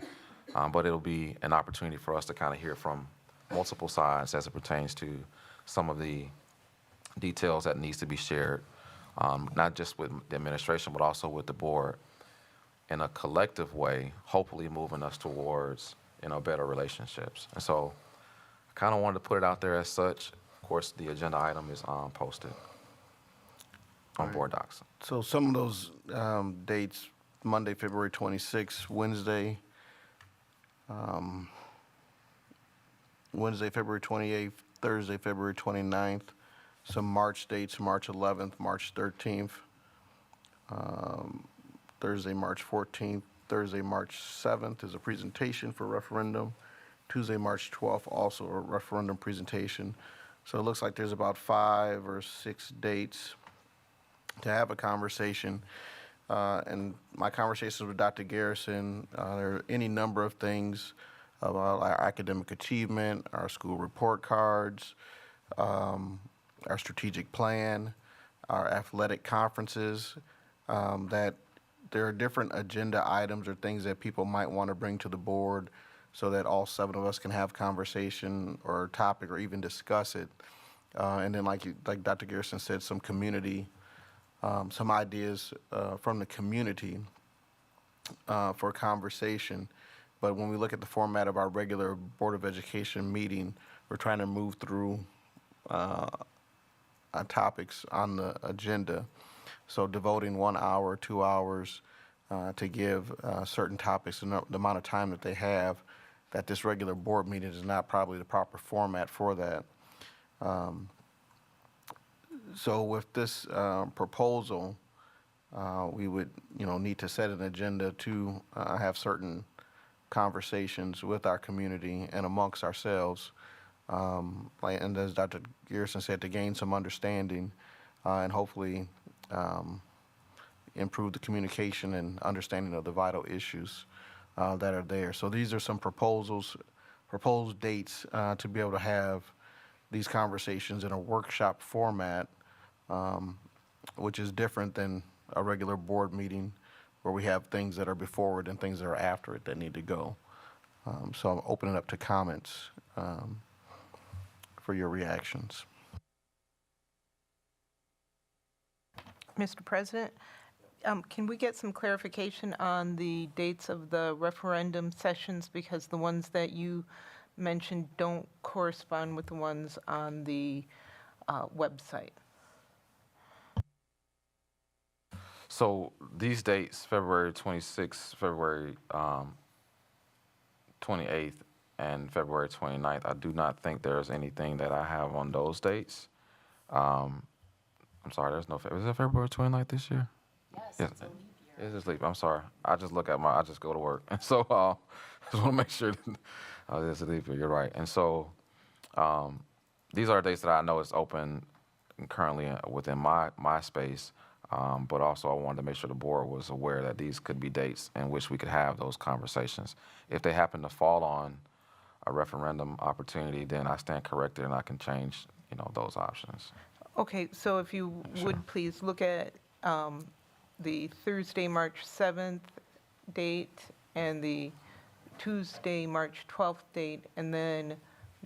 But it'll be an opportunity for us to kind of hear from multiple sides as it pertains to some of the details that needs to be shared, not just with the administration, but also with the board, in a collective way, hopefully moving us towards, better relationships. And so I kind of wanted to put it out there as such. Of course, the agenda item is posted on board docs. So some of those dates, Monday, February 26th, Wednesday, February 28th, Thursday, February 29th, some March dates, March 11th, March 13th, Thursday, March 14th, Thursday, March 7th is a presentation for referendum. Tuesday, March 12th, also a referendum presentation. So it looks like there's about 5 or 6 dates to have a conversation. And my conversations with Dr. Garrison, there are any number of things about our academic achievement, our school report cards, our strategic plan, our athletic conferences, that there are different agenda items or things that people might want to bring to the board so that all 7 of us can have conversation or topic or even discuss it. And then like Dr. Garrison said, some community, some ideas from the community for conversation. But when we look at the format of our regular Board of Education meeting, we're trying to move through topics on the agenda. So devoting 1 hour, 2 hours to give certain topics the amount of time that they have, that this regular board meeting is not probably the proper format for that. So with this proposal, we would, need to set an agenda to have certain conversations with our community and amongst ourselves, and as Dr. Garrison said, to gain some understanding and hopefully improve the communication and understanding of the vital issues that are there. So these are some proposed dates to be able to have these conversations in a workshop format, which is different than a regular board meeting where we have things that are before it and things that are after it that need to go. So I'm opening up to comments for your reactions. Mr. President, can we get some clarification on the dates of the referendum sessions? Because the ones that you mentioned don't correspond with the ones on the website. So these dates, February 26th, February 28th, and February 29th, I do not think there's anything that I have on those dates. I'm sorry, there's no, is it February 29th this year? Yes, Yes. it's a leap year. It is leap, I'm sorry. I just go to work. And so I just want to make sure that it's a leap year, you're right. And so these are dates that I know is open currently within my space, but also I wanted to make sure the board was aware that these could be dates in which we could have those conversations. If they happen to fall on a referendum opportunity, then I stand corrected and I can change, those options. Okay, so if you would please look at the Thursday, March 7th date and the Tuesday, March 12th date, and then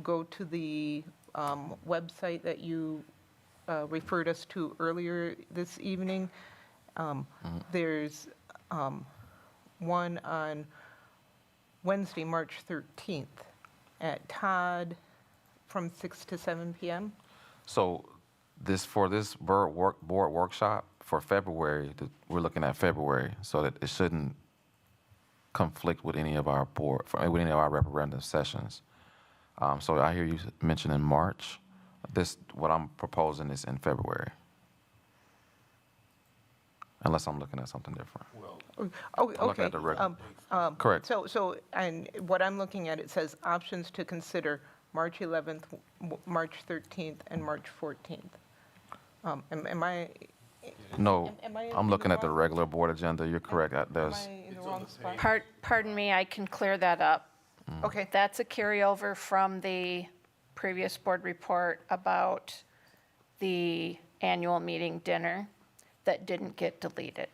go to the website that you referred us to earlier this evening. There's one on Wednesday, March 13th. at Todd from 6 to 7 p.m. So for this board workshop for February, we're looking at February, so that it shouldn't conflict with any of our with any of our referendum sessions. So I hear you mentioning March. What I'm proposing is in February. Unless I'm looking at something different. Oh, I'm looking okay. at the correct. So, and what I'm looking at, it says options to consider March 11th, March 13th, and March 14th. Am I? No, am I in I'm the looking at the wrong- regular board agenda. You're correct. Am There's, I in the wrong spot? Pardon me, I can clear that up. Okay. That's a carryover from the previous board report about the annual meeting dinner that didn't get deleted.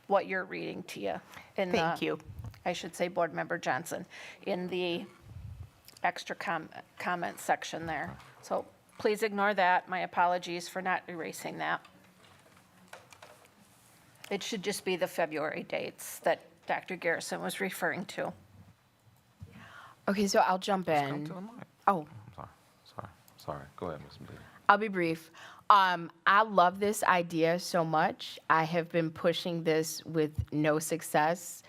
What you're reading to you in the. Thank you. I should say Board Member Johnson, in the extra comment section there. So please ignore that. My apologies for not erasing that. It should just be the February dates that Dr. Garrison was referring to. Okay, so I'll jump come in. to the mic. Oh, Sorry. Go ahead, Ms. Medina. I'll be brief. I love this idea so much. I have been pushing this with no success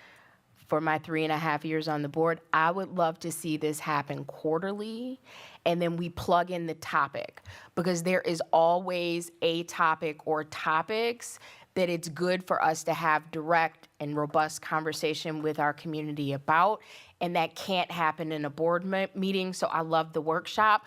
for my 3.5 years on the board. I would love to see this happen quarterly, and then we plug in the topic, because there is always a topic or topics that it's good for us to have direct and robust conversation with our community about, and that can't happen in a board meeting. So I love the workshop.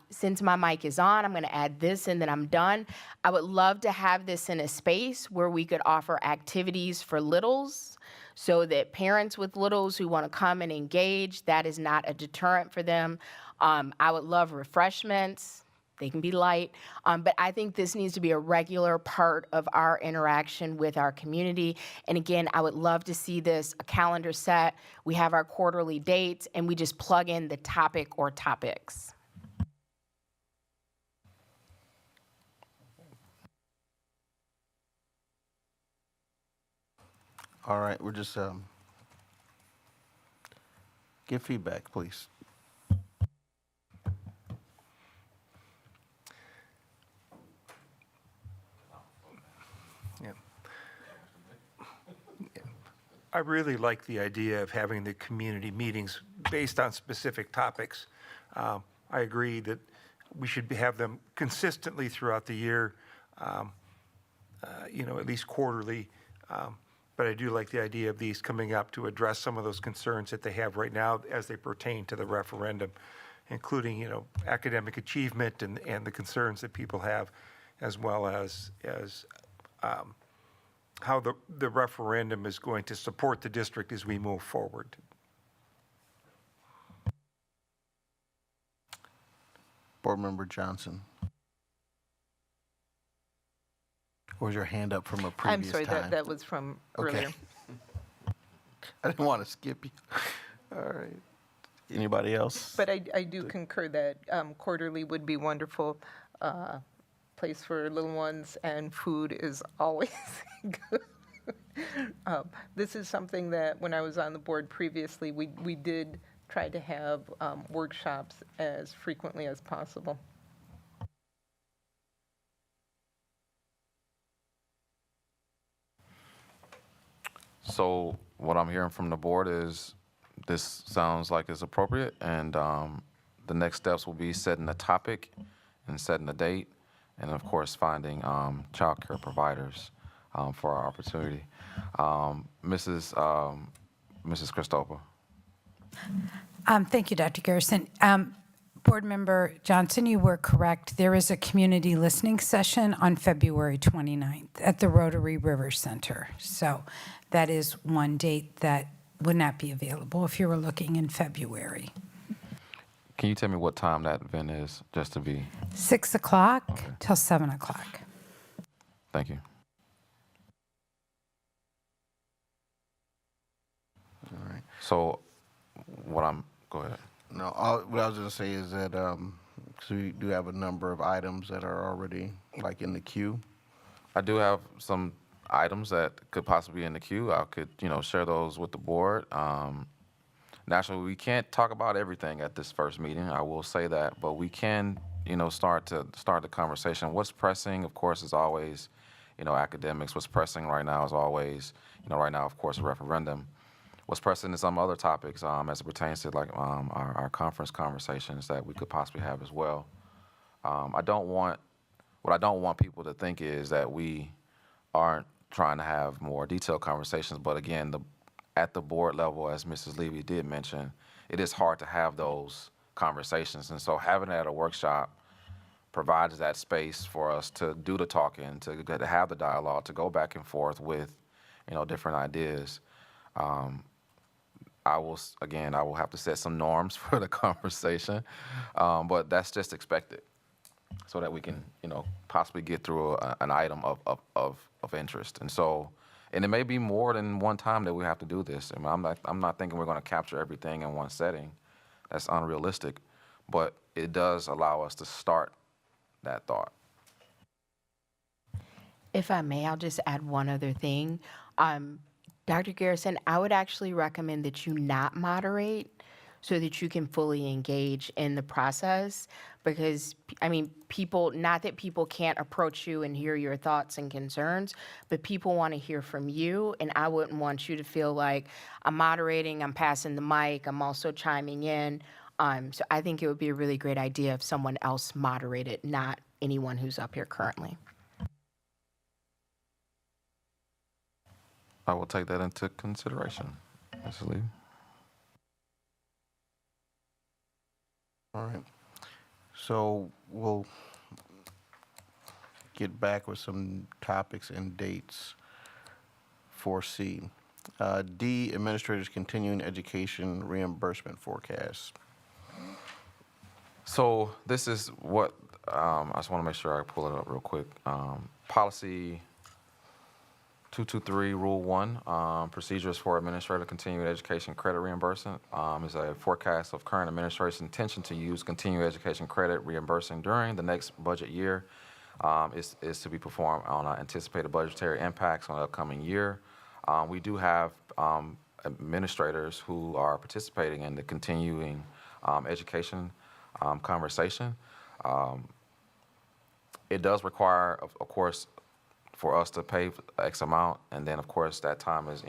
Since my mic is on, I'm going to add this and then I'm done. I would love to have this in a space where we could offer activities for littles, so that parents with littles who want to come and engage, that is not a deterrent for them. I would love refreshments. They can be light, but I think this needs to be a regular part of our interaction with our community. And again, I would love to see this, a calendar set. We have our quarterly dates, and we just plug in the topic or topics. All right, we're just, give feedback, please. Yeah. I really like the idea of having the community meetings based on specific topics. I agree that we should have them consistently throughout the year, at least quarterly. But I do like the idea of these coming up to address some of those concerns that they have right now as they pertain to the referendum, including, academic achievement and the concerns that people have, as well as how the referendum is going to support the district as we move forward. Board Member Johnson. Or was your hand up from a I'm previous sorry, time? that was from Okay. earlier. I didn't want to skip you. All right. Anybody else? But I do concur that quarterly would be wonderful. Place for little ones, and food is always good. This is something that when I was on the board previously, we did try to have workshops as frequently as possible. So what I'm hearing from the board is this sounds like it's appropriate, and the next steps will be setting the topic and setting the date, and of course, finding childcare providers for our opportunity. Mrs. Christopher. Thank you, Dr. Garrison. Board Member Johnson, you were correct. There is a community listening session on February 29th at the Rotary River Center. So that is one date that would not be available if you were looking in February. Can you tell me what time that event is, just to be? 6 o'clock till 7 o'clock. Thank you. All right. So go ahead. No, what I was going to say is that, so we do have a number of items that are already like in the queue. I do have some items that could possibly be in the queue. I could, share those with the board. naturally, we can't talk about everything at this first meeting. I will say that, but we can, start the conversation. What's pressing, of course, is always, academics. What's pressing right now is always, right now, of course, a referendum. What's pressing is some other topics as it pertains to like our conference conversations that we could possibly have as well. What I don't want people to think is that we aren't trying to have more detailed conversations. But again, at the board level, as Mrs. Levy did mention, it is hard to have those conversations. And so having it at a workshop provides that space for us to do the talking, to have the dialogue, to go back and forth with, different ideas. I will have to set some norms for the conversation, but that's just expected, so that we can, possibly get through an item of interest. And it may be more than one time that we have to do this. I mean, I'm not thinking we're going to capture everything in one setting. That's unrealistic, but it does allow us to start that thought. If I may, I'll just add one other thing. Dr. Garrison, I would actually recommend that you not moderate so that you can fully engage in the process, because, people, not that people can't approach you and hear your thoughts and concerns, but people want to hear from you, and I wouldn't want you to feel like I'm moderating, I'm passing the mic, I'm also chiming in. So I think it would be a really great idea if someone else moderated, not anyone who's up here currently. I will take that into consideration, Ms. Lee. All right. So we'll get back with some topics and dates for C. D, Administrators Continuing Education Reimbursement Forecast. So this is what, I just want to make sure I pull it up real quick. Policy 223, Rule 1, procedures for administrative continuing education credit reimbursement, is a forecast of current administration's intention to use continuing education credit reimbursement during the next budget year. Is to be performed on anticipated budgetary impacts on the upcoming year. We do have administrators who are participating in the continuing education conversation. It does require, of course, for us to pay X amount, and then of course that time is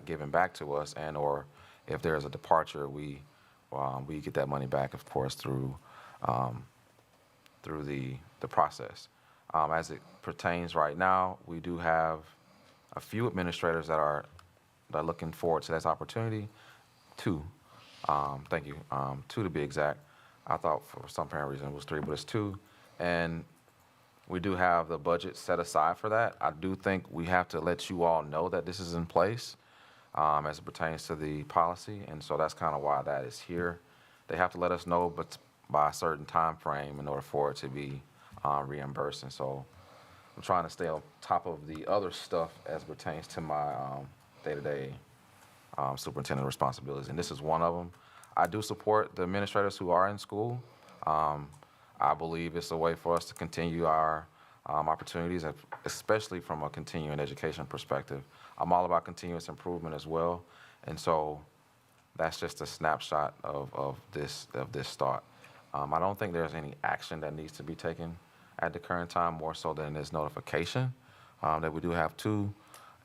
given back to us, and or if there's a departure, we get that money back, of course, through the process. As it pertains right now, we do have a few administrators that are looking forward to this opportunity. Two, thank you, two to be exact. I thought for some apparent reason it was three, but it's two, and we do have the budget set aside for that. I do think we have to let you all know that this is in place as it pertains to the policy, and so that's kind of why that is here. They have to let us know, but by a certain time frame in order for it to be reimbursed. And so I'm trying to stay on top of the other stuff as it pertains to my day-to-day superintendent responsibilities, and this is one of them. I do support the administrators who are in school. I believe it's a way for us to continue our opportunities, especially from a continuing education perspective. I'm all about continuous improvement as well, and so that's just a snapshot of this thought. I don't think there's any action that needs to be taken at the current time, more so than this notification that we do have two,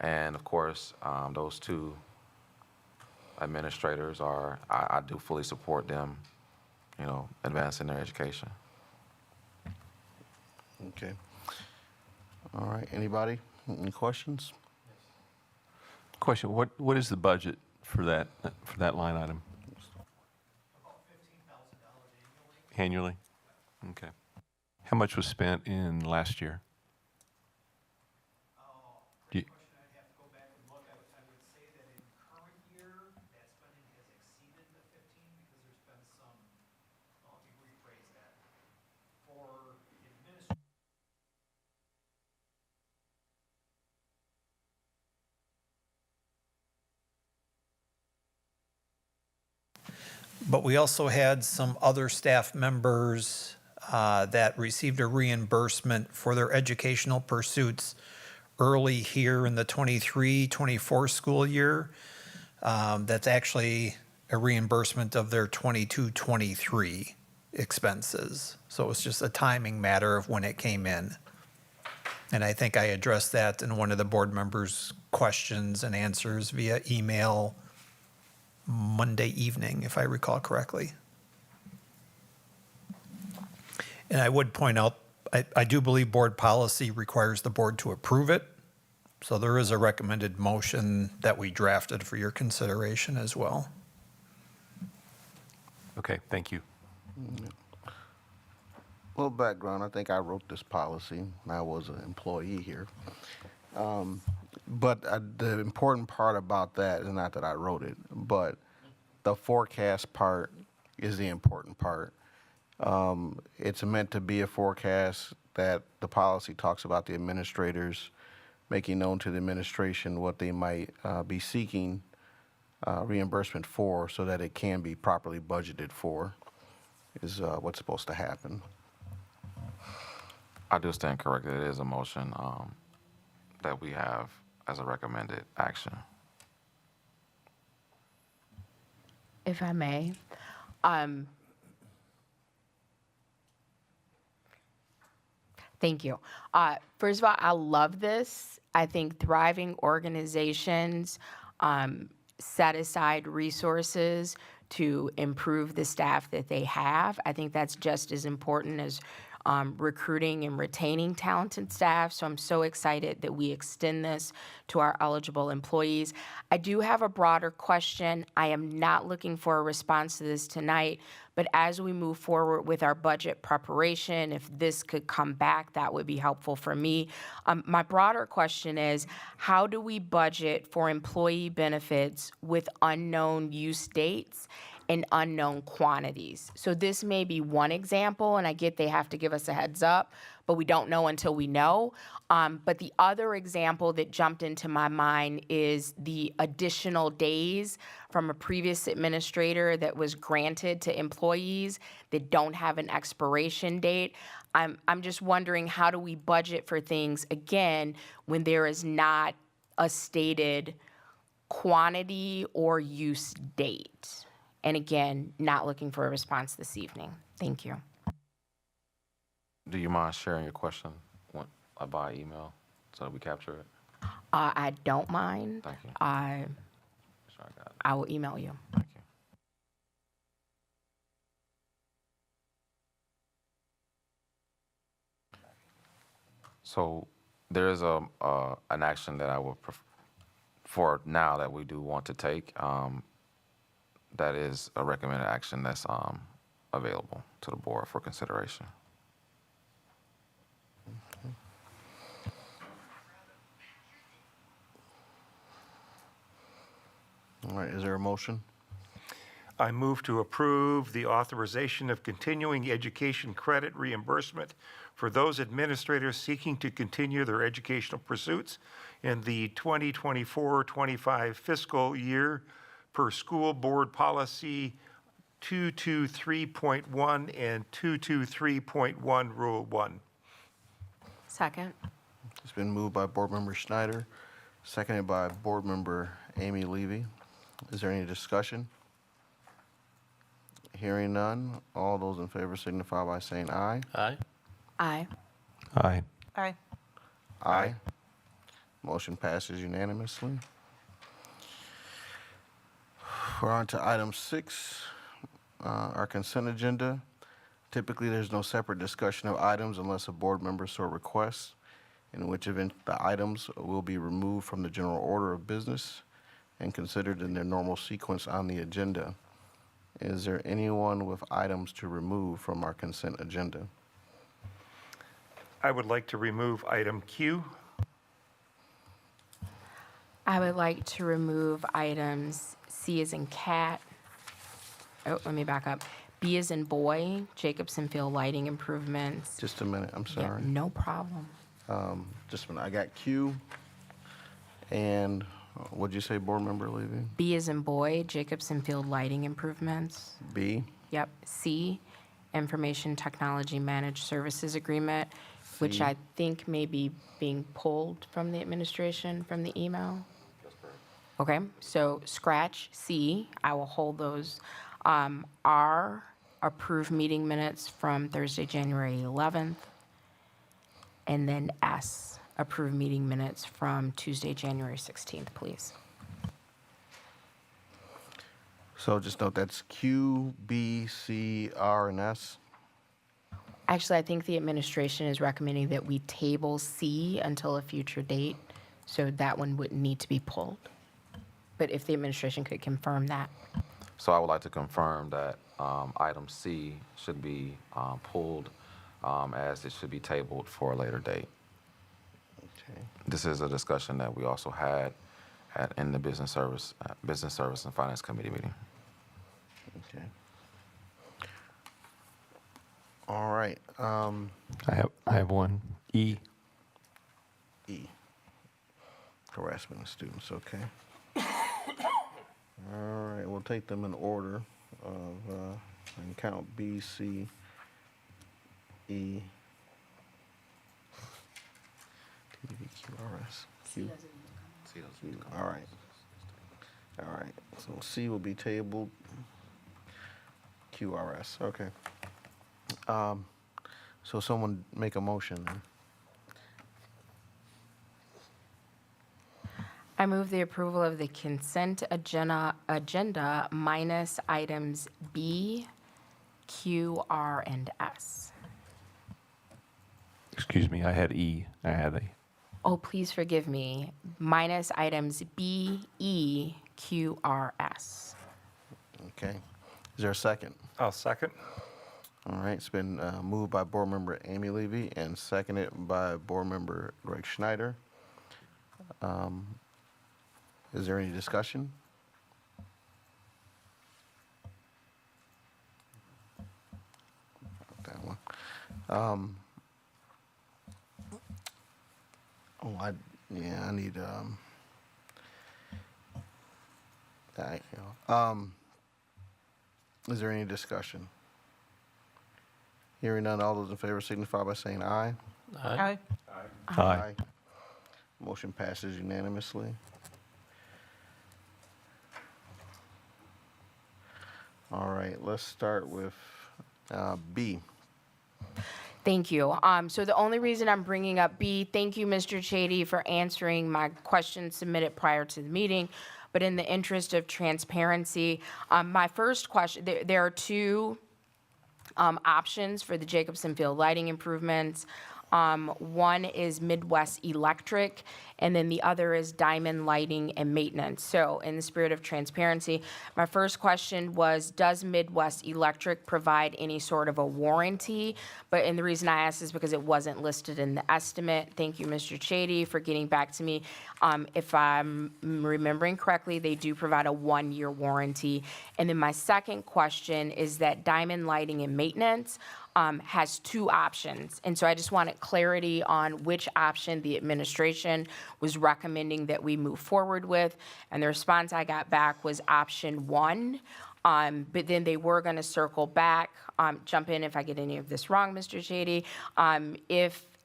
and of course those two administrators are. I do fully support them, advancing their education. Okay. All right, anybody? Any questions? Question, what is the budget for that line item? About $15,000 annually. Annually? Okay. How much was spent in last year? Great question. I'd have to go back and look. I would say that in current year, that spending has exceeded the 15 because there's been some, well, let me rephrase that. For administration. But we also had some other staff members that received a reimbursement for their educational pursuits early here in the 23-24 school year. That's actually a reimbursement of their 22-23 expenses. So it's just a timing matter of when it came in. And I think I addressed that in one of the board members' questions and answers via email Monday evening, if I recall correctly. And I would point out, I do believe board policy requires the board to approve it. So there is a recommended motion that we drafted for your consideration as well. Okay, thank you. A little background, I think I wrote this policy. I was an employee here. But the important part about that is not that I wrote it, but the forecast part is the important part. It's meant to be a forecast that the policy talks about the administrators making known to the administration what they might be seeking reimbursement for so that it can be properly budgeted for is what's supposed to happen. I do stand corrected. It is a motion that we have as a recommended action. If I may, thank you. First of all, I love this. I think thriving organizations set aside resources to improve the staff that they have. I think that's just as important as recruiting and retaining talented staff. So I'm so excited that we extend this to our eligible employees. I do have a broader question. I am not looking for a response to this tonight, but as we move forward with our budget preparation, if this could come back, that would be helpful for me. My broader question is, how do we budget for employee benefits with unknown use dates and unknown quantities? So this may be one example, and I get they have to give us a heads up, but we don't know until we know. But the other example that jumped into my mind is the additional days from a previous administrator that was granted to employees that don't have an expiration date. I'm just wondering, how do we budget for things, again, when there is not a stated quantity or use date? And again, not looking for a response this evening. Thank you. Do you mind sharing your question by email so that we capture it? I don't mind. Thank you. I Sure, I got it. will email you. Thank you. So there is an action that I would for now that we do want to take. That is a recommended action that's available to the board for consideration. All right, is there a motion? I move to approve the authorization of continuing education credit reimbursement for those administrators seeking to continue their educational pursuits in the 2024-25 fiscal year per school board policy 223.1 and 223.1 Rule 1. Second. It's been moved by Board Member Schneider, seconded by Board Member Amy Levy. Is there any discussion? Hearing none, all those in favor signify by saying aye. Aye. Aye. Aye. Aye. Aye. Motion passes unanimously. We're on to item 6, our consent agenda. Typically, there's no separate discussion of items unless a board member so requests, in which event the items will be removed from the general order of business and considered in their normal sequence on the agenda. Is there anyone with items to remove from our consent agenda? I would like to remove item Q. I would like to remove items C as in cat. Oh, let me back up. B as in boy, Jacobson Field lighting improvements. Just a minute, I'm Yeah, sorry. no problem. Just a minute, I got Q and what'd you say, Board Member Levy? B as in boy, Jacobson Field lighting improvements. B, Yep. C, Information Technology Managed Services Agreement, which C. I think may be being pulled from the administration, from the email. Okay, so scratch C, I will hold those. R, approve meeting minutes from Thursday, January 11th. And then S, approve meeting minutes from Tuesday, January 16th, please. So just note that's Q, B, C, R, and S. Actually, I think the administration is recommending that we table C until a future date, so that one wouldn't need to be pulled. But if the administration could confirm that. So I would like to confirm that item C should be pulled as it should be tabled for a later date. Okay. This is a discussion that we also had in the Business Service and Finance Committee meeting. Okay. All right. I have one. E. E. Harassment of students, okay. All right, we'll take them in order of, and count B, C, E, T, V, Q, R, S, Q. Q. All right. All right, so C will be tabled. Q, R, S, okay. So someone make a motion then. I move the approval of the consent agenda minus items B, Q, R, and S. Excuse me, I had E. I had a. Oh, please forgive me. Minus items B, E, Q, R, S. Okay. Is there a second? I'll second. All right, it's been moved by Board Member Amy Levy and seconded by Board Member Greg Schneider. Is there any discussion? That one. I need, is there any discussion? Hearing none, all those in favor signify by saying aye. Aye. Aye. Motion passes unanimously. All right, let's start with B. Thank you. So the only reason I'm bringing up B, thank you, Mr. Chady, for answering my questions submitted prior to the meeting. But in the interest of transparency, my first question, there are two options for the Jacobson Field lighting improvements. One is Midwest Electric, and then the other is Diamond Lighting and Maintenance. So in the spirit of transparency, my first question was, does Midwest Electric provide any sort of a warranty? And the reason I asked is because it wasn't listed in the estimate. Thank you, Mr. Chady, for getting back to me. If I'm remembering correctly, they do provide a 1-year warranty. And then my second question is that Diamond Lighting and Maintenance has two options. And so I just wanted clarity on which option the administration was recommending that we move forward with. And the response I got back was option 1. But then they were going to circle back, jump in if I get any of this wrong, Mr. Chady.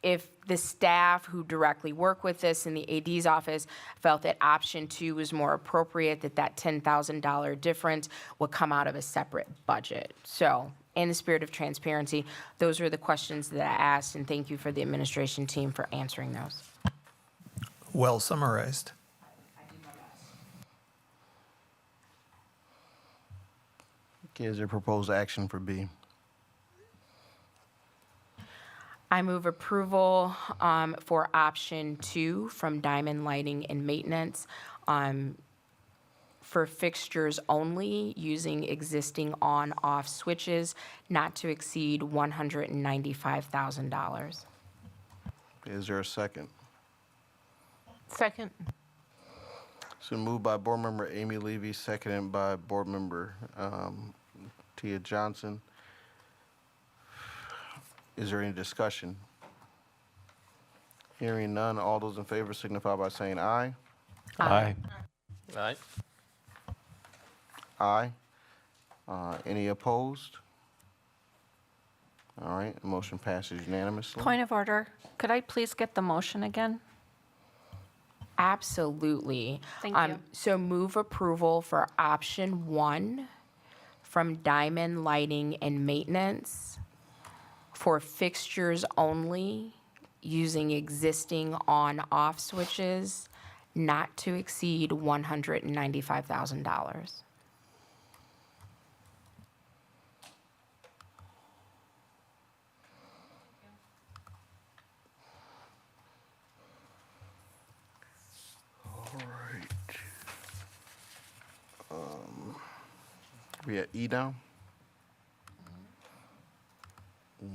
If the staff who directly work with this in the AD's office felt that option 2 was more appropriate, that $10,000 difference would come out of a separate budget. So in the spirit of transparency, those are the questions that I asked, and thank you for the administration team for answering those. Well summarized. Okay, is there proposed action for B? I move approval for option 2 from Diamond Lighting and Maintenance for fixtures only using existing on-off switches not to exceed $195,000. Is there a second? Second. So moved by Board Member Amy Levy, seconded by Board Member Tia Johnson. Is there any discussion? Hearing none, all those in favor signify by saying aye. Aye. Aye. Aye. Any opposed? All right, the motion passes unanimously. Point of order. Could I please get the motion again? Absolutely. Thank you. So move approval for option 1 from Diamond Lighting and Maintenance for fixtures only using existing on-off switches not to exceed $195,000. All right. We at E now?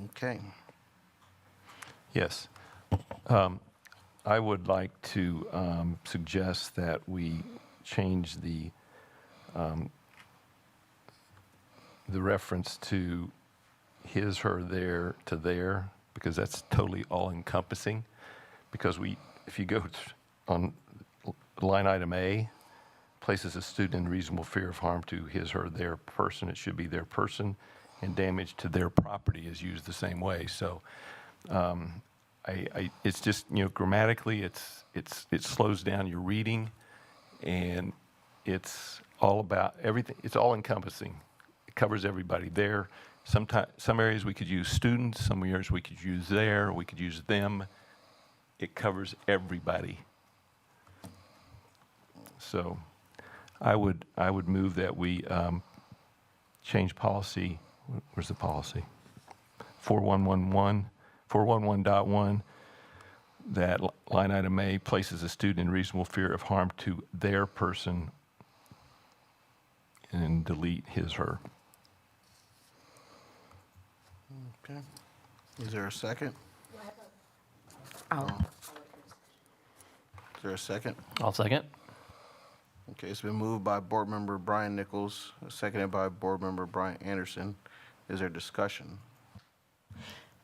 Okay. Yes. I would like to suggest that we change the reference to his, her, their to their, because that's totally all-encompassing. Because if you go on line item A, places a student in reasonable fear of harm to his, her, their person, it should be their person, and damage to their property is used the same way. So it's just, grammatically, it slows down your reading, and it's all about everything. It's all encompassing. It covers everybody there. Some areas we could use students, some areas we could use their, we could use them. It covers everybody. So I would move that we change policy. Where's the policy? 411.1, that line item A places a student in reasonable fear of harm to their person, and delete his, her. Okay. Is there a second? Oh. Is there a second? I'll second. Okay, it's been moved by Board Member Brian Nichols, seconded by Board Member Brian Anderson. Is there discussion?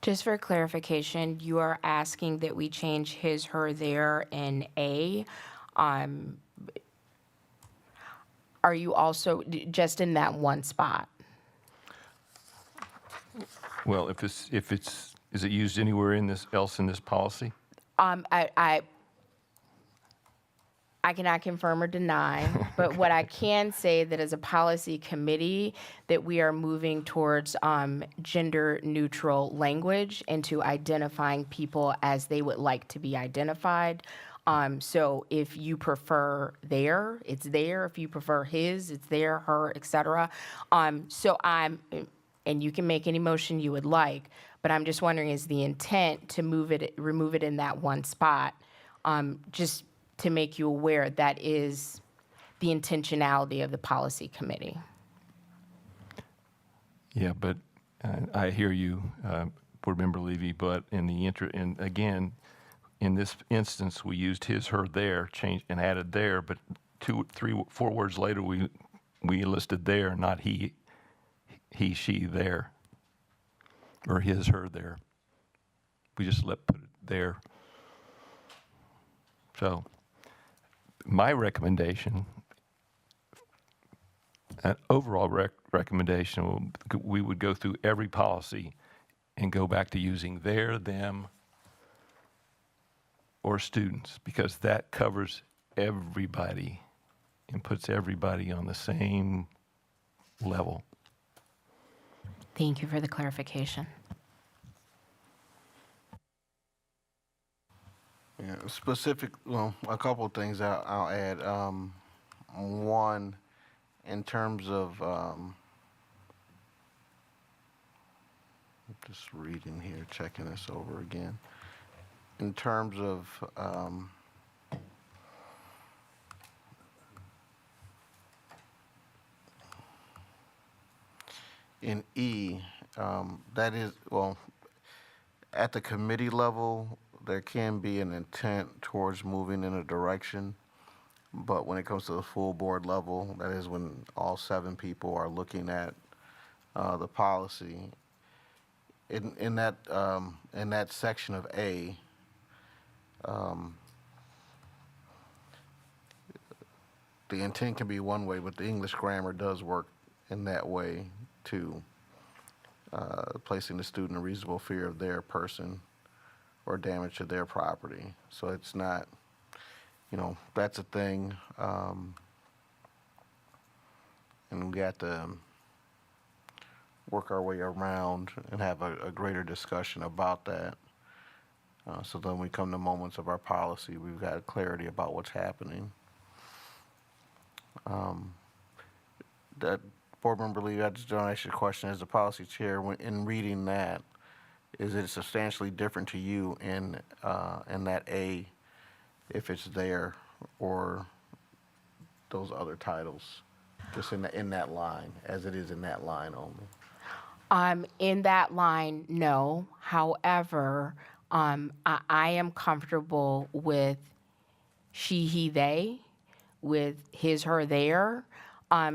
Just for clarification, you are asking that we change his, her, their in A. Are you also just in that one spot? Well, is it used anywhere else in this policy? I cannot confirm or deny, but what I can say that as a policy committee, that we are moving towards gender-neutral language into identifying people as they would like to be identified. So if you prefer their, it's there. If you prefer his, it's there, her, et cetera. And you can make any motion you would like, but I'm just wondering, is the intent to remove it in that one spot? Just to make you aware, that is the intentionality of the policy committee. Yeah, but I hear you, Board Member Levy, but again, in this instance, we used his, her, their, changed and added their, but 2, 3, 4 words later, we listed their, not he, she, their, or his, her, their. We just put it there. So my recommendation, an overall recommendation, we would go through every policy and go back to using their, them, or students, because that covers everybody and puts everybody on the same level. Thank you for the clarification. Yeah, a couple of things I'll add. One, in terms of, just reading here, checking this over again. In terms of, in E, that is, at the committee level, there can be an intent towards moving in a direction, but when it comes to the full board level, that is when all 7 people are looking at the policy. In that section of A, the intent can be one way, but the English grammar does work in that way too, placing the student in reasonable fear of their person or damage to their property. So it's not, that's a thing. And we got to work our way around and have a greater discussion about that. So then we come to moments of our policy, we've got clarity about what's happening. That Board Member Lee, I just don't ask you a question as the policy chair. In reading that, is it substantially different to you in that A, if it's there, or those other titles, just in that line, as it is in that line only? In that line, no. However, I am comfortable with she, he, they, with his, her, their.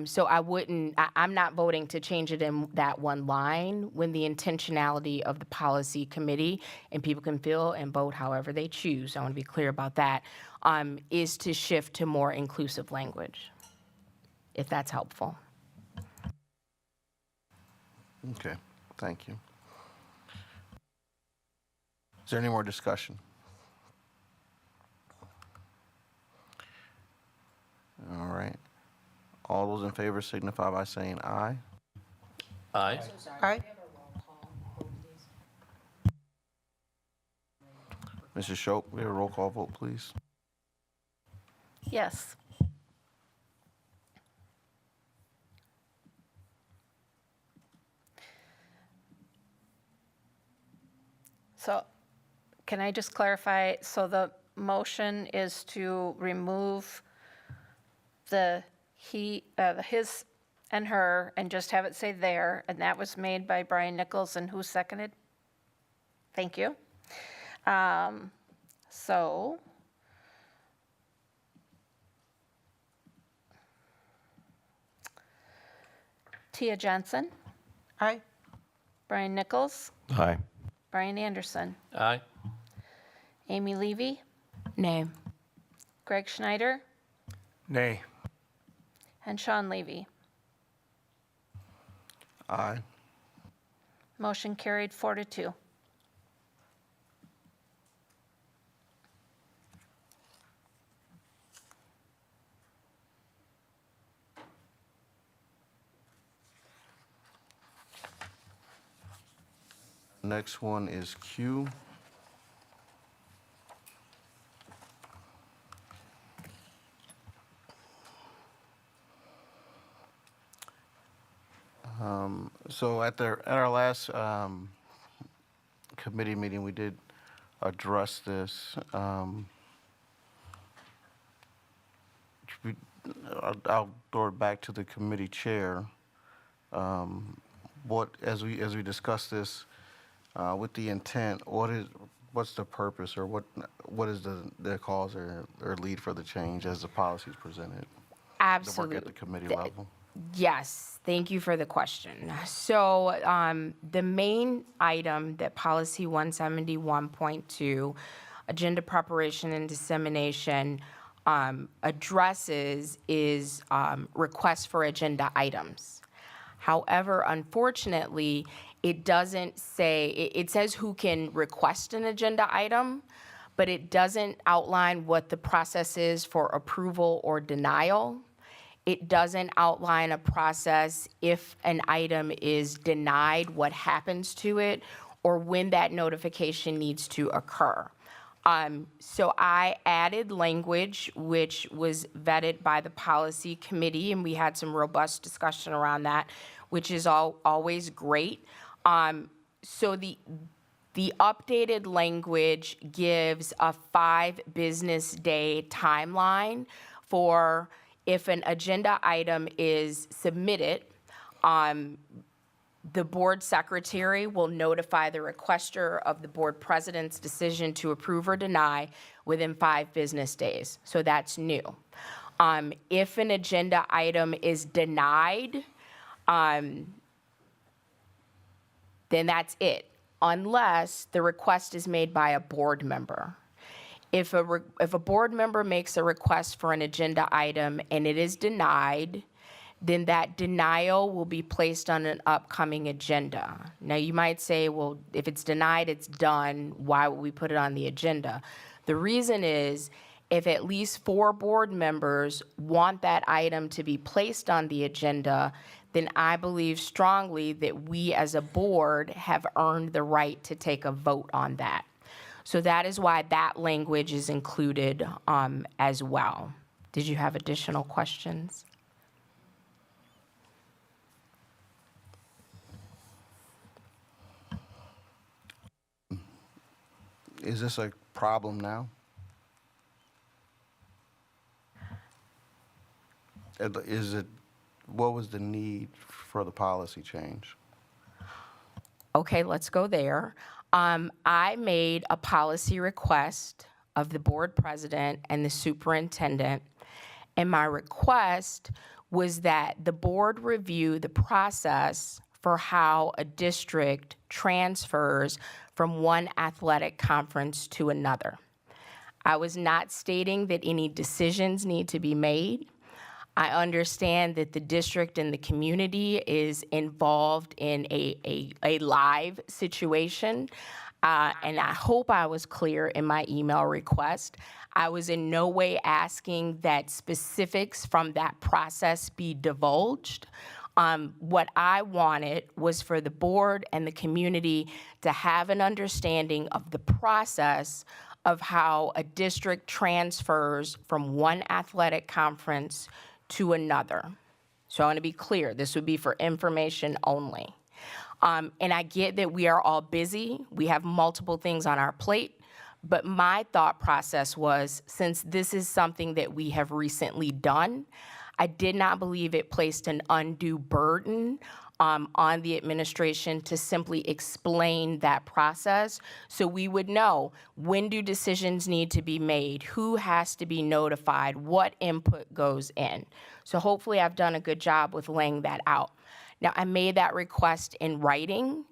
So I'm not voting to change it in that one line when the intentionality of the policy committee, and people can feel and vote however they choose, I want to be clear about that, is to shift to more inclusive language, if that's helpful. Okay, thank you. Is there any more discussion? All right. All those in favor signify by saying aye. Aye. Aye. Mrs. Schopp, we have a roll call vote, please. Yes. So can I just clarify, so the motion is to remove the his and her and just have it say there, and that was made by Brian Nichols, and who seconded? Thank you. So Tia Johnson, Aye. Brian Nichols, Aye. Brian Anderson, Aye. Amy Levy, Nay. Greg Schneider, Nay. and Sean Levy. Aye. Motion carried 4-2. Next one is Q. So at our last committee meeting, we did address this. I'll throw it back to the committee chair. As we discuss this with the intent, what's the purpose, or what is the cause or lead for the change as the policy is presented? Absolutely. To work at the committee level. Yes, thank you for the question. So the main item that policy 171.2, agenda preparation and dissemination, addresses is requests for agenda items. However, unfortunately, it doesn't say, it says who can request an agenda item, but it doesn't outline what the process is for approval or denial. It doesn't outline a process if an item is denied, what happens to it, or when that notification needs to occur. So I added language which was vetted by the policy committee, and we had some robust discussion around that, which is always great. So the updated language gives a 5 business day timeline for if an agenda item is submitted. The board secretary will notify the requester of the board president's decision to approve or deny within 5 business days. So that's new. If an agenda item is denied, then that's it, unless the request is made by a board member. If a board member makes a request for an agenda item and it is denied, then that denial will be placed on an upcoming agenda. Now, you might say, well, if it's denied, it's done. Why would we put it on the agenda? The reason is If at least 4 board members want that item to be placed on the agenda, then I believe strongly that we as a board have earned the right to take a vote on that. So that is why that language is included as well. Did you have additional questions? Is this a problem now? Is it, what was the need for the policy change? Okay, let's go there. I made a policy request of the board president and the superintendent, and my request was that the board review the process for how a district transfers from one athletic conference to another. I was not stating that any decisions need to be made. I understand that the district and the community is involved in a live situation, and I hope I was clear in my email request. I was in no way asking that specifics from that process be divulged. What I wanted was for the board and the community to have an understanding of the process of how a district transfers from one athletic conference to another. So I want to be clear, this would be for information only. And I get that we are all busy, we have multiple things on our plate, but my thought process was, since this is something that we have recently done, I did not believe it placed an undue burden on the administration to simply explain that process, so we would know when do decisions need to be made, who has to be notified, what input goes in. So hopefully I've done a good job with laying that out. Now, I made that request in writing,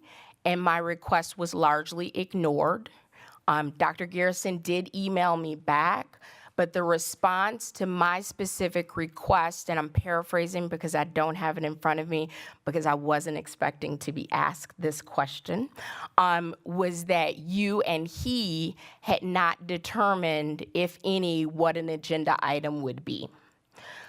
and my request was largely ignored. Dr. Garrison did email me back, but the response to my specific request, and I'm paraphrasing because I don't have it in front of me because I wasn't expecting to be asked this question, was that you and he had not determined, if any, what an agenda item would be.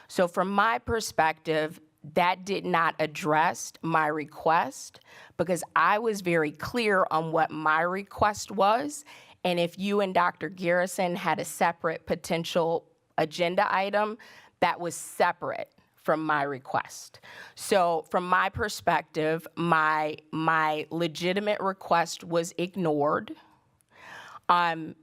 So from my perspective, that did not address my request because I was very clear on what my request was. And if you and Dr. Garrison had a separate potential agenda item, that was separate from my request. So from my perspective, my legitimate request was ignored. And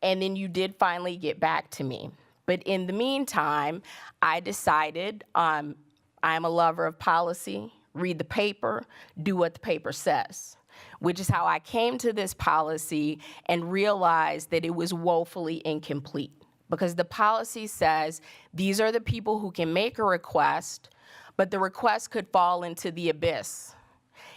then you did finally get back to me. But in the meantime, I decided I'm a lover of policy, read the paper, do what the paper says, which is how I came to this policy and realized that it was woefully incomplete. Because the policy says these are the people who can make a request, but the request could fall into the abyss.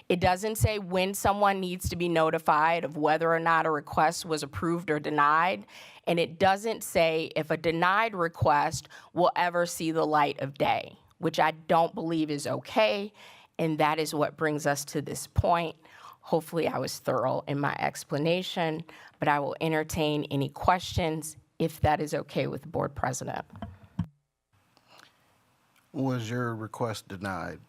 It doesn't say when someone needs to be notified of whether or not a request was approved or denied, and it doesn't say if a denied request will ever see the light of day, which I don't believe is okay, and that is what brings us to this point. Hopefully I was thorough in my explanation, but I will entertain any questions if that is okay with the board president. Was your request denied?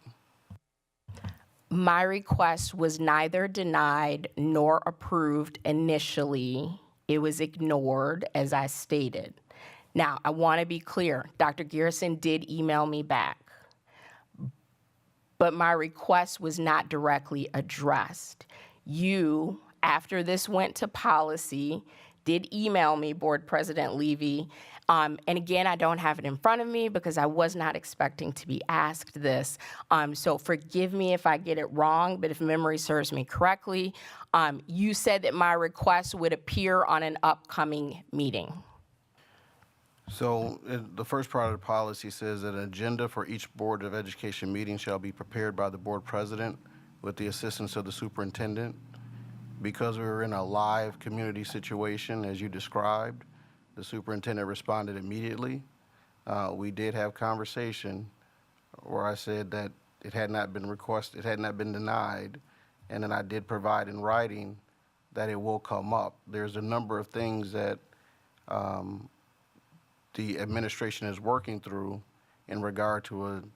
My request was neither denied nor approved initially. It was ignored, as I stated. Now, I want to be clear. Dr. Garrison did email me back, but my request was not directly addressed. You, after this went to policy, did email me, Board President Levy, and again, I don't have it in front of me because I was not expecting to be asked this. So forgive me if I get it wrong, but if memory serves me correctly, you said that my request would appear on an upcoming meeting. So the first part of the policy says that an agenda for each Board of Education meeting shall be prepared by the board president with the assistance of the superintendent. Because we were in a live community situation, as you described, the superintendent responded immediately. We did have conversation where I said that it had not been requested, it had not been denied, and then I did provide in writing that it will come up. There's a number of things that the administration is working through in regard to an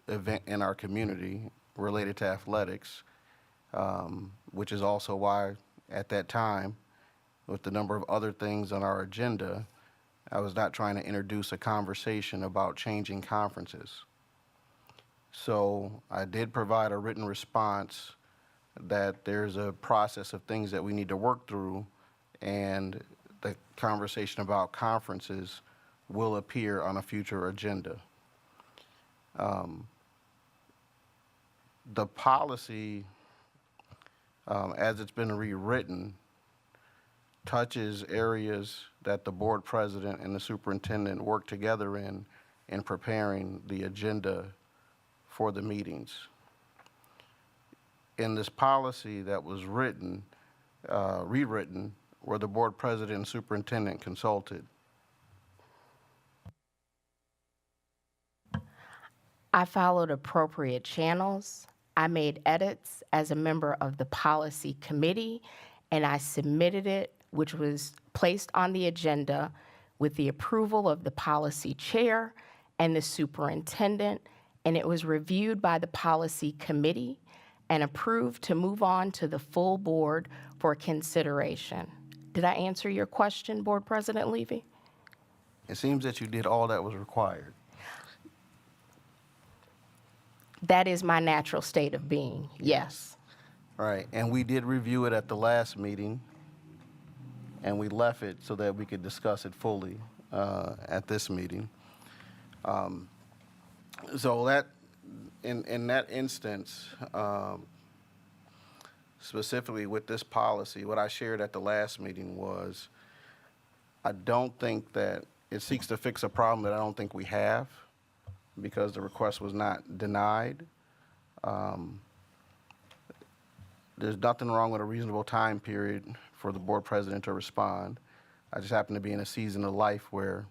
event in our community related to athletics, which is also why at that time, with the number of other things on our agenda, I was not trying to introduce a conversation about changing conferences. So I did provide a written response that there's a process of things that we need to work through, and the conversation about conferences will appear on a future agenda. The policy, as it's been rewritten, touches areas that the board president and the superintendent work together in preparing the agenda for the meetings. In this policy that was written, rewritten, were the board president and superintendent consulted? I followed appropriate channels. I made edits as a member of the policy committee, and I submitted it, which was placed on the agenda with the approval of the policy chair and the superintendent, and it was reviewed by the policy committee and approved to move on to the full board for consideration. Did I answer your question, Board President Levy? It seems that you did all that was required. That is my natural state of being, yes. Right, and we did review it at the last meeting, and we left it so that we could discuss it fully at this meeting. So that, in that instance, specifically with this policy, what I shared at the last meeting was, I don't think that it seeks to fix a problem that I don't think we have, because the request was not denied. There's nothing wrong with a reasonable time period for the board president to respond. I just happen to be in a season of life where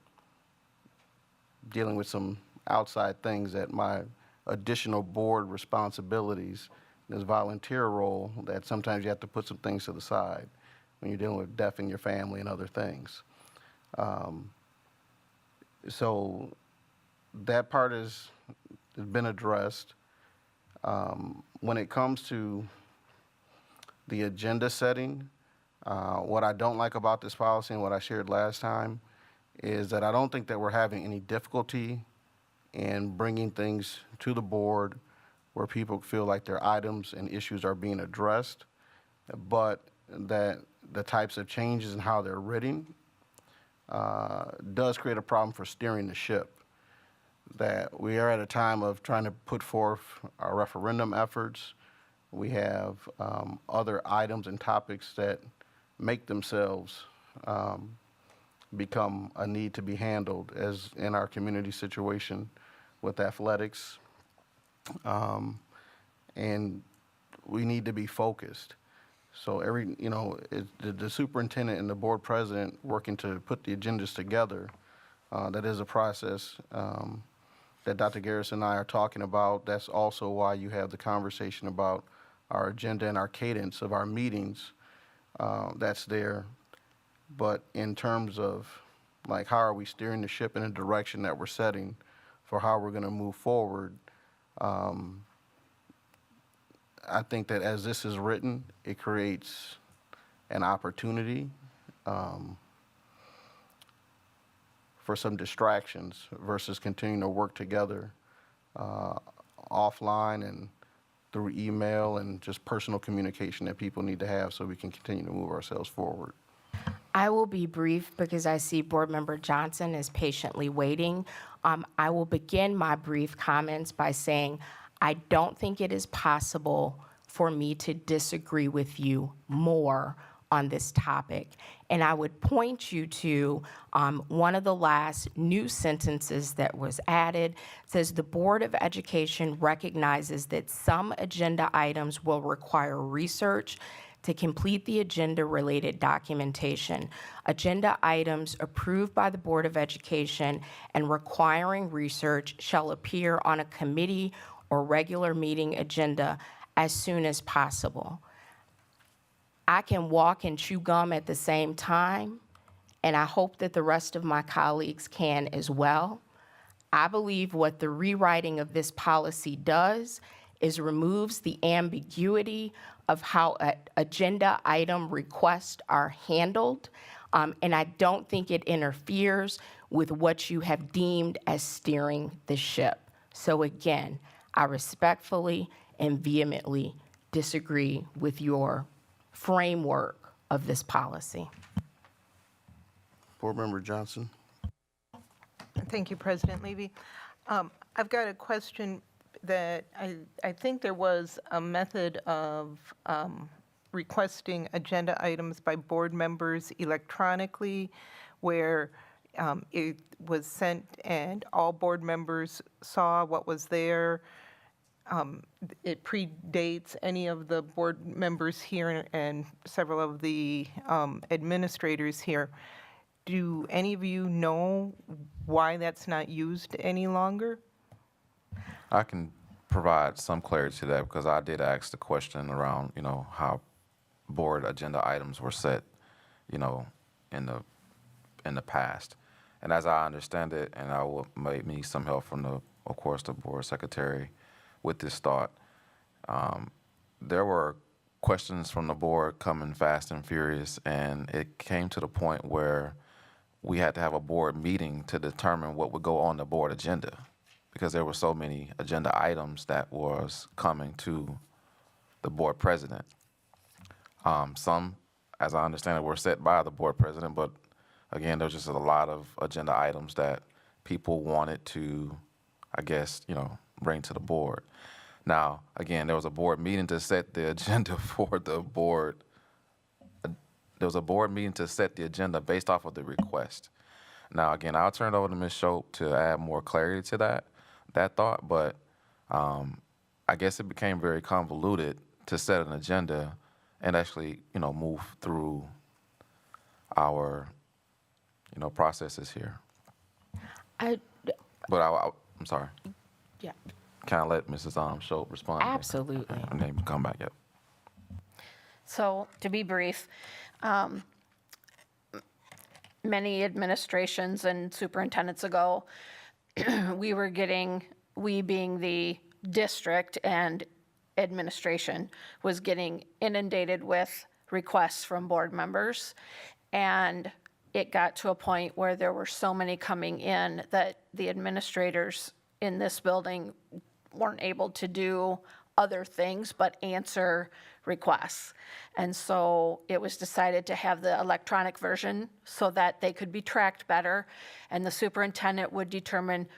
dealing with some outside things, that my additional board responsibilities, this volunteer role, that sometimes you have to put some things to the side when you're dealing with death in your family and other things. So that part has been addressed. When it comes to the agenda setting, what I don't like about this policy and what I shared last time is that I don't think that we're having any difficulty in bringing things to the board where people feel like their items and issues are being addressed, but that the types of changes in how they're written does create a problem for steering the ship. That we are at a time of trying to put forth our referendum efforts. We have other items and topics that make themselves become a need to be handled, as in our community situation with athletics. And we need to be focused. So the superintendent and the board president working to put the agendas together, that is a process that Dr. Garrison and I are talking about. That's also why you have the conversation about our agenda and our cadence of our meetings. That's there. But in terms of like how are we steering the ship in a direction that we're setting for how we're going to move forward, I think that as this is written, it creates an opportunity for some distractions versus continuing to work together offline and through email and just personal communication that people need to have so we can continue to move ourselves forward. I will be brief because I see Board Member Johnson is patiently waiting. I will begin my brief comments by saying I don't think it is possible for me to disagree with you more on this topic. And I would point you to one of the last new sentences that was added. It says the Board of Education recognizes that some agenda items will require research to complete the agenda-related documentation. Agenda items approved by the Board of Education and requiring research shall appear on a committee or regular meeting agenda as soon as possible. I can walk and chew gum at the same time, and I hope that the rest of my colleagues can as well. I believe what the rewriting of this policy does is removes the ambiguity of how agenda item requests are handled, and I don't think it interferes with what you have deemed as steering the ship. So again, I respectfully and vehemently disagree with your framework of this policy. Board Member Johnson. Thank you, President Levy. I've got a question that I think there was a method of requesting agenda items by board members electronically where it was sent and all board members saw what was there. It predates any of the board members here and several of the administrators here. Do any of you know why that's not used any longer? I can provide some clarity to that because I did ask the question around, how board agenda items were set, in the past. And as I understand it, and I will may need some help from of course, the board secretary with this thought, there were questions from the board coming fast and furious, and it came to the point where we had to have a board meeting to determine what would go on the board agenda because there were so many agenda items that was coming to the board president. Some, as I understand it, were set by the board president, but again, there's just a lot of agenda items that people wanted to, I guess, bring to the board. Now, again, there was a board meeting to set the agenda for the board. There was a board meeting to set the agenda based off of the request. Now, again, I'll turn it over to Ms. Shope to add more clarity to that thought, but I guess it became very convoluted to set an agenda and actually, move through our, processes here. But I'm sorry. Yeah. Can I let Mrs. Shope respond? Absolutely. And then you can come back, yep. So to be brief, many administrations and superintendents ago, we being the district and administration, was getting inundated with requests from board members. And it got to a point where there were so many coming in that the administrators in this building weren't able to do other things but answer requests. And so it was decided to have the electronic version so that they could be tracked better, and the superintendent would determine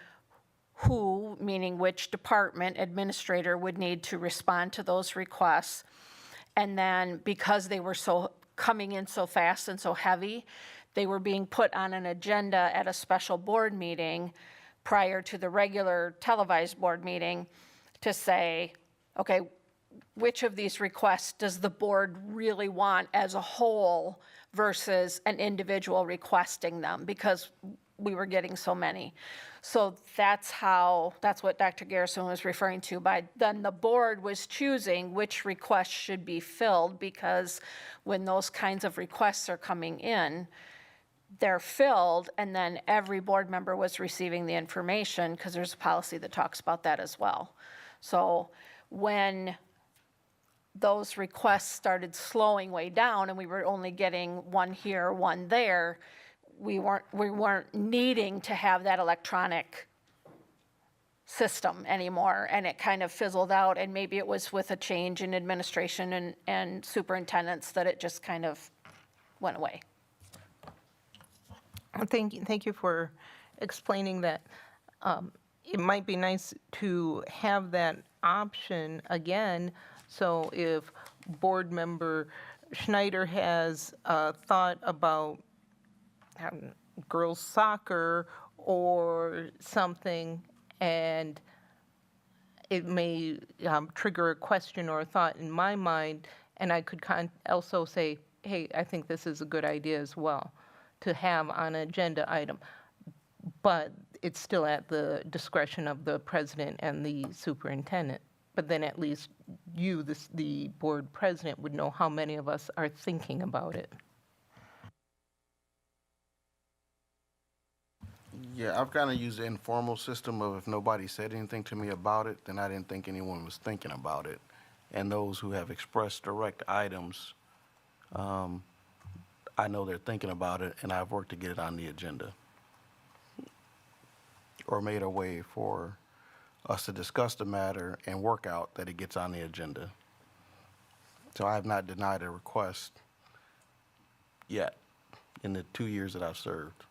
who, meaning which department administrator, would need to respond to those requests. And then because they were coming in so fast and so heavy, they were being put on an agenda at a special board meeting prior to the regular televised board meeting to say, okay, which of these requests does the board really want as a whole versus an individual requesting them, because we were getting so many. So that's what Dr. Garrison was referring to by then the board was choosing which requests should be filled, because when those kinds of requests are coming in, they're filled, and then every board member was receiving the information, because there's a policy that talks about that as well. So when those requests started slowing way down and we were only getting one here, one there, we weren't needing to have that electronic system anymore, and it kind of fizzled out, and maybe it was with a change in administration and superintendents that it just kind of went away. Thank you for explaining that. It might be nice to have that option again, so if board member Schneider has thought about girls soccer or something, and it may trigger a question or a thought in my mind, and I could also say, hey, I think this is a good idea as well to have on an agenda item. But it's still at the discretion of the president and the superintendent. But then at least you, the board president, would know how many of us are thinking about it. Yeah, I've kind of used the informal system of if nobody said anything to me about it, then I didn't think anyone was thinking about it. And those who have expressed direct items, I know they're thinking about it, and I've worked to get it on the agenda. Or made a way for us to discuss the matter and work out that it gets on the agenda. So I have not denied a request yet in the 2 years that I've served.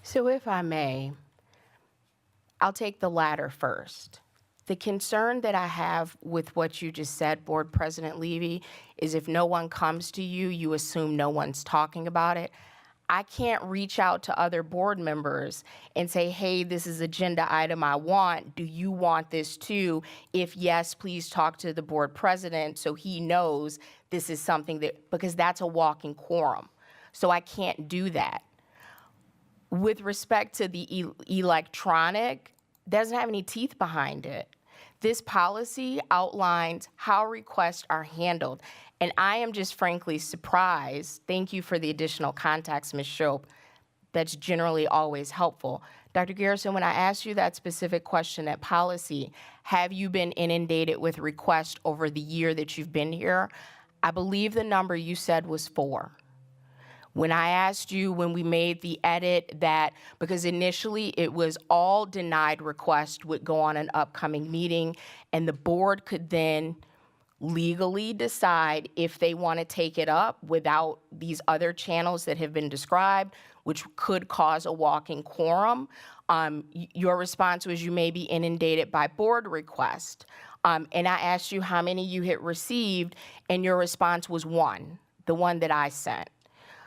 So if I may, I'll take the latter first. The concern that I have with what you just said, Board President Levy, is if no one comes to you, you assume no one's talking about it. I can't reach out to other board members and say, hey, this is agenda item I want. Do you want this too? If yes, please talk to the board president so he knows this is something that, because that's a walking quorum. So I can't do that. With respect to the electronic, doesn't have any teeth behind it. This policy outlines how requests are handled. And I am just frankly surprised. Thank you for the additional context, Ms. Shope. That's generally always helpful. Dr. Garrison, when I asked you that specific question at policy, have you been inundated with requests over the year that you've been here? I believe the number you said was 4. When I asked you when we made the edit that, because initially it was all denied requests would go on an upcoming meeting, and the board could then legally decide if they want to take it up without these other channels that have been described, which could cause a walking quorum. Your response was you may be inundated by board requests. And I asked you how many you had received, and your response was 1, the one that I sent.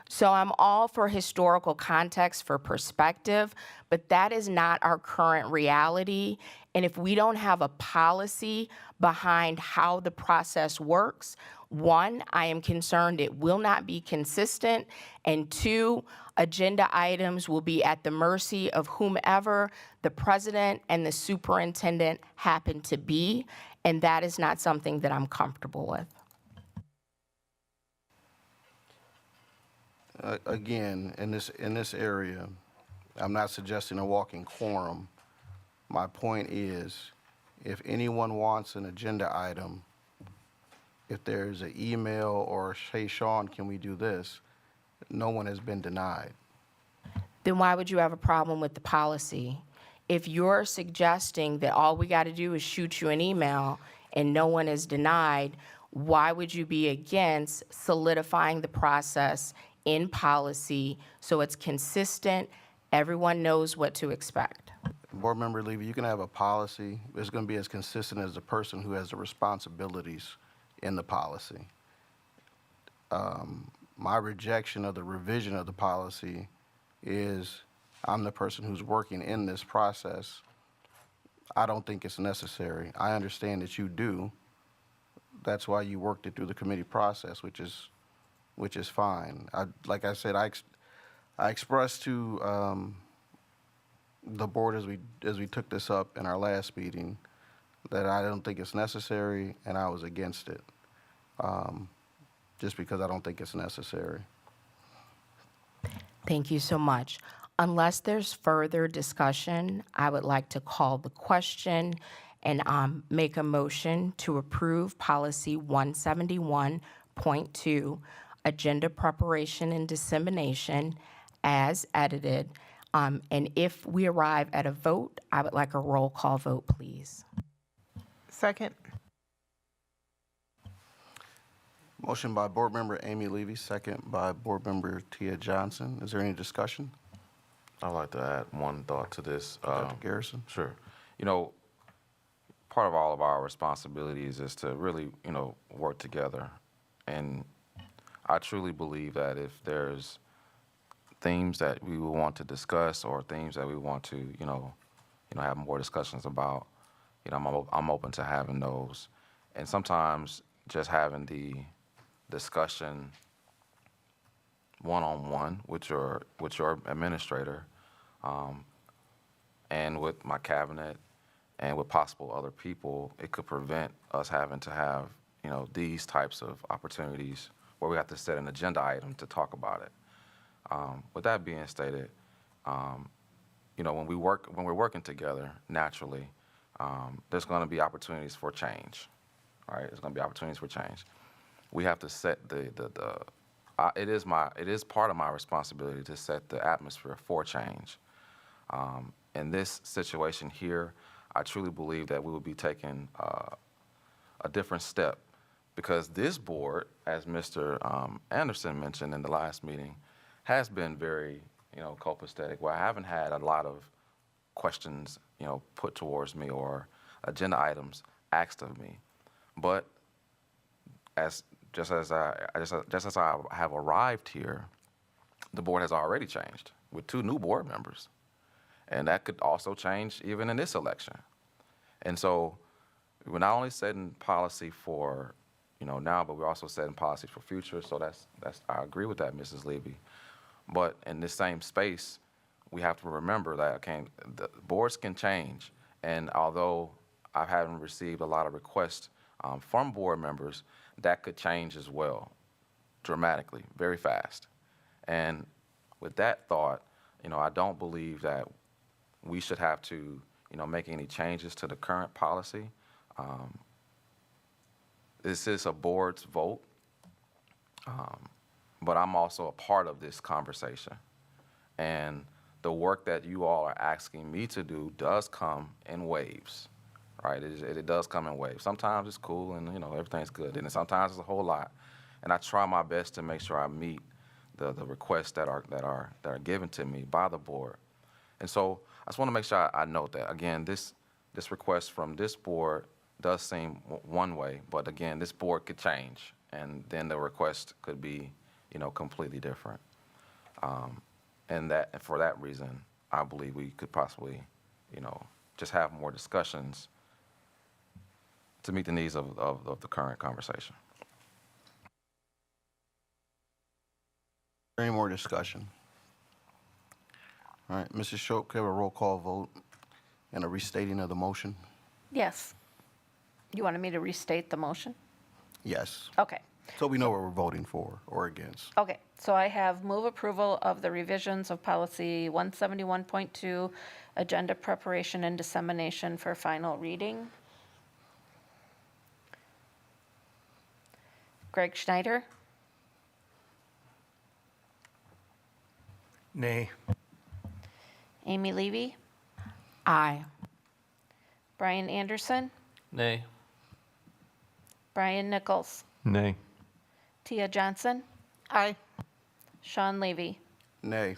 So I'm all for historical context, for perspective, but that is not our current reality. And if we don't have a policy behind how the process works, 1, I am concerned it will not be consistent, and 2, agenda items will be at the mercy of whomever the president and the superintendent happen to be, and that is not something that I'm comfortable with. Again, in this area, I'm not suggesting a walking quorum. My point is, if anyone wants an agenda item, if there's an email or, hey, Sean, can we do this? No one has been denied. Then why would you have a problem with the policy? If you're suggesting that all we got to do is shoot you an email and no one is denied, why would you be against solidifying the process in policy so it's consistent, everyone knows what to expect? Board Member Levy, you can have a policy, but it's going to be as consistent as the person who has the responsibilities in the policy. My rejection of the revision of the policy is I'm the person who's working in this process. I don't think it's necessary. I understand that you do. That's why you worked it through the committee process, which is fine. Like I said, I expressed to the board as we took this up in our last meeting that I don't think it's necessary, and I was against it, just because I don't think it's necessary. Thank you so much. Unless there's further discussion, I would like to call the question and make a motion to approve policy 171.2, agenda preparation and dissemination as edited. And if we arrive at a vote, I would like a roll call vote, please. Second. Motion by Board Member Amy Levy, second by Board Member Tia Johnson. Is there any discussion? I'd like to add one thought to this. Dr. Garrison? Sure. You know, part of all of our responsibilities is to really, work together. And I truly believe that if there's themes that we will want to discuss or themes that we want to, have more discussions about, I'm open to having those. And sometimes just having the discussion one-on-one with your administrator, and with my cabinet and with possible other people, it could prevent us having to have, these types of opportunities where we have to set an agenda item to talk about it. With that being stated, you know, when we're working together, naturally, there's going to be opportunities for change, right? There's going to be opportunities for change. We have to set it is part of my responsibility to set the atmosphere for change. In this situation here, I truly believe that we will be taking a different step, because this board, as Mr. Anderson mentioned in the last meeting, has been very, copacetic, where I haven't had a lot of questions, put towards me or agenda items asked of me. But just as I have arrived here, the board has already changed with 2 new board members, and that could also change even in this election. And so we're not only setting policy for, now, but we're also setting policy for future. So that's I agree with that, Mrs. Levy. But in this same space, we have to remember that the boards can change. And although I haven't received a lot of requests from board members, that could change as well, dramatically, very fast. And with that thought, I don't believe that we should have to, make any changes to the current policy. This is a board's vote, but I'm also a part of this conversation. And the work that you all are asking me to do does come in waves, right? It does come in waves. Sometimes it's cool and, everything's good. And sometimes it's a whole lot. And I try my best to make sure I meet the requests that are given to me by the board. And so I just want to make sure I note that, again, this request from this board does seem one way, but again, this board could change, and then the request could be, completely different. And for that reason, I believe we could possibly, just have more discussions to meet the needs of the current conversation. Any more discussion? All right, Mrs. Shope, can I have a roll call vote and a restating of the motion? Yes. You wanted me to restate the motion? Yes. Okay. So we know what we're voting for or against. Okay, so I have move approval of the revisions of policy 171.2, agenda preparation and dissemination for final reading. Greg Schneider, Nay. Amy Levy, Aye. Brian Anderson, Nay. Brian Nichols, Nay. Tia Johnson, Aye. Sean Levy. Nay.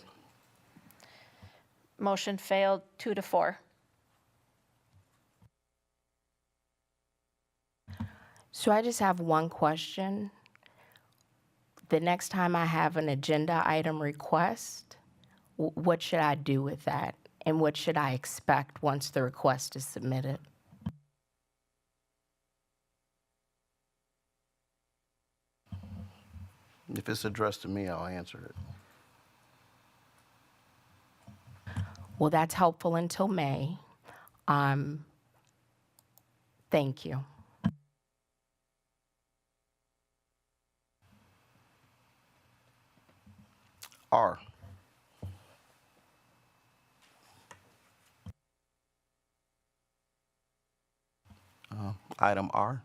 Motion failed 2-4. So I just have one question. The next time I have an agenda item request, what should I do with that? And what should I expect once the request is submitted? If it's addressed to me, I'll answer it. Well, that's helpful until May. Thank you. R. Item R.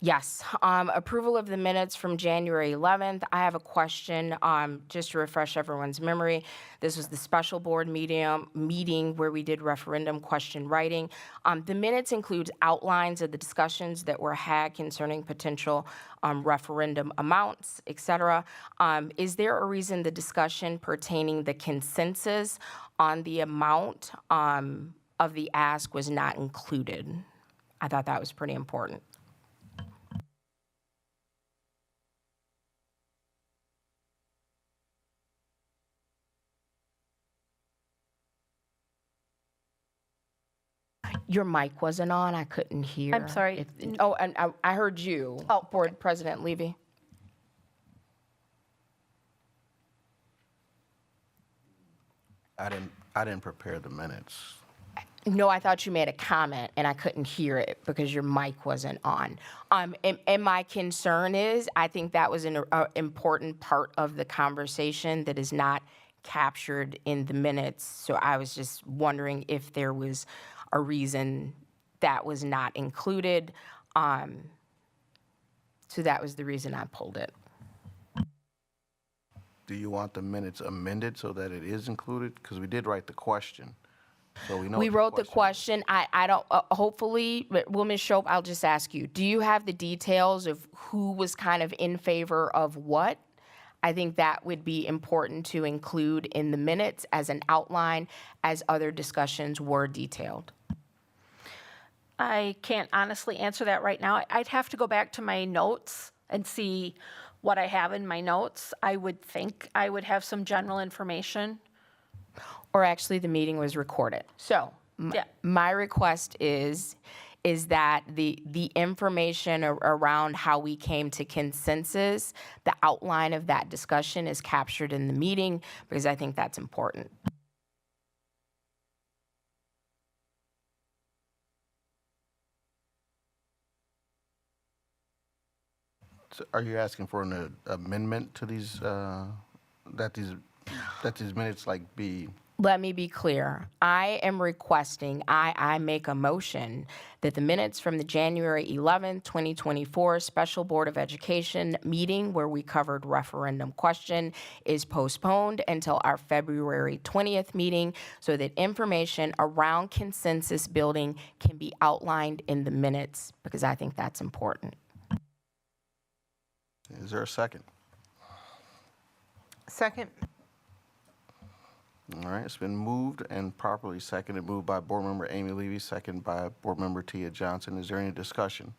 Yes, approval of the minutes from January 11th. I have a question, just to refresh everyone's memory. This was the special board meeting where we did referendum question writing. The minutes include outlines of the discussions that were had concerning potential referendum amounts, et cetera. Is there a reason the discussion pertaining the consensus on the amount of the ask was not included? I thought that was pretty important. Your mic wasn't on, I couldn't hear. I'm sorry. And I heard you. Oh, Board President Levy. I didn't prepare the minutes. No, I thought you made a comment and I couldn't hear it because your mic wasn't on. And my concern is, I think that was an important part of the conversation that is not captured in the minutes. So I was just wondering if there was a reason that was not included. So that was the reason I pulled it. Do you want the minutes amended so that it is included? Because we did write the question, so we know. We what wrote the question. I don't, hopefully, well, Ms. Shope, I'll just ask you, do you have the details of who was kind of in favor of what? I think that would be important to include in the minutes as an outline, as other discussions were detailed. I can't honestly answer that right now. I'd have to go back to my notes and see what I have in my notes. I would think I would have some general information. Or actually, the meeting was recorded. So Yeah. my request is that the information around how we came to consensus, the outline of that discussion is captured in the meeting, because I think that's important. So are you asking for an amendment to these, that these minutes like be? Let me be clear. I am requesting, I make a motion that the minutes from the January 11th, 2024 Special Board of Education meeting where we covered referendum question is postponed until our February 20th meeting so that information around consensus building can be outlined in the minutes, because I think that's important. Is there a second? Second? All right, it's been moved and properly seconded, moved by Board Member Amy Levy, second by Board Member Tia Johnson. Is there any discussion?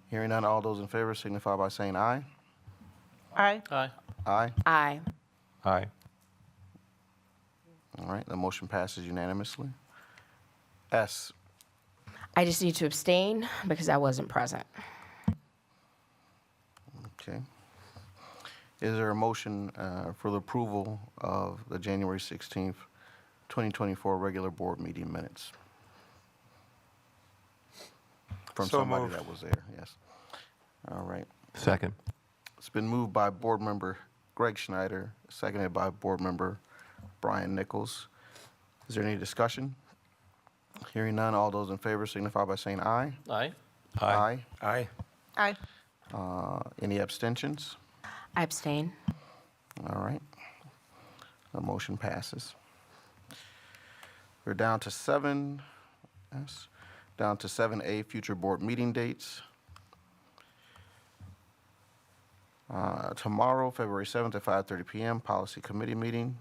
Hearing none, all those in favor signify by saying aye. Aye. Aye. Aye. Aye. Aye. All right, the motion passes unanimously. S, I just need to abstain because I wasn't present. okay. Is there a motion for the approval of the January 16th, 2024 regular board meeting minutes? From So somebody moved. that was there, yes. All right. Second. It's been moved by Board Member Greg Schneider, seconded by Board Member Brian Nichols. Is there any discussion? Hearing none, all those in favor signify by saying aye. Aye. Aye. Aye. Aye. Any abstentions? I abstain. All right. The motion passes. We're down to 7, yes, down to 7A, future board meeting dates. Tomorrow, February 7th at 5:30 PM, Policy Committee meeting.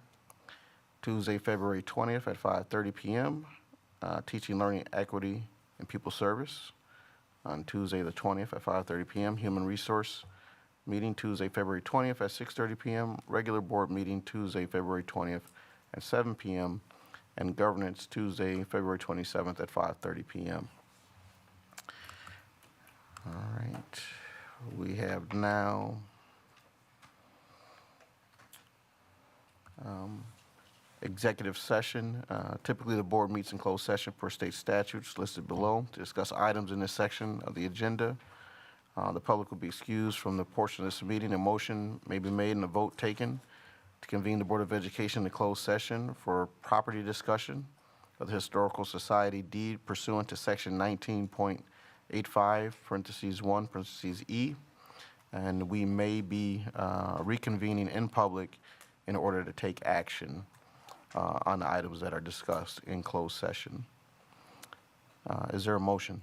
Tuesday, February 20th at 5:30 PM, Teaching, Learning, Equity, and People Service. On Tuesday, the 20th at 5:30 PM, Human Resource meeting Tuesday, February 20th at 6:30 PM, regular board meeting Tuesday, February 20th at 7 PM, and governance Tuesday, February 27th at 5:30 PM. All right, we have now executive session. Typically, the board meets in closed session per state statutes listed below to discuss items in this section of the agenda. The public will be excused from the portion of this meeting. A motion may be made and a vote taken to convene the Board of Education in closed session for property discussion of the Historical Society deed pursuant to Section 19.85, parentheses 1, parentheses E. And we may be reconvening in public in order to take action on the items that are discussed in closed session. Is there a motion?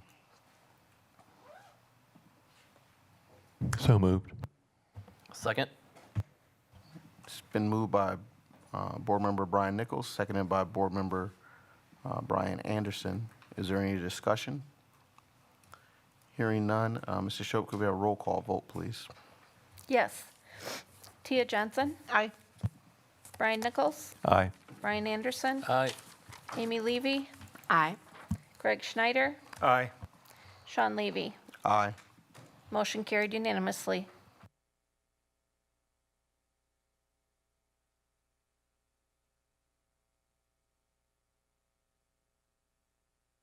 So moved. Second. It's been moved by Board Member Brian Nichols, seconded by Board Member Brian Anderson. Is there any discussion? Hearing none, Mrs. Shope, could we have a roll call vote, please? Yes. Tia Johnson, Aye. Brian Nichols, Aye. Brian Anderson, Aye. Amy Levy, Aye. Greg Schneider, Aye. Sean Levy. Aye. Motion carried unanimously.